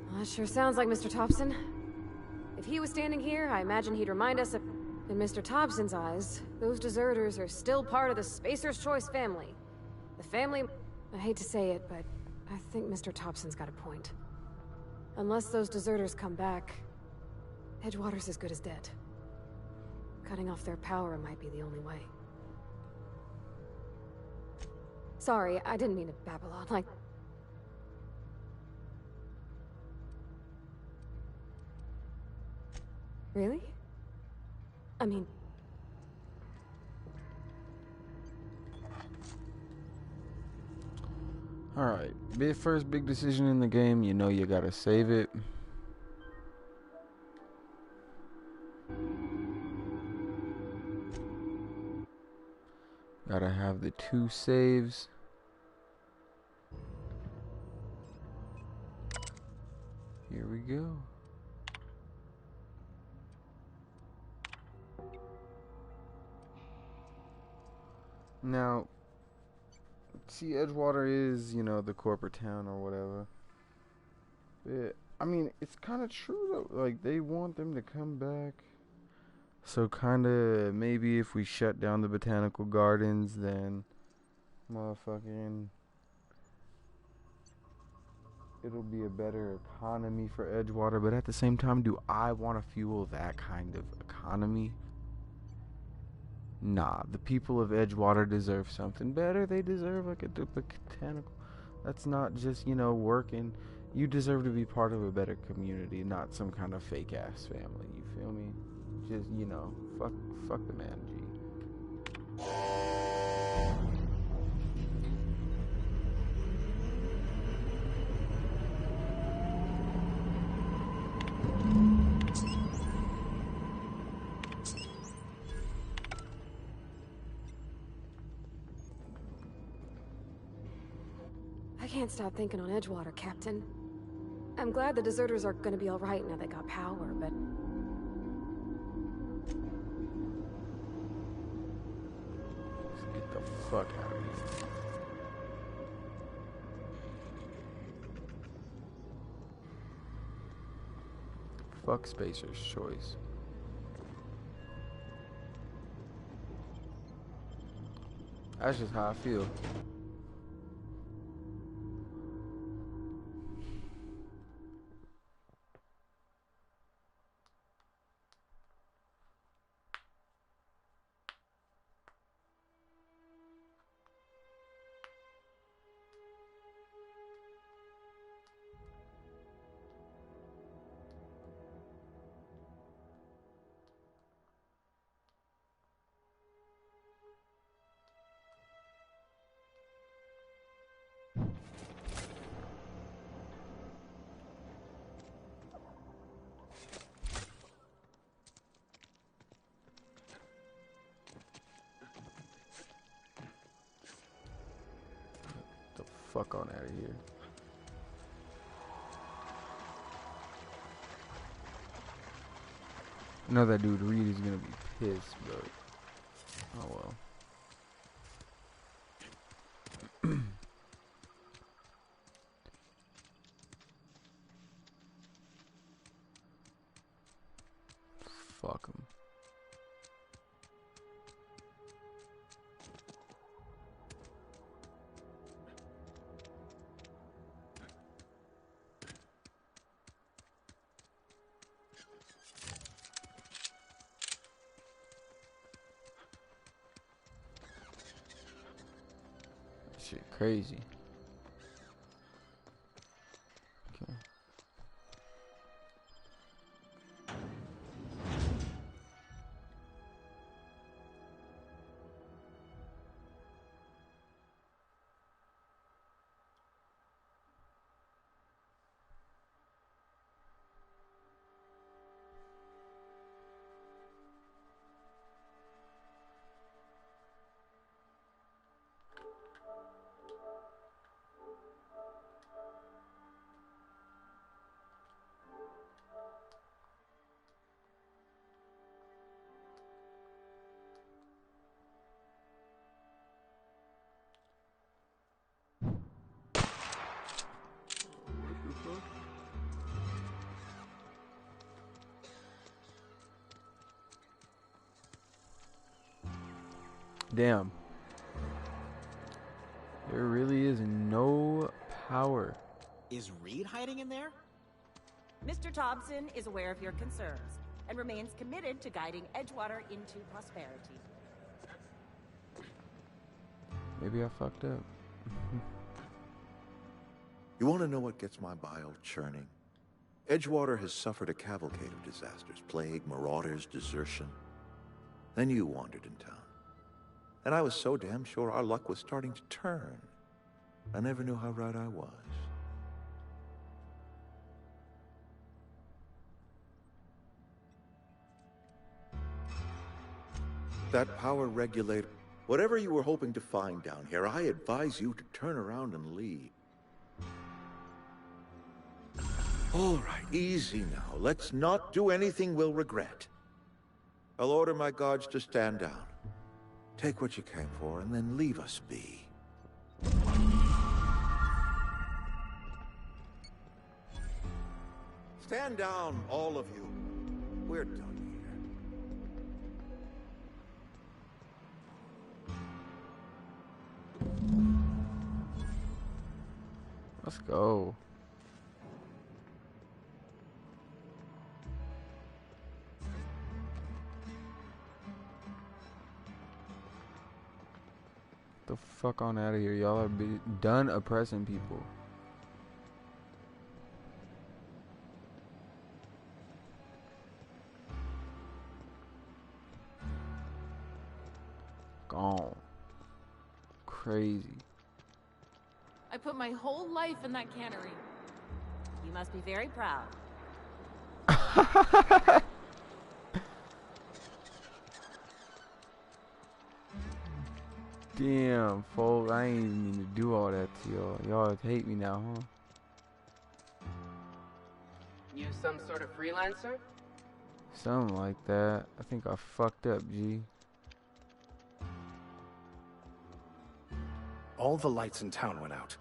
Speaker 2: Well, that sure sounds like Mr. Thompson. If he was standing here, I imagine he'd remind us of... In Mr. Thompson's eyes, those deserters are still part of the Spacer's Choice family. The family... I hate to say it, but I think Mr. Thompson's got a point. Unless those deserters come back, Edgewater's as good as dead. Cutting off their power might be the only way. Sorry, I didn't mean to babble on like... Really? I mean...
Speaker 1: Alright, first big decision in the game, you know you gotta save it. Gotta have the 2 saves. Here we go. Now, see, Edgewater is, you know, the corporate town or whatever. But, I mean, it's kind of true, though. Like, they want them to come back. So, kind of, maybe if we shut down the botanical gardens, then motherfucking... it'll be a better economy for Edgewater. But at the same time, do I want to fuel that kind of economy? Nah, the people of Edgewater deserve something better. They deserve like a botanical. That's not just, you know, working. You deserve to be part of a better community, not some kind of fake ass family. You feel me? Just, you know, fuck the man, G.
Speaker 2: I can't stop thinking on Edgewater, Captain. I'm glad the deserters are gonna be alright now they got power, but...
Speaker 1: Let's get the fuck out of here. Fuck Spacer's Choice. That's just how I feel. Fuck on out of here. I know that dude Reed is gonna be pissed, but oh well. Fuck him. Shit crazy. Okay. Damn. There really is no power.
Speaker 11: Is Reed hiding in there?
Speaker 17: Mr. Thompson is aware of your concerns and remains committed to guiding Edgewater into prosperity.
Speaker 1: Maybe I fucked up.
Speaker 3: You want to know what gets my bile churning? Edgewater has suffered a cavalcade of disasters. Plague, marauders, desertion. Then you wandered in town. And I was so damn sure our luck was starting to turn. I never knew how right I was. That power regulator... Whatever you were hoping to find down here, I advise you to turn around and leave. All right, easy now. Let's not do anything we'll regret. I'll order my guards to stand down. Take what you came for, and then leave us be. Stand down, all of you. We're done here.
Speaker 1: Let's go. The fuck on out of here. Y'all are done oppressing people. Gone. Crazy.
Speaker 20: I put my whole life in that cannery.
Speaker 17: You must be very proud.
Speaker 1: Damn, folks, I ain't even mean to do all that to y'all. Y'all hate me now, huh?
Speaker 9: You some sort of freelancer?
Speaker 1: Something like that. I think I fucked up, G.
Speaker 21: All the lights in town went out.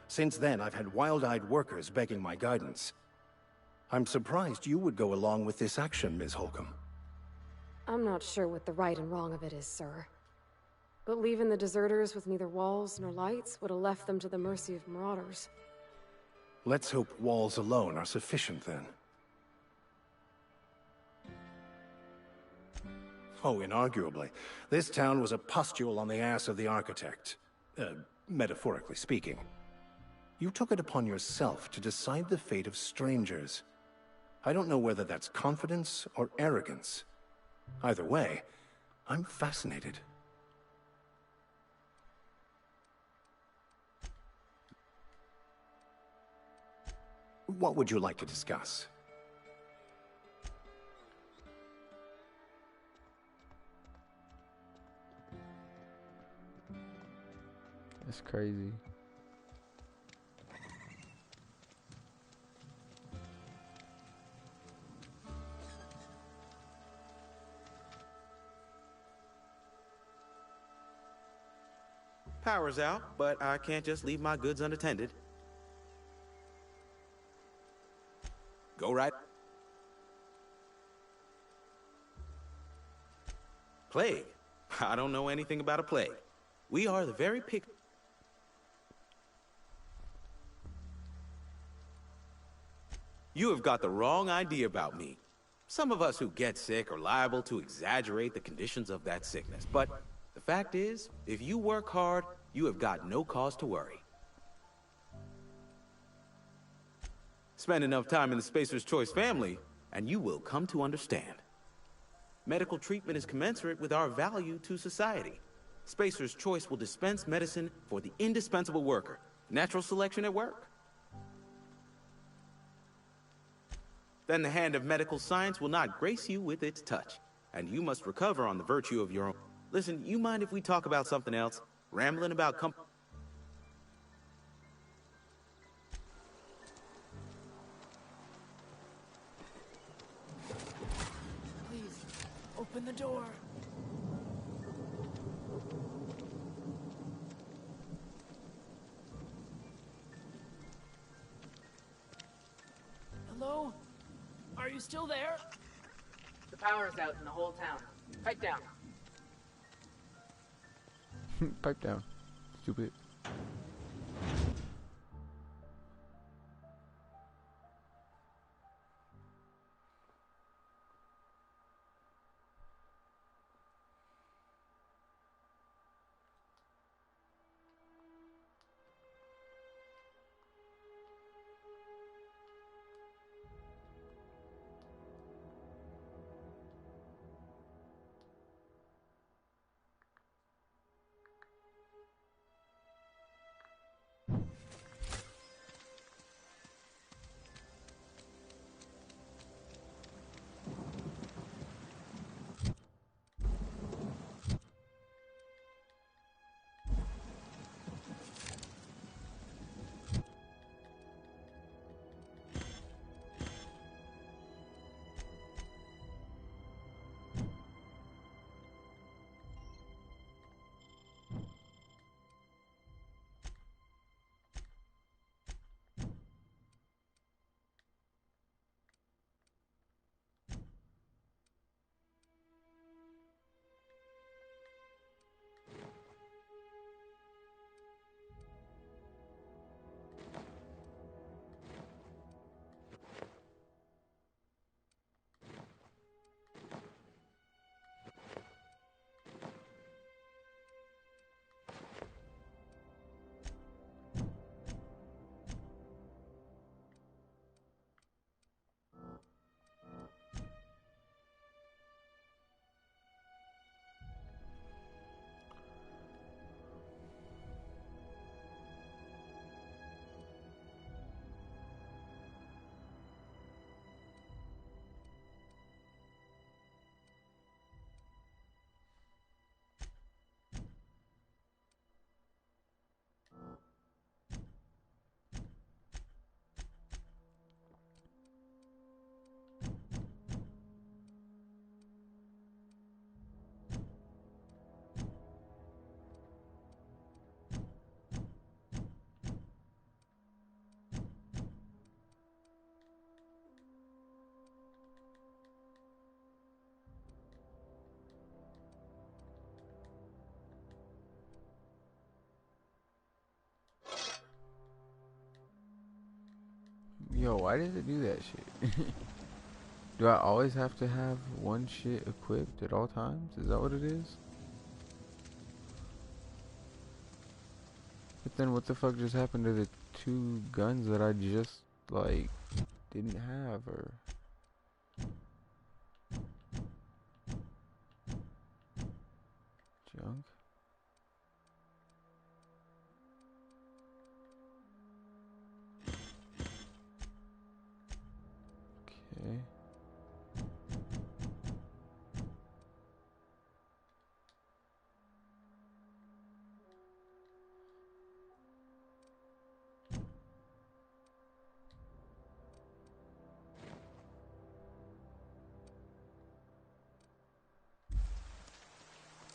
Speaker 21: Since then, I've had wild-eyed workers begging my guidance. I'm surprised you would go along with this action, Ms. Holcomb.
Speaker 2: I'm not sure what the right and wrong of it is, sir. But leaving the deserters with neither walls nor lights would have left them to the mercy of marauders.
Speaker 21: Let's hope walls alone are sufficient, then. Oh, inarguably. This town was a pustule on the ass of the architect. Metaphorically speaking. You took it upon yourself to decide the fate of strangers. I don't know whether that's confidence or arrogance. Either way, I'm fascinated. What would you like to discuss?
Speaker 1: That's crazy.
Speaker 11: Power's out, but I can't just leave my goods unattended. Go right. Plague? I don't know anything about a plague. We are the very pick. You have got the wrong idea about me. Some of us who get sick are liable to exaggerate the conditions of that sickness, but the fact is, if you work hard, you have got no cause to worry. Spend enough time in the Spacer's Choice family, and you will come to understand. Medical treatment is commensurate with our value to society. Spacer's Choice will dispense medicine for the indispensable worker. Natural selection at work. Then the hand of medical science will not grace you with its touch, and you must recover on the virtue of your own. Listen, you mind if we talk about something else? Rambling about
Speaker 20: Please, open the door. Hello? Are you still there?
Speaker 9: The power's out in the whole town. Pipe down.
Speaker 1: Pipe down, stupid. Yo, why does it do that shit? Do I always have to have one shit equipped at all times? Is that what it is? But then what the fuck just happened to the 2 guns that I just, like, didn't have, or... Junk? Okay.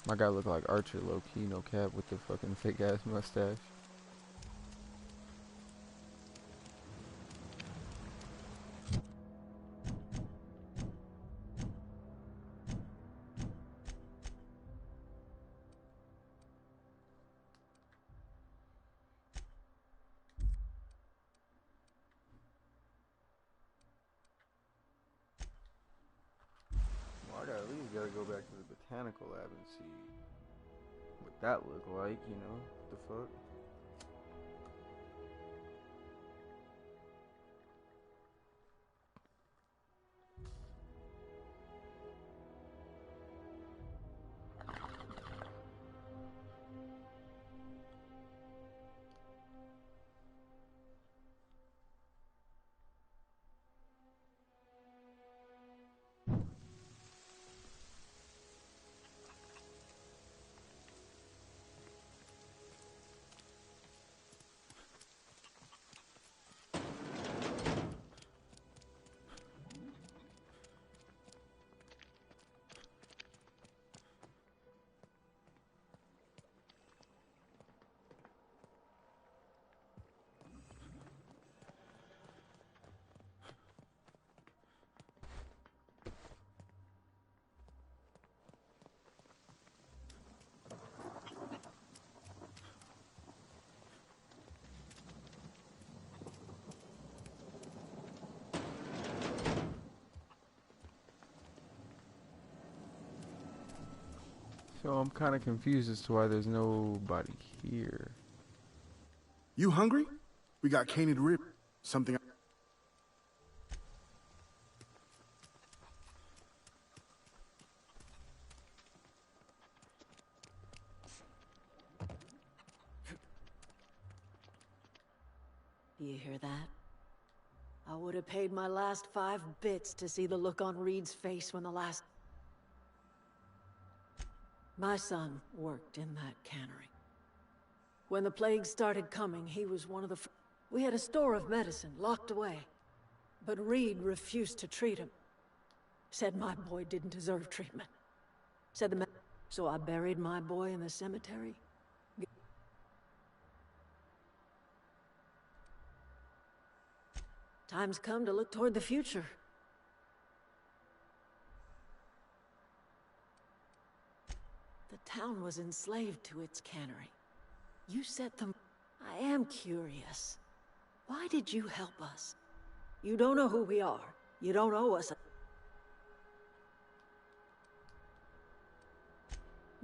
Speaker 1: My guy look like Archer low-key, no cap, with the fucking fake ass mustache. Well, I at least gotta go back to the botanical lab and see what that look like, you know? What the fuck? So I'm kind of confused as to why there's nobody here.
Speaker 5: You hungry? We got candied rib. Something.
Speaker 6: Do you hear that? I would have paid my last 5 bits to see the look on Reed's face when the last... My son worked in that cannery. When the plague started coming, he was one of the... We had a store of medicine locked away. But Reed refused to treat him. Said my boy didn't deserve treatment. Said the... So I buried my boy in the cemetery. Time's come to look toward the future. The town was enslaved to its cannery. You set them... I am curious. Why did you help us? You don't know who we are. You don't owe us a...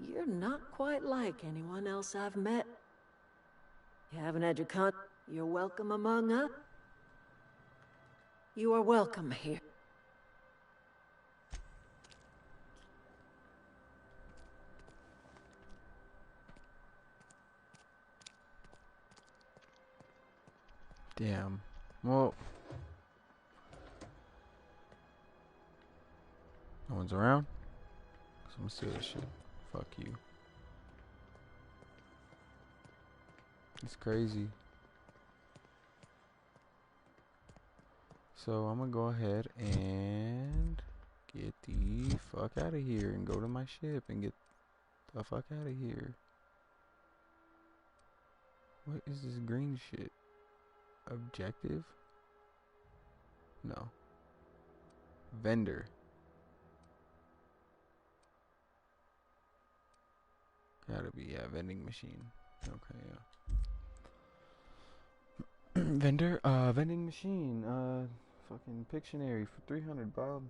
Speaker 6: You're not quite like anyone else I've met. You haven't had your con... You're welcome among us. You are welcome here.
Speaker 1: Damn. Well, no one's around. So I'm gonna steal this shit. Fuck you. It's crazy. So I'm gonna go ahead and get the fuck out of here and go to my ship and get the fuck out of here. What is this green shit? Objective? No. Vendor. Gotta be, yeah, vending machine. Okay, yeah. Vending machine, fucking Pictionary for 300, Bob.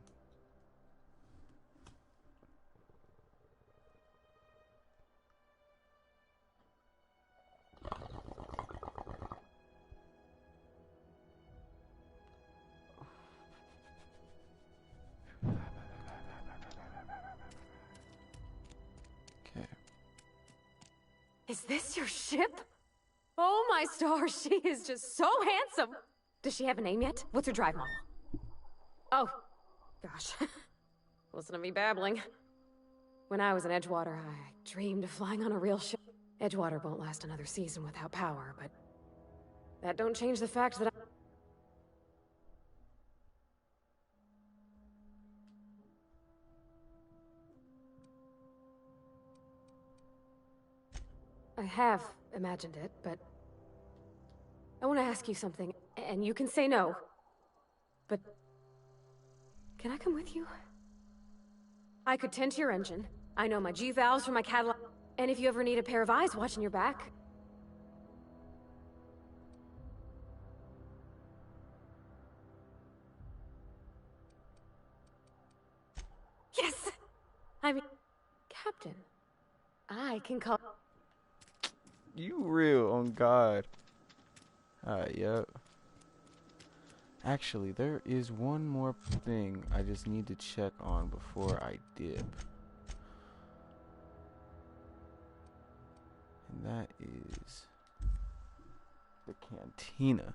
Speaker 1: Okay.
Speaker 2: Is this your ship? Oh my stars, she is just so handsome! Does she have a name yet? What's her drive model? Oh, gosh. Listen to me babbling. When I was in Edgewater, I dreamed of flying on a real ship. Edgewater won't last another season without power, but that don't change the fact that I have imagined it, but I want to ask you something, and you can say no. But can I come with you? I could tend to your engine. I know my G-valves from my Cadillac, and if you ever need a pair of eyes watching your back. Yes! I mean, Captain, I can call...
Speaker 1: You real, on God. Yep. Actually, there is one more thing I just need to check on before I dip. And that is the cantina.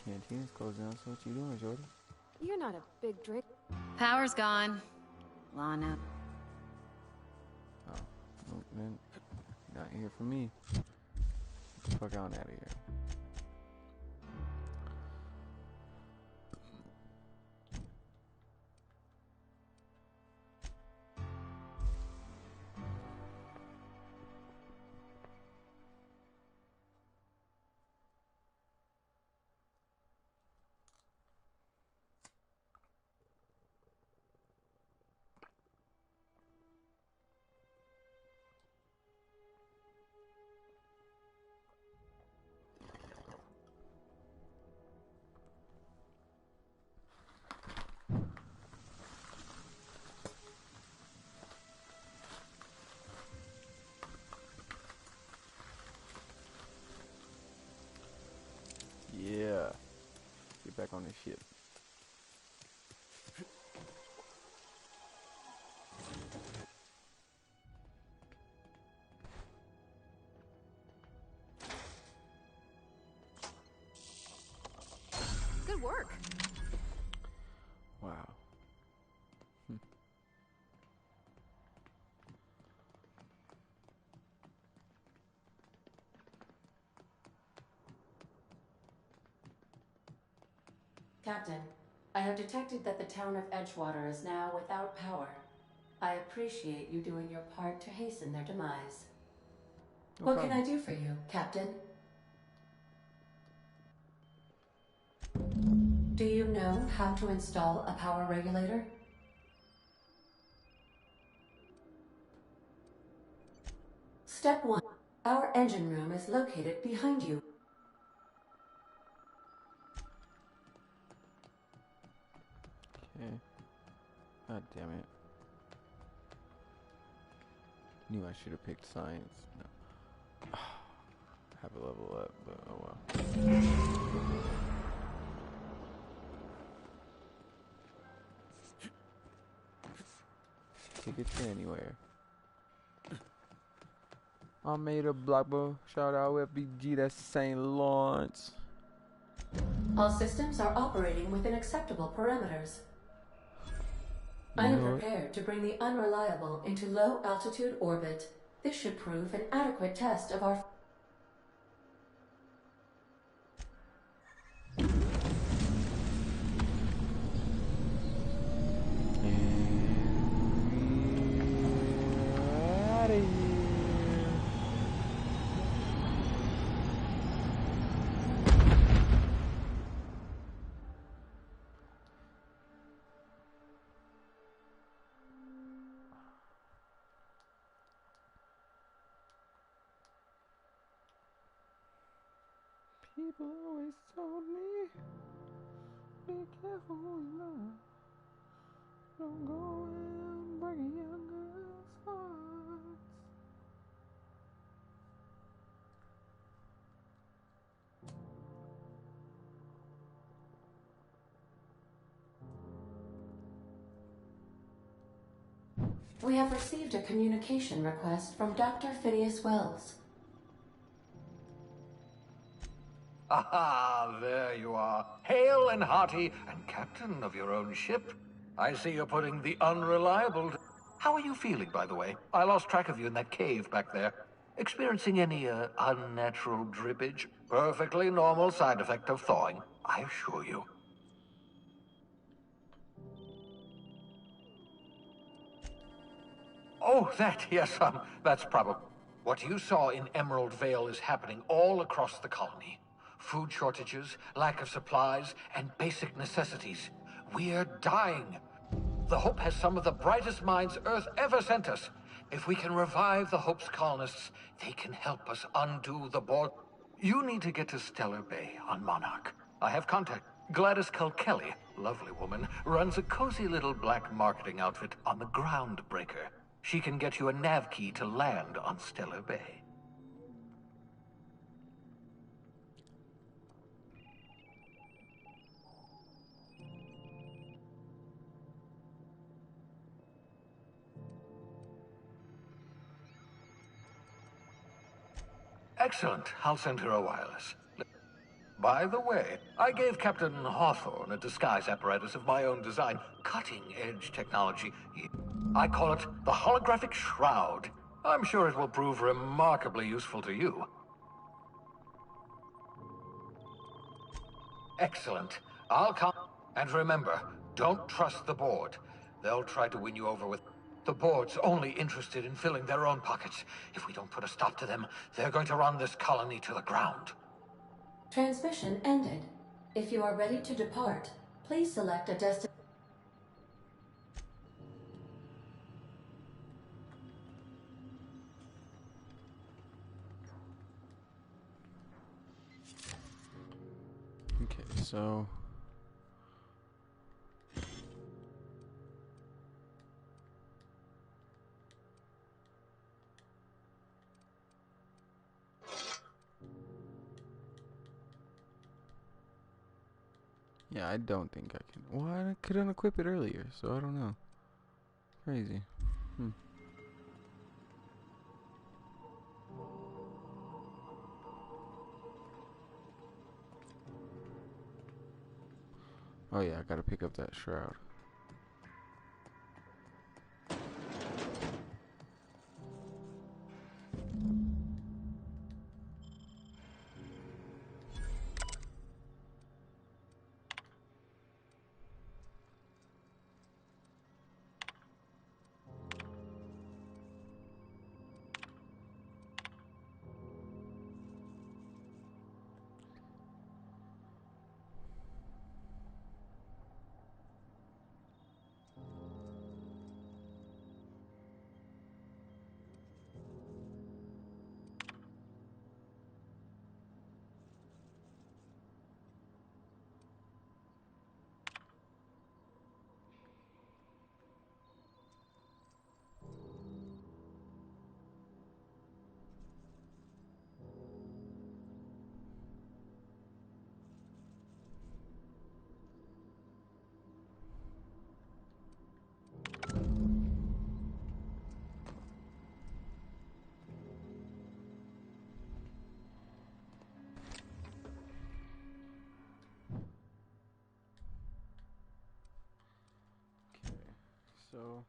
Speaker 1: Cantina's closed down, so what you doing, Jordy?
Speaker 2: You're not a big drink.
Speaker 14: Power's gone. Lana.
Speaker 1: Oh, well, then, not here for me. Get the fuck on out of here. Yeah. Get back on this ship.
Speaker 2: Good work.
Speaker 1: Wow.
Speaker 22: Captain, I have detected that the town of Edgewater is now without power. I appreciate you doing your part to hasten their demise. What can I do for you, Captain? Do you know how to install a power regulator? Step 1. Our engine room is located behind you.
Speaker 1: Okay. God damn it. Knew I should have picked science. No. Have a level up, but oh well. Tickets to anywhere. I made a Blackboard. Shout out FBG, that's St. Lawrence.
Speaker 22: All systems are operating within acceptable parameters. I am prepared to bring the Unreliable into low-altitude orbit. This should prove an adequate test of our...
Speaker 1: People always told me, be careful who you love. Don't go around breaking young girls' hearts.
Speaker 22: We have received a communication request from Dr. Phineas Wells.
Speaker 10: Aha, there you are. Hale and hearty, and captain of your own ship. I see you're putting the Unreliable... How are you feeling, by the way? I lost track of you in that cave back there. Experiencing any, unnatural drippage? Perfectly normal side effect of thawing, I assure you. Oh, yes, that's probably... What you saw in Emerald Vale is happening all across the colony. Food shortages, lack of supplies, and basic necessities. We're dying. The Hope has some of the brightest minds Earth ever sent us. If we can revive the Hope's colonists, they can help us undo the board. You need to get to Stellar Bay on Monarch. I have contact. Gladys Kilkelly, lovely woman, runs a cozy little black marketing outfit on the Groundbreaker. She can get you a nav key to land on Stellar Bay. Excellent. I'll send her a wireless. By the way, I gave Captain Hawthorne a disguise apparatus of my own design. Cutting-edge technology. I call it the Holographic Shroud. I'm sure it will prove remarkably useful to you. Excellent. I'll come. And remember, don't trust the board. They'll try to win you over with... The board's only interested in filling their own pockets. If we don't put a stop to them, they're going to run this colony to the ground.
Speaker 22: Transmission ended. If you are ready to depart, please select a destination.
Speaker 1: Okay, so... Yeah, I don't think I can. Well, I couldn't equip it earlier, so I don't know. Crazy. Oh yeah, I gotta pick up that shroud. so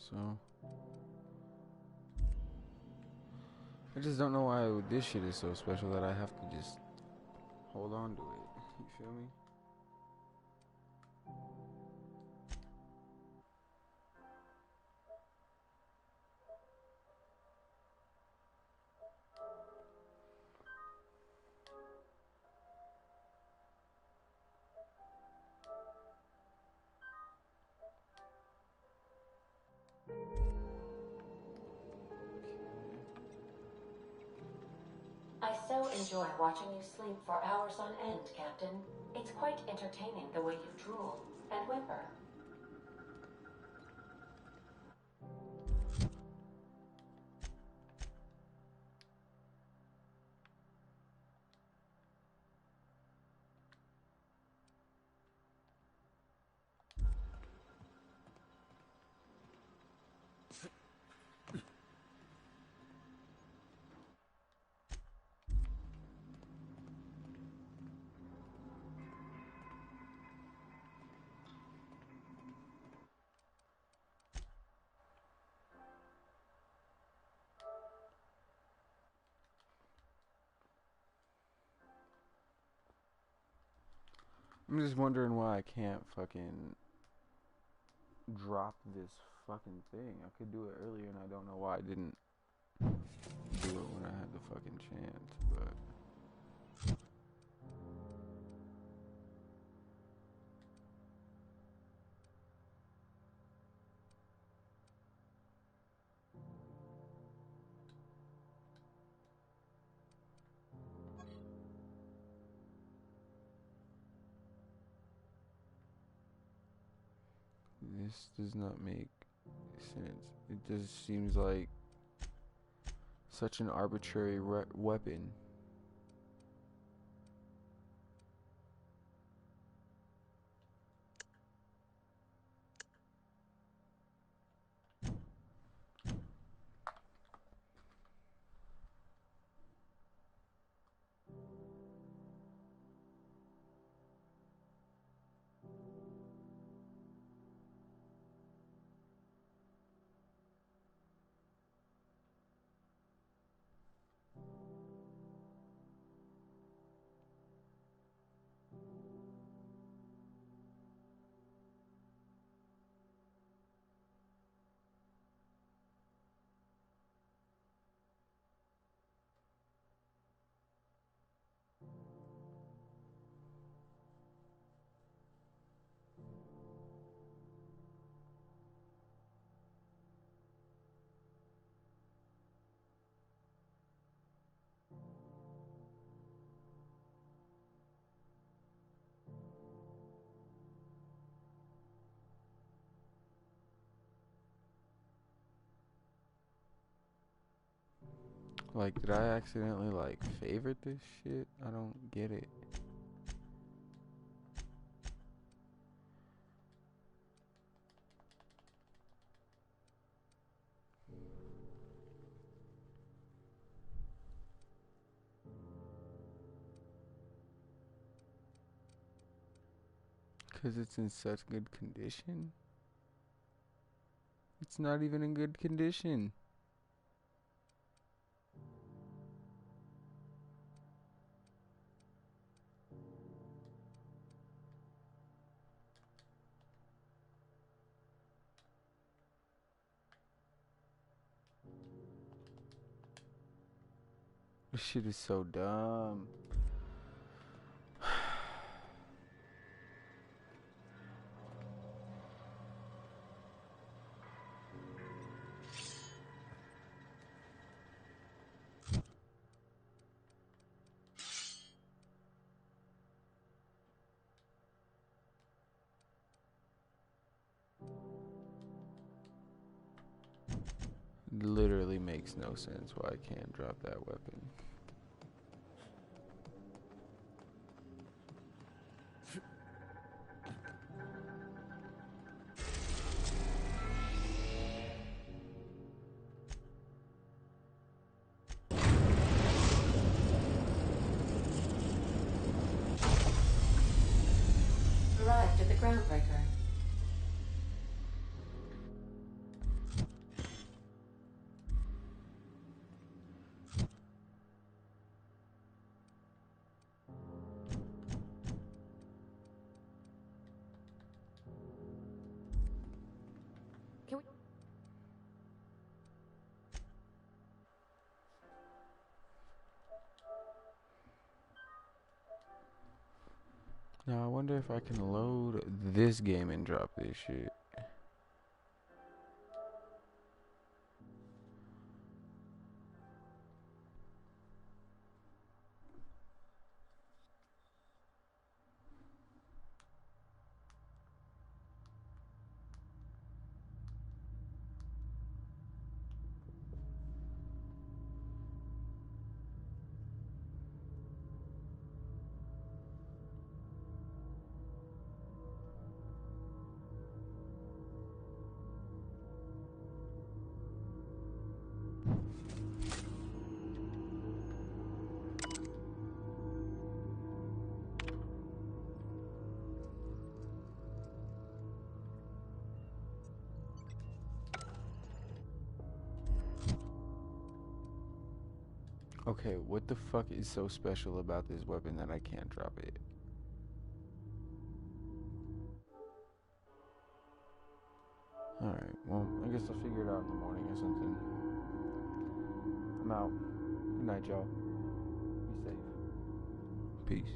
Speaker 1: so I just don't know why this shit is so special that I have to just hold on to it. You feel me?
Speaker 22: I so enjoy watching you sleep for hours on end, Captain. It's quite entertaining the way you drool and whimper.
Speaker 1: I'm just wondering why I can't fucking drop this fucking thing. I could do it earlier and I don't know why I didn't do it when I had the fucking chance, but this does not make sense. It just seems like such an arbitrary weapon. Like, did I accidentally, like, favorite this shit? I don't get it. Because it's in such good condition? It's not even in good condition. This shit is so dumb. Literally makes no sense why I can't drop that weapon.
Speaker 22: Arrived at the Groundbreaker.
Speaker 2: Can we...
Speaker 1: Now I wonder if I can load this game and drop this shit. Okay, what the fuck is so special about this weapon that I can't drop it? Alright, well, I guess I'll figure it out in the morning or something. I'm out. Good night, y'all. Be safe. Peace.